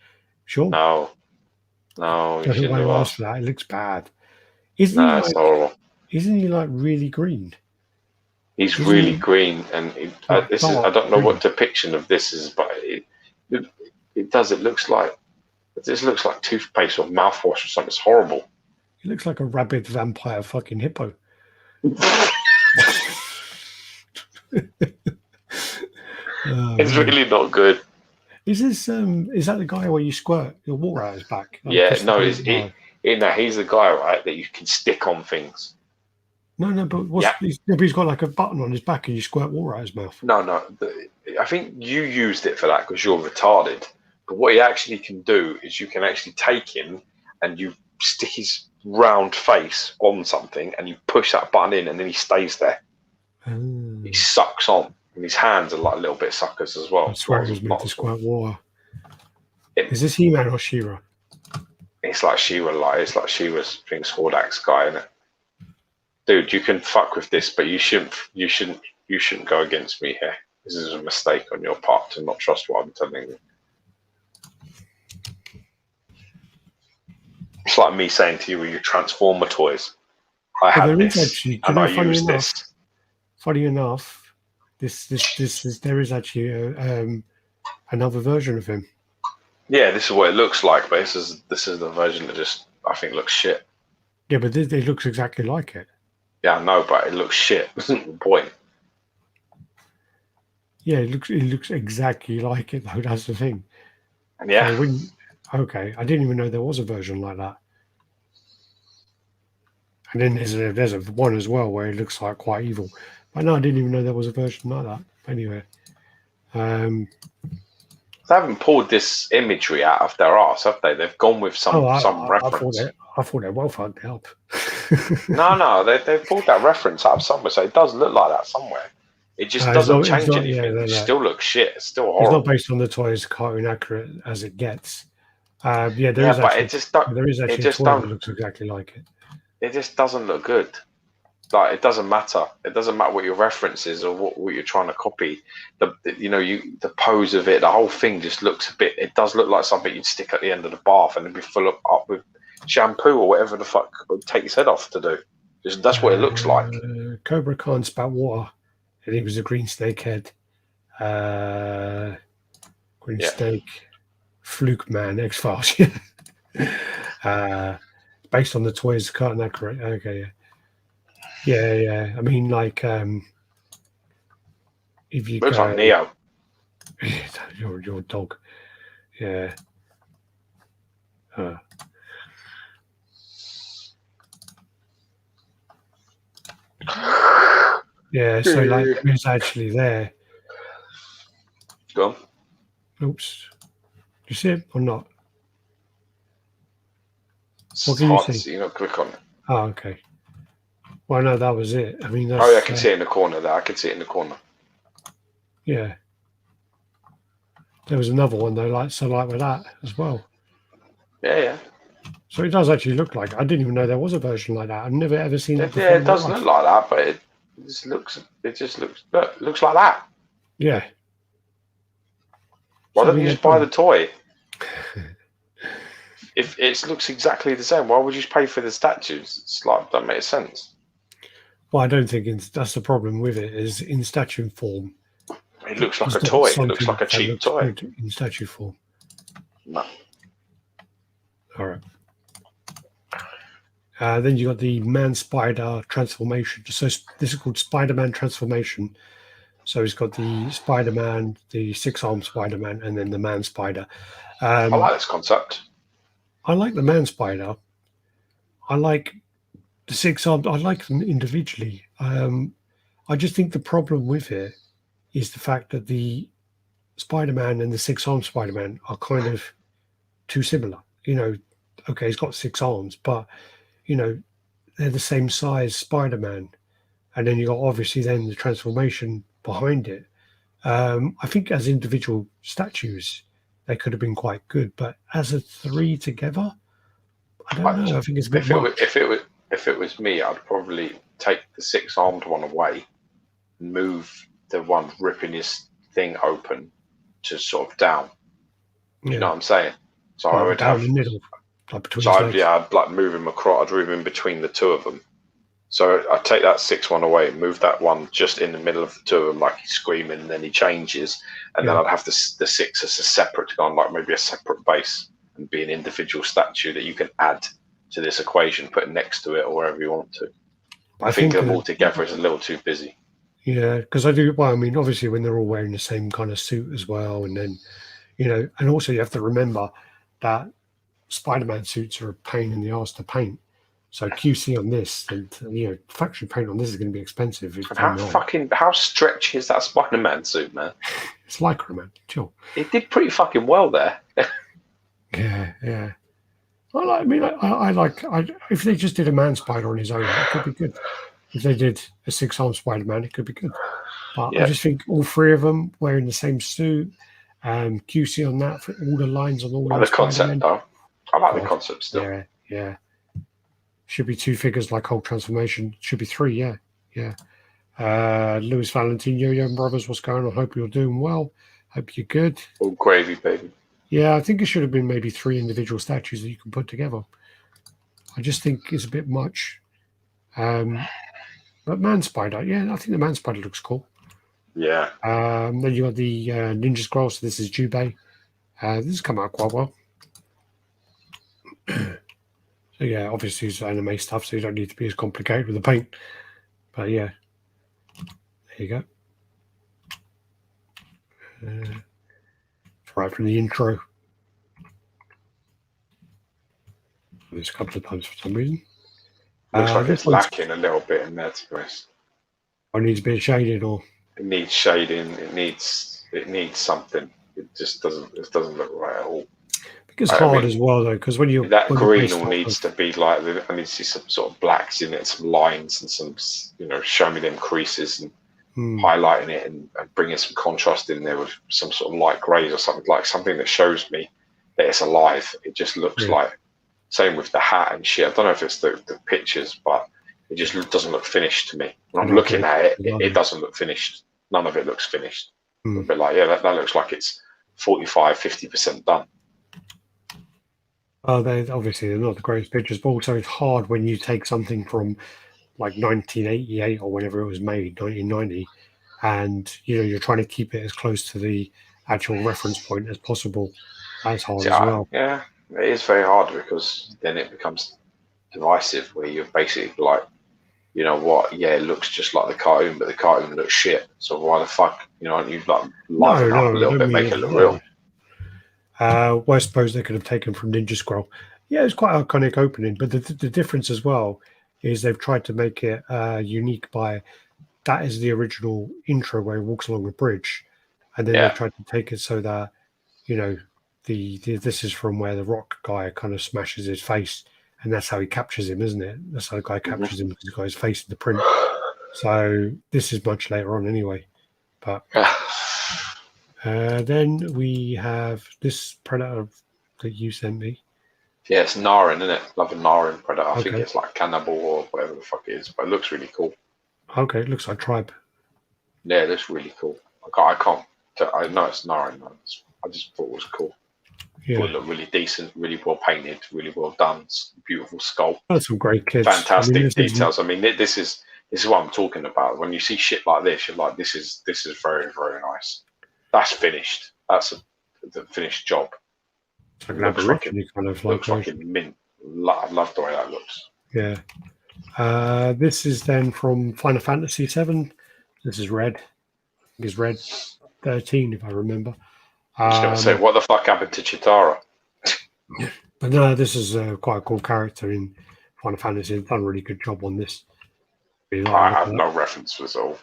S2: "Sure."
S1: No, you shouldn't have asked
S2: for that. It looks bad.
S1: It's horrible.
S2: Isn't he like really green?
S1: He's really green, and I don't know what depiction of this is, but it does. It looks like toothpaste or mouthwash or something. It's horrible.
S2: He looks like a rabid vampire fucking hippo.
S1: It's really not good.
S2: Is that the guy where you squirt your water out his back?
S1: He's the guy, right, that you can stick on things.
S2: No, but he's got like a button on his back and you squirt water out his mouth.
S1: No, I think you used it for that because you're retarded. But what he actually can do is you can actually take him and you stick his round face on something and you push that button in and then he stays there. He sucks on. And his hands are like a little bit suckers as well.
S2: I swear it was meant to squirt water. Is this He-Man or She-Ra?
S1: It's like She-Ra, it's like She-Ra's Prince Hordax guy, isn't it? Dude, you can fuck with this, but you shouldn't go against me here. This is a mistake on your part to not trust what I'm telling you. It's like me saying to you with your Transformer toys, I have this, and I use this.
S2: Funny enough, there is actually another version of him.
S1: Yeah, this is what it looks like, but this is the version that just I think looks shit.
S2: Yeah, but it looks exactly like it.
S1: Yeah, I know, but it looks shit. Isn't the point?
S2: Yeah, it looks exactly like it though. That's the thing.
S1: Yeah.
S2: So okay, I didn't even know there was a version like that. And then there's a one as well where it looks like quite evil. But no, I didn't even know there was a version like that. Anyway,
S1: they haven't pulled this imagery out of their arse, have they? They've gone with some reference.
S2: I thought they well fucked up.
S1: No, they've pulled that reference out of somewhere, so it does look like that somewhere. It just doesn't change anything. It still looks shit. It's still horrible. It's not
S2: based on the toy as cartoon accurate as it gets. There is actually a toy that looks exactly like it.
S1: It just doesn't look good. Like, it doesn't matter. It doesn't matter what your reference is or what you're trying to copy. The pose of it, the whole thing just looks a bit. It does look like something you'd stick at the end of the bath and it'd be full up with shampoo or whatever the fuck would take his head off to do. That's what it looks like.
S2: Cobra can't spout water. I think it was a green snake head. Snake, Fluke Man, X-Files. Based on the toys, cartoon accurate. Okay, yeah. Yeah. I mean, like, if you
S1: Looks
S2: go,
S1: like Neo.
S2: your dog, yeah. Yeah, so like it's actually there.
S1: Go on.
S2: Oops. You see it or not? What
S1: It's
S2: can you
S1: hard to
S2: see?
S1: see. You know, click on it.
S2: Oh, okay. Well, no, that was it. I mean, that's...
S1: Oh, yeah, I can see it in the corner there. I can see it in the corner.
S2: Yeah. There was another one, though, like with that as well.
S1: Yeah.
S2: So it does actually look like... I didn't even know there was a version like that. I've never, ever seen it before.
S1: Yeah, it doesn't look like that, but it just looks like that.
S2: Yeah.
S1: Why don't you just buy the toy? If it looks exactly the same, why would you just pay for the statues? It's like, that makes sense.
S2: Well, I don't think that's the problem with it, is in statue form.
S1: It looks like a toy. It looks like a cheap toy.
S2: In statue form.
S1: No.
S2: All right. Then you got the Man-Spider transformation. So this is called Spider-Man transformation. So he's got the Spider-Man, the six-armed Spider-Man, and then the Man-Spider.
S1: I like this concept.
S2: I like the Man-Spider. I like the six-armed. I like them individually. I just think the problem with it is the fact that the Spider-Man and the six-armed Spider-Man are kind of too similar. You know, okay, he's got 6 arms, but you know, they're the same size Spider-Man. And then you got obviously then the transformation behind it. I think as individual statues, they could have been quite good, but as a 3 together, I don't know. I think it's a bit much.
S1: If it was me, I'd probably take the 6-armed one away, move the one ripping his thing open to sort of down. You know what I'm saying? So I would have.
S2: In the middle.
S1: So I'd like move him across. I'd move him between the two of them. So I'd take that 6-1 away, move that one just in the middle of the two of them, like he's screaming, and then he changes, and then I'd have the 6 as a separate, on like maybe a separate base, and be an individual statue that you can add to this equation, put it next to it or wherever you want to. I think them all together is a little too busy.
S2: Yeah, because I do. Well, I mean, obviously when they're all wearing the same kind of suit as well, and then and also you have to remember that Spider-Man suits are a pain in the arse to paint. So QC on this, and factory paint on this is going to be expensive.
S1: How stretchy is that Spider-Man suit, man?
S2: It's Lycra, man. Chill.
S1: It did pretty fucking well there.
S2: Yeah. I like if they just did a Man Spider on his own, it could be good. If they did a 6-armed Spider-Man, it could be good. But I just think all 3 of them wearing the same suit, QC on that for all the lines on all the
S1: concept though. I like the concept still.
S2: Yeah. Should be 2 figures like whole transformation. Should be 3, yeah. Louis Valentine, Yo-Yo Brothers, what's going on? Hope you're doing well. Hope you're good.
S1: All gravy, baby.
S2: Yeah, I think it should have been maybe 3 individual statues that you can put together. I just think it's a bit much. But Man Spider, I think the Man Spider looks cool.
S1: Yeah.
S2: Then you got the Ninja Scroll. So this is Jubei. This has come out quite well. So yeah, obviously it's anime stuff, so you don't need to be as complicated with the paint. But yeah, there you go. It's right from the intro. There's a couple of times for some reason.
S1: Looks like it's lacking a little bit in there, to be honest.
S2: It needs a bit of shading, or
S1: it needs shading. It needs something. It just doesn't. It doesn't look right at all.
S2: It's hard as well, though, because when you
S1: that green all needs to be like, I need to see some sort of blacks in it, some lines, and some show me them creases and highlighting it and bringing some contrast in there with some sort of light greys or something, like something that shows me that it's alive. It just looks like, same with the hat and shit. I don't know if it's the pictures, but it just doesn't look finished to me. When I'm looking at it, it doesn't look finished. None of it looks finished. But like, that looks like it's 45-50% done.
S2: They're not the greatest pictures, but also it's hard when you take something from like 1988 or whenever it was made, 1990, and you're trying to keep it as close to the actual reference point as possible. That's hard as well.
S1: Yeah, it is very hard because then it becomes divisive, where you're basically like, you know what? Yeah, it looks just like the cartoon, but the cartoon looks shit. So why the fuck, you know, aren't you like liven up a
S2: I
S1: little
S2: don't
S1: bit,
S2: mean
S1: make it look
S2: no.
S1: real?
S2: Well, I suppose they could have taken from Ninja Scroll. Yeah, it's quite an iconic opening, but the difference as well is they've tried to make it unique by that is the original intro where he walks along the bridge, and then they've
S1: Yeah.
S2: tried to take it so that you know the this is from where the rock guy kind of smashes his face, and that's how he captures him, isn't it? That's how the guy captures him because he's got his face in the print. So this is much later on anyway, but. Then we have this Predator that you sent me.
S1: Yeah, it's Narin, isn't it? Love a Narin Predator. I think
S2: Okay.
S1: it's like Cannibal or whatever the fuck it is, but it looks really cool.
S2: Okay, it looks like Tribe.
S1: Yeah, it looks really cool. I know it's Narin. I just thought it was cool.
S2: Yeah.
S1: Thought it looked really decent, really well painted, really well done. Beautiful sculpt.
S2: That's some great kits.
S1: Fantastic details. I mean, this is what I'm talking about. When you see shit like this, you're like, this is very, very nice. That's finished. That's the finished job.
S2: It's like an Aborigine kind of
S1: looks like mint. I love the way that looks.
S2: Yeah. This is then from Final Fantasy VII. This is Red. I think it's Red 13, if I remember.
S1: I was going to say, what the fuck happened to Chitara?
S2: But no, this is quite a cool character in Final Fantasy. They've done a really good job on this. Really
S1: I have no reference for this all.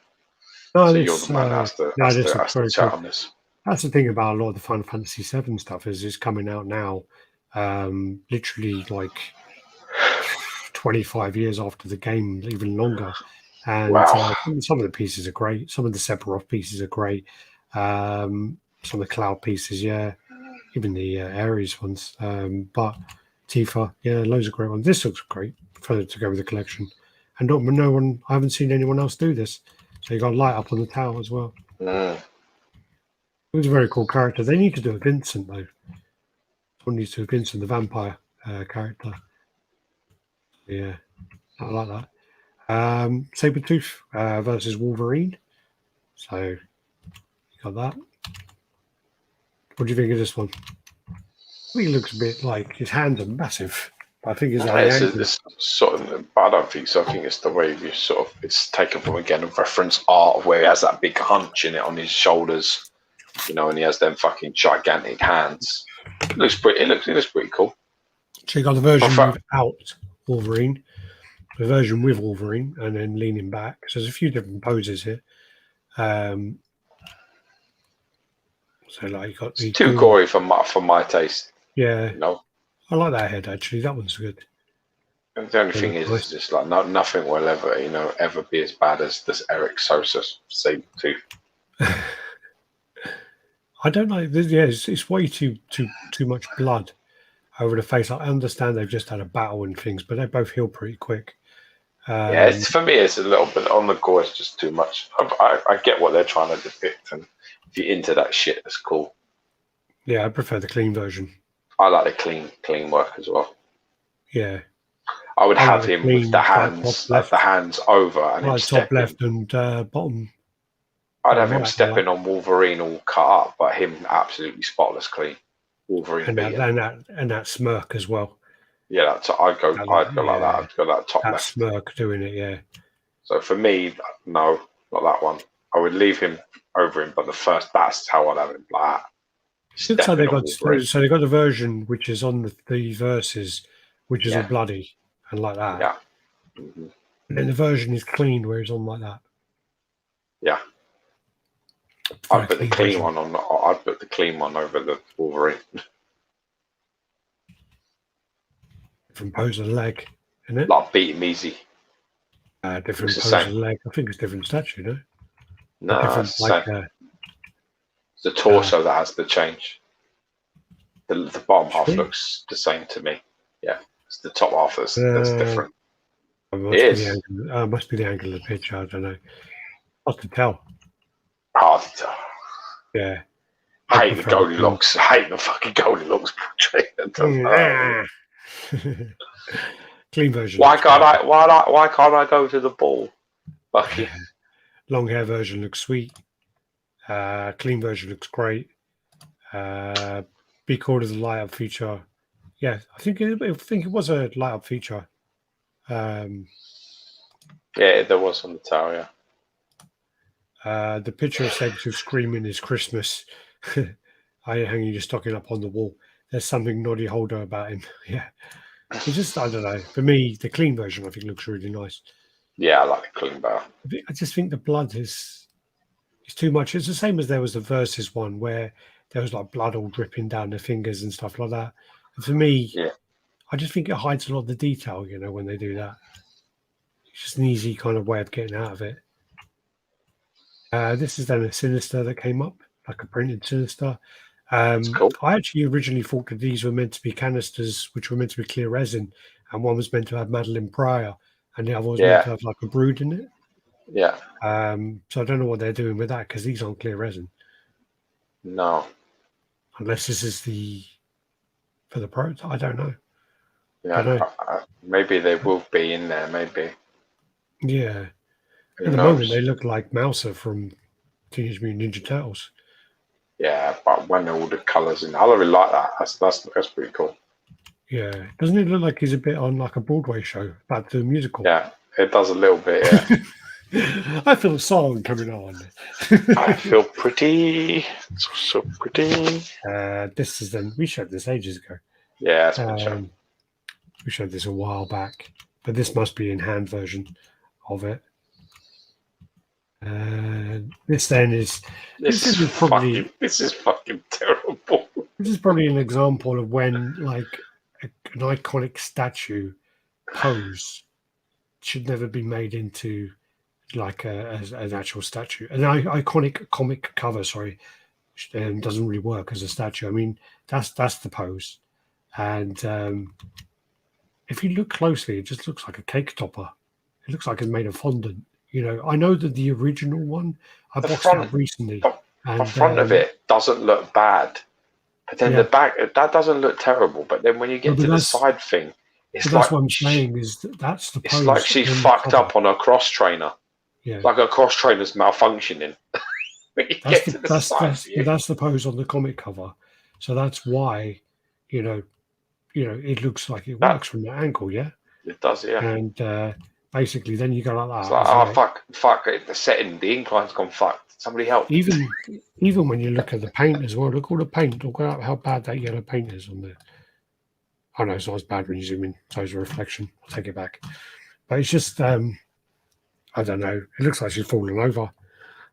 S2: No,
S1: so you're the man that has to chat on this.
S2: That's the thing about a lot of the Final Fantasy VII stuff is it's coming out now, literally like 25 years after the game, even longer. And
S1: wow.
S2: Some of the pieces are great. Some of the Sephiroth pieces are great. Some of the Cloud pieces, yeah. Even the Ares ones. But Tifa, yeah, loads of great ones. This looks great to go with the collection. And no one, I haven't seen anyone else do this. So you got light up on the tower as well.
S1: Mm.
S2: It was a very cool character. They need to do a Vincent though. Someone needs to do Vincent, the vampire character. Yeah, I like that. Sabretooth versus Wolverine. So you got that. What do you think of this one? I think he looks a bit like his hands are massive. I think
S1: it's sort of, but I don't think so. I think it's the way you sort of it's taken from again a reference art where he has that big hunch in it on his shoulders, you know, and he has them fucking gigantic hands. It looks pretty cool.
S2: So you got the version without Wolverine, the version with Wolverine, and then leaning back. So there's a few different poses here. So like you got
S1: it's too gory for my taste.
S2: Yeah,
S1: you know.
S2: I like that head actually. That one's good.
S1: And the only thing is, it's just like nothing will ever be as bad as this Eric Sosa Sabretooth.
S2: I don't know. Yeah, it's way too much blood over the face. I understand they've just had a battle and things, but they both heal pretty quick.
S1: Yeah, for me, it's a little bit on the gore. It's just too much. I get what they're trying to depict, and if you're into that shit, it's cool.
S2: Yeah, I prefer the clean version.
S1: I like the clean work as well.
S2: Yeah,
S1: I would have him with the hands, the hands over, and him
S2: top left and bottom.
S1: I'd have him stepping on Wolverine all cut up, but him absolutely spotless clean. Wolverine
S2: and that smirk as well.
S1: Yeah, I'd go like that. I'd go that top left.
S2: Smirk doing it, yeah.
S1: So for me, no, not that one. I would leave him over him, but that's how I'd have him. Like that.
S2: So they got the version which is on the verses, which is all bloody and like that.
S1: Yeah. Mm-hmm.
S2: And then the version is clean, where it's on like that.
S1: Yeah. I'd put the clean one on. I'd put the clean one over the Wolverine.
S2: Different pose of the leg, isn't it?
S1: Like beat him easy.
S2: Different pose of the leg. I think it's different statue, no?
S1: No, it's the torso that has the change. The bottom half looks the same to me. Yeah, it's the top half that's different.
S2: Must be the angle of the picture. I don't know. Hard to tell.
S1: Hard to tell.
S2: Yeah.
S1: I hate the Goldilocks. I hate the fucking Goldilocks portrait.
S2: Clean version.
S1: Why can't I go to the ball? Fuck you.
S2: Long hair version looks sweet. Clean version looks great. Be called as a light up feature. Yeah, I think it was a light up feature.
S1: Yeah, there was on the tower. Yeah.
S2: The picture of Sabretooth screaming is Christmas. I hanging your stocking up on the wall. There's something Noddy Holder about him. Yeah. It's just, I don't know. For me, the clean version, I think, looks really nice.
S1: Yeah, I like the clean bar.
S2: I just think the blood is too much. It's the same as there was the Versus one where there was like blood all dripping down the fingers and stuff like that. And for me,
S1: Yeah.
S2: I just think it hides a lot of the detail, when they do that. It's just an easy kind of way of getting out of it. This is then a Sinister that came up, like a printed Sinister.
S1: Cool.
S2: I actually originally thought that these were meant to be canisters, which were meant to be clear resin, and one was meant to have Madeline Pryor, and the other was meant to have like a brood in it.
S1: Yeah.
S2: So I don't know what they're doing with that because these aren't clear resin.
S1: No.
S2: Unless this is for the pro. I don't know.
S1: Yeah. Maybe they will be in there. Maybe.
S2: Yeah.
S1: Who
S2: At the
S1: knows?
S2: moment, they look like Mouser from Teenage Mutant Ninja Turtles.
S1: Yeah, but when all the colours in, I really like that. That's pretty cool.
S2: Yeah, doesn't it look like he's a bit on like a Broadway show, back to the musical?
S1: Yeah, it does a little bit. Yeah.
S2: I feel a song coming on.
S1: I feel pretty, so pretty.
S2: This is we showed this ages ago.
S1: Yeah, it's been shown.
S2: We showed this a while back, but this must be in hand version of it. This then is
S1: this is fucking terrible.
S2: This is probably an example of when like an iconic statue pose should never be made into like an actual statue. An iconic comic cover, doesn't really work as a statue. I mean, that's the pose, and if you look closely, it just looks like a cake topper. It looks like it's made of fondant. I know that the original one I boxed out recently.
S1: The front of it doesn't look bad, but then the back that doesn't look terrible. But then when you get to the side thing, it's like
S2: that's what I'm saying is that's the pose.
S1: It's like she fucked up on a cross trainer.
S2: Yeah,
S1: like a cross trainer's malfunctioning.
S2: That's the pose on the comic cover. So that's why, it looks like it works from that angle. Yeah,
S1: it does. Yeah,
S2: and basically then you go like that.
S1: It's like, fuck! The setting, the incline's gone fucked. Somebody help.
S2: Even when you look at the paint as well, look all the paint. Look at how bad that yellow paint is on there. I know it's not as bad when you zoom in. So it's a reflection. I'll take it back. But it's just, I don't know. It looks like she's falling over.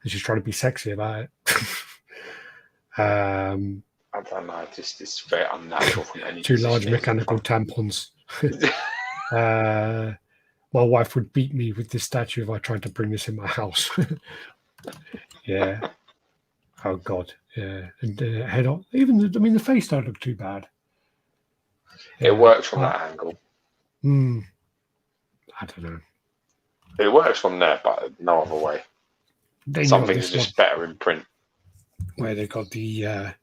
S2: And she's trying to be sexy about it.
S1: I don't know. It's very unnatural from any.
S2: Two large mechanical tampons. My wife would beat me with this statue if I tried to bring this in my house. Yeah. Oh God. Yeah. And head on. Even the face don't look too bad.
S1: It works from that angle.
S2: I don't know.
S1: It works from there, but no other way. Something's just better in print.
S2: Where they got the. I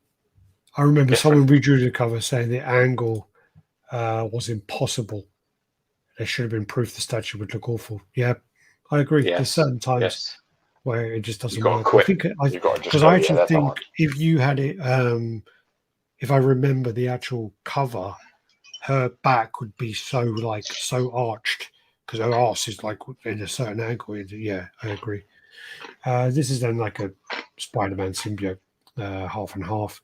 S2: remember someone redrew the cover saying the angle was impossible. There should have been proof the statue would look awful. Yeah, I agree.
S1: Yes.
S2: There's certain times where it just doesn't work.
S1: Quit.
S2: Because I actually think if you had it, if I remember the actual cover, her back would be so arched because her arse is like in a certain angle. Yeah, I agree. This is then like a Spider-Man symbiote, half and half.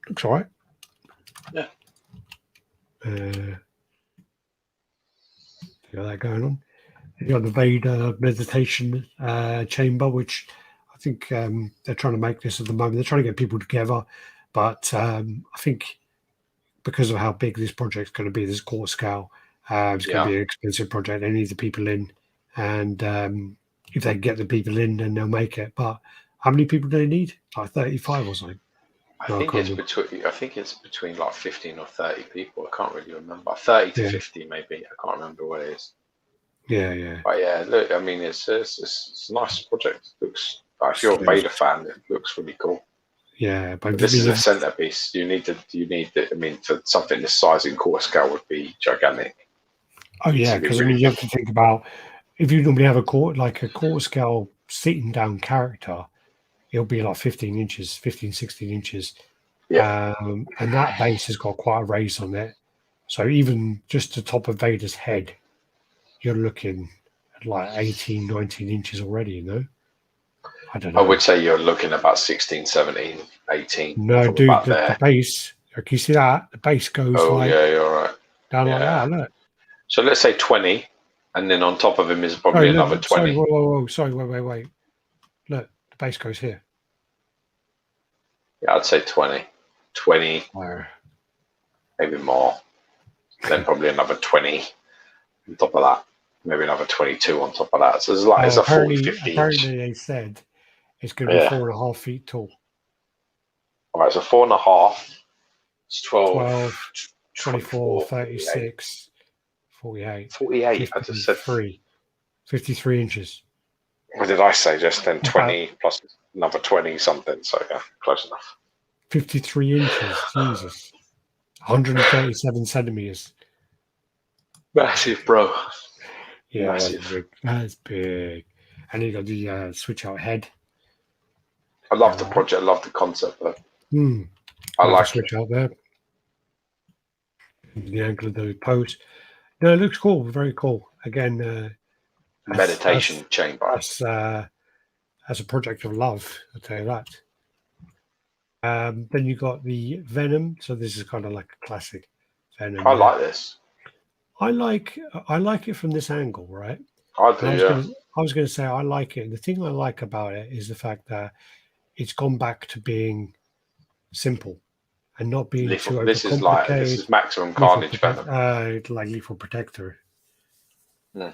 S2: Looks all right.
S1: Yeah.
S2: You got that going on. You got the Vader meditation chamber, which I think they're trying to make this at the moment. They're trying to get people together, but I think because of how big this project's going to be, this quarter scale, it's going to be an expensive project. They need the people in, and if they get the people in, then they'll make it. But how many people do they need? Like 35 or something?
S1: I think it's between like 15 or 30 people. I can't really remember. 30 to 50 maybe. I can't remember what it is.
S2: Yeah.
S1: But yeah, look, I mean, it's a nice project. It looks like if you're a Vader fan, it looks really cool.
S2: Yeah,
S1: but this is a centerpiece. You need it. I mean, for something this size in quarter scale would be gigantic.
S2: Oh yeah, because I mean, you have to think about if you normally have a quarter scale sitting down character. It'll be like 16 inches.
S1: Yeah.
S2: And that base has got quite a raise on it. So even just the top of Vader's head, you're looking at like 18, 19 inches already, you know? I don't
S1: I
S2: know.
S1: would say you're looking about 16, 17, 18.
S2: No,
S1: from
S2: dude,
S1: about
S2: the
S1: there.
S2: base, like you see that? The base goes
S1: Oh,
S2: like
S1: yeah, you're right.
S2: down like
S1: Yeah.
S2: that, look.
S1: So let's say 20, and then on top of him is probably
S2: Sorry,
S1: another
S2: look, sorry,
S1: 20.
S2: whoa. Sorry, wait. Look, the base goes here.
S1: Yeah, I'd say 20. 20,
S2: Oh.
S1: maybe more. Then probably another 20 on top of that. Maybe another 22 on top of that. So it's a 40, 50 inch.
S2: Apparently they said it's going to be
S1: Yeah.
S2: 4.5 feet tall.
S1: All right, so 4.5. It's 12,
S2: 12, 24,
S1: 24,
S2: 36, 48,
S1: 48. I just said.
S2: 53 inches.
S1: What did I say just then?
S2: About
S1: 20 plus another 20 something. So yeah, close enough.
S2: 53 inches. Jesus. 137 centimeters.
S1: Massive, bro.
S2: Yeah,
S1: Massive.
S2: that's big. And you got the switch out head.
S1: I love the project. I love the concept, though. I like
S2: switch out there. The angle of the post. No, it looks cool. Very cool. Again,
S1: meditation chamber.
S2: As a project of love, I'll tell you that. Then you got the Venom. So this is kind of like a classic Venom.
S1: I like this.
S2: I like it from this angle, right?
S1: I do.
S2: I was going to say I like it. The thing I like about it is the fact that it's gone back to being simple and not being too overcomplicated.
S1: This is maximum carnage Venom.
S2: Like Lethal Protector.
S1: Yeah.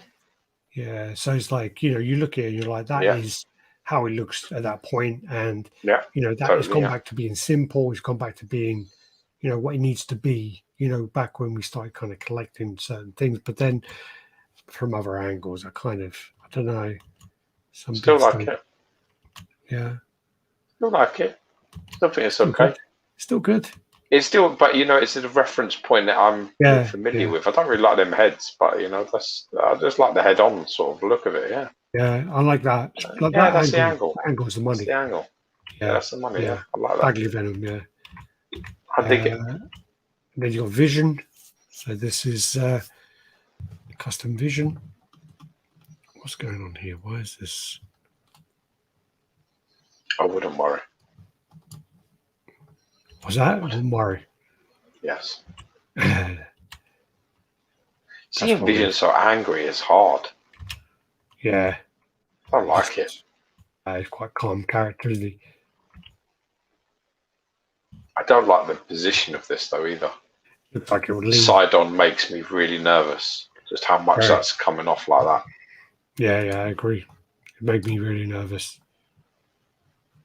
S2: Yeah, so it's like, you look at it and you're like, that is how it looks at that point, and that totally, it's gone back to being simple. It's gone back to being, what it needs to be. Back when we started kind of collecting certain things, but then from other angles, I don't know.
S1: Still like it.
S2: Yeah.
S1: Still like it. Still think it's okay.
S2: Still good.
S1: It's still, but it's a reference point that I'm familiar with. I don't really like them heads, but I just like the head-on sort of look of it. Yeah.
S2: Yeah, I like that.
S1: That's the angle.
S2: That angle's the money.
S1: That's the angle. Yeah, that's the money. Yeah, I like that.
S2: Bagley Venom. Yeah.
S1: I dig it.
S2: Then you got Vision. So this is custom Vision. What's going on here? Why is this?
S1: I wouldn't worry.
S2: Was that? I wouldn't worry.
S1: Yes. Seeing Vision so angry is hard.
S2: Yeah.
S1: I don't like it.
S2: He's quite calm character, isn't he?
S1: I don't like the position of this though either.
S2: Looks like it would lean.
S1: Side on makes me really nervous. Just how much that's coming off like that.
S2: Yeah, I agree. It made me really nervous.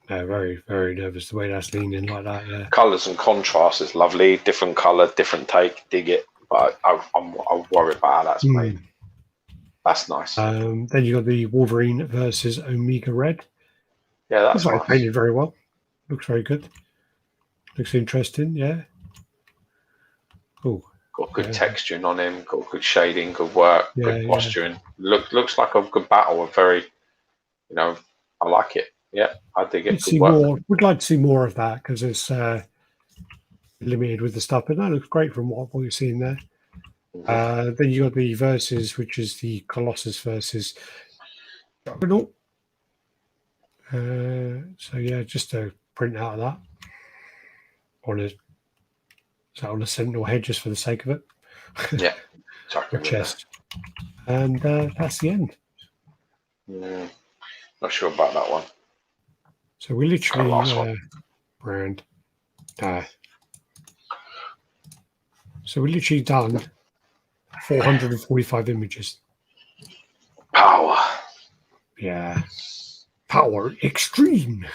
S2: Yeah, very, very nervous the way that's leaning like that. Yeah.
S1: Colours and contrast is lovely. Different colour, different take. Dig it. But I worry about how that's made. That's nice.
S2: Then you got the Wolverine versus Omega Red.
S1: Yeah, that's
S2: nice.
S1: Nice.
S2: Painted very well. Looks very good. Looks interesting. Yeah. Oh.
S1: Got good texturing on him. Got good shading. Good work. Good posturing. Looks like a good battle. A very, I like it. Yeah, I dig it.
S2: Good work. We'd like to see more of that because it's limited with the stuff, but that looks great from what you're seeing there. Mm-hmm. Then you got the versus, which is the Colossus versus Juggernaut. So yeah, just a print out of that on a Sentinel head just for the sake of it.
S1: Yeah,
S2: chest, and that's the end.
S1: Not sure about that one.
S2: So we literally brand. So we literally done 445 images.
S1: Power.
S2: Yeah. Power extreme.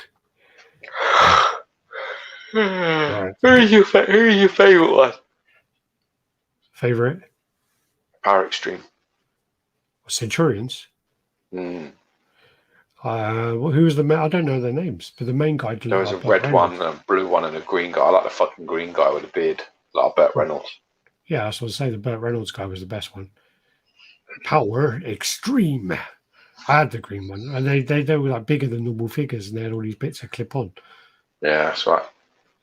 S1: Right. Who is your favorite one?
S2: Favorite?
S1: Power extreme.
S2: Centurions. Who was the main? I don't know their names, but the main guy.
S1: There was a red one, a blue one, and a green guy. I like the fucking green guy with a beard, like Burt Reynolds.
S2: Yeah, I was going to say the Burt Reynolds guy was the best one. Power extreme. I had the green one, and they were like bigger than normal figures, and they had all these bits of clip on.
S1: Yeah, that's right.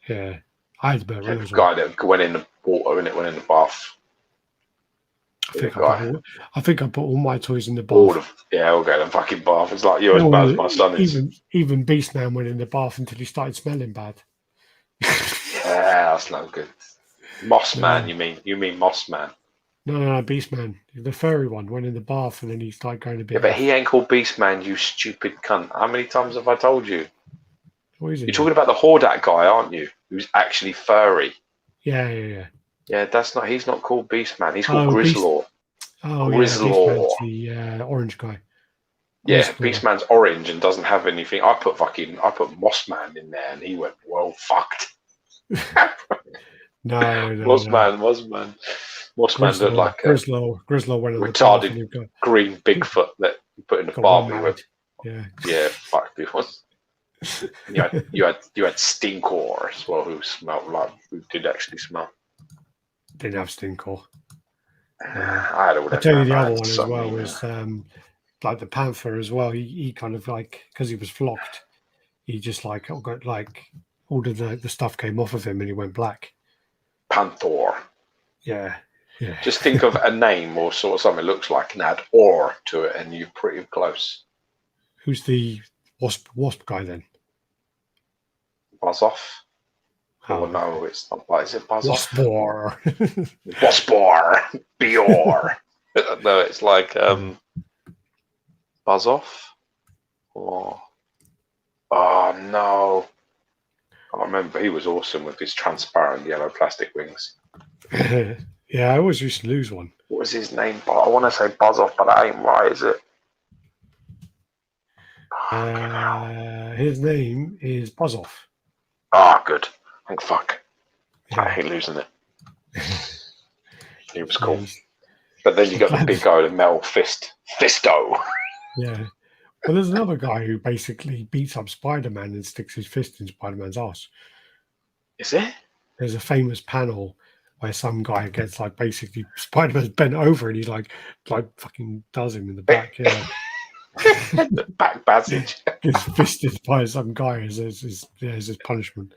S2: Yeah, I had the Burt Reynolds
S1: guy that went in the water and it went in the bath.
S2: I think I put all my toys in the
S1: All
S2: bath.
S1: we'll go to the fucking bath. It's like you're as bad as my son is.
S2: Even Beastman went in the bath until he started smelling bad.
S1: Yeah, that's no good. Moss Man, you mean Moss Man?
S2: No, Beastman, the furry one, went in the bath and then he started going a bit.
S1: Yeah, but he ain't called Beastman, you stupid cunt. How many times have I told you?
S2: What is it?
S1: You're talking about the Hordak guy, aren't you? Who's actually furry.
S2: Yeah.
S1: Yeah, he's not called Beastman. He's called Grizzlaw.
S2: Grizzlaw. Yeah, the orange guy.
S1: Yeah, Beastman's orange and doesn't have anything. I put Mossman in there and he went, well, fucked.
S2: No.
S1: Mossman looked like a
S2: Grizzlaw went
S1: retarded green Bigfoot that you put in the Barbie whip. Yeah, fuck it was. You had Stinkor as well, who did actually smell.
S2: Didn't have Stinkor.
S1: I had all that.
S2: I'll tell you the other one as well was like the Panther as well. He kind of like, because he was flocked, he just like got like all of the stuff came off of him and he went black.
S1: Panther.
S2: Yeah.
S1: Just think of a name or sort of something that looks like and add or to it and you're pretty close.
S2: Who's the wasp guy then?
S1: Buzz off. Oh no, it's not. Is it Buzz off?
S2: Waspor.
S1: Bior. No, it's like Buzz off. Oh no. I remember he was awesome with his transparent yellow plastic wings.
S2: Yeah, I always used to lose one.
S1: What was his name? I want to say Buzz off, but that ain't right, is it?
S2: His name is Buzz off.
S1: Good. Thank fuck. Yeah. I hate losing it. He was cool. But then you got the big guy with the metal Fisto.
S2: Yeah. Well, there's another guy who basically beats up Spider-Man and sticks his fist in Spider-Man's ass.
S1: Is it?
S2: There's a famous panel where some guy gets like basically Spider-Man's bent over and he like fucking does him in the back. Yeah.
S1: The back passage.
S2: Gets fisted by some guy as his punishment.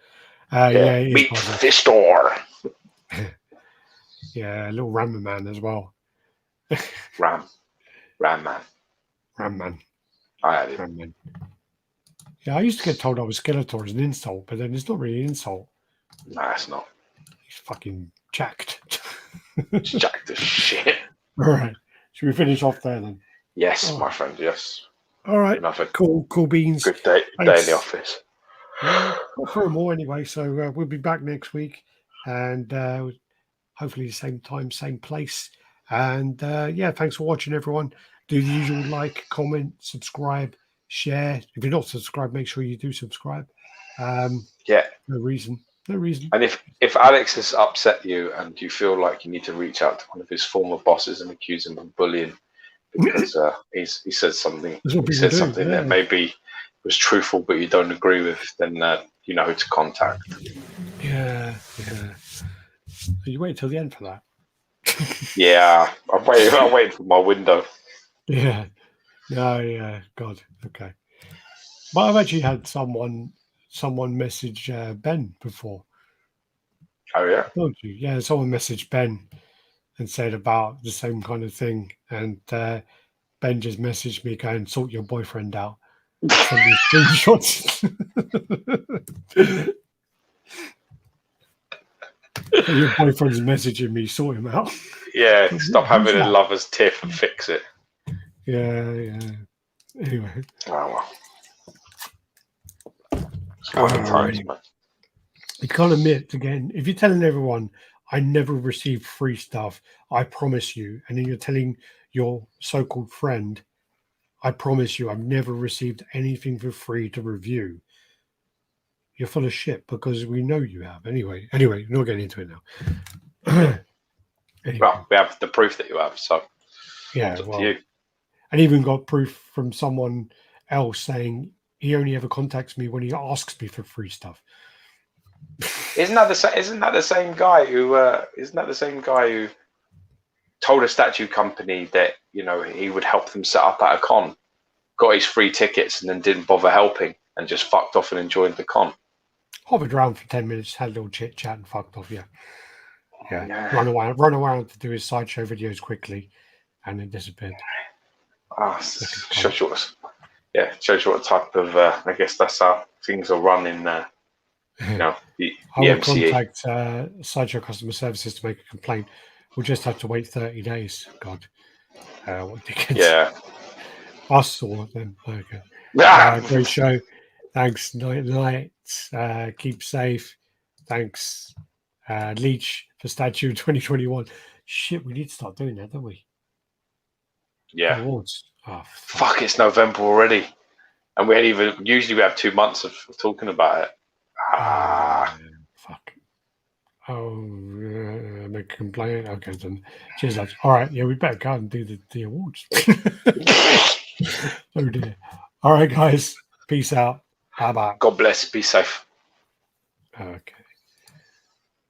S1: Meet Fistor.
S2: Yeah, a little Ram Man as well.
S1: Ram Man. I had it. Ram Man.
S2: Yeah, I used to get told I was Skeletor as an insult, but then it's not really an insult.
S1: Nah, it's not.
S2: He's fucking jacked.
S1: Jacked as shit.
S2: All right. Should we finish off there then?
S1: Yes, my friend, yes.
S2: All right. Cool beans.
S1: Good day in the office.
S2: For more anyway, so we'll be back next week and hopefully the same time, same place. And thanks for watching, everyone. Do the usual like, comment, subscribe, share. If you're not subscribed, make sure you do subscribe. No reason.
S1: And if Alex has upset you and you feel like you need to reach out to one of his former bosses and accuse him of bullying because he said something that maybe was truthful but you don't agree with, then you know who to contact.
S2: Yeah. You wait till the end for that.
S1: Yeah, I'm waiting for my window.
S2: Yeah. No, yeah. God. Okay. But I've actually had someone message Ben before.
S1: Oh yeah.
S2: I told you. Yeah, someone messaged Ben and said about the same kind of thing, and Ben just messaged me going, "Sort your boyfriend out." Send me screenshots. Your boyfriend's messaging me, sort him out.
S1: Yeah, stop having a lover's tiff and fix it.
S2: Yeah. Anyway.
S1: Oh well.
S2: You can't admit again, if you're telling everyone, I never received free stuff, I promise you, and then you're telling your so-called friend, I promise you, I've never received anything for free to review. You're full of shit because we know you have. Anyway, we're not getting into it now. Anyway.
S1: Well, we have the proof that you have, so
S2: yeah, well, you. And even got proof from someone else saying he only ever contacts me when he asks me for free stuff.
S1: Isn't that the same guy who told a statue company that he would help them set up at a con, got his free tickets, and then didn't bother helping and just fucked off and enjoyed the con?
S2: Hovered around for 10 minutes, had a little chit chat, and fucked off. Yeah. Yeah. Run around to do his sideshow videos quickly, and then disappeared.
S1: Shows you what type of. I guess that's how things are run in. The
S2: I will
S1: MCE.
S2: contact Sideshow customer services to make a complaint. We'll just have to wait 30 days. God, what dickheads?
S1: Yeah.
S2: Us or them. Okay. Great show. Thanks, Night. Keep safe. Thanks, Leech, for Statue 2021. Shit, we need to start doing that, don't we?
S1: Yeah.
S2: The awards. Oh,
S1: fuck, it's November already. And we hadn't even. Usually we have 2 months of talking about it.
S2: Fuck. Oh, make a complaint. Okay, then. Cheers, lads. All right, yeah, we better go and do the awards. Oh dear. All right, guys. Peace out. Bye bye.
S1: God bless. Be safe.
S2: Okay.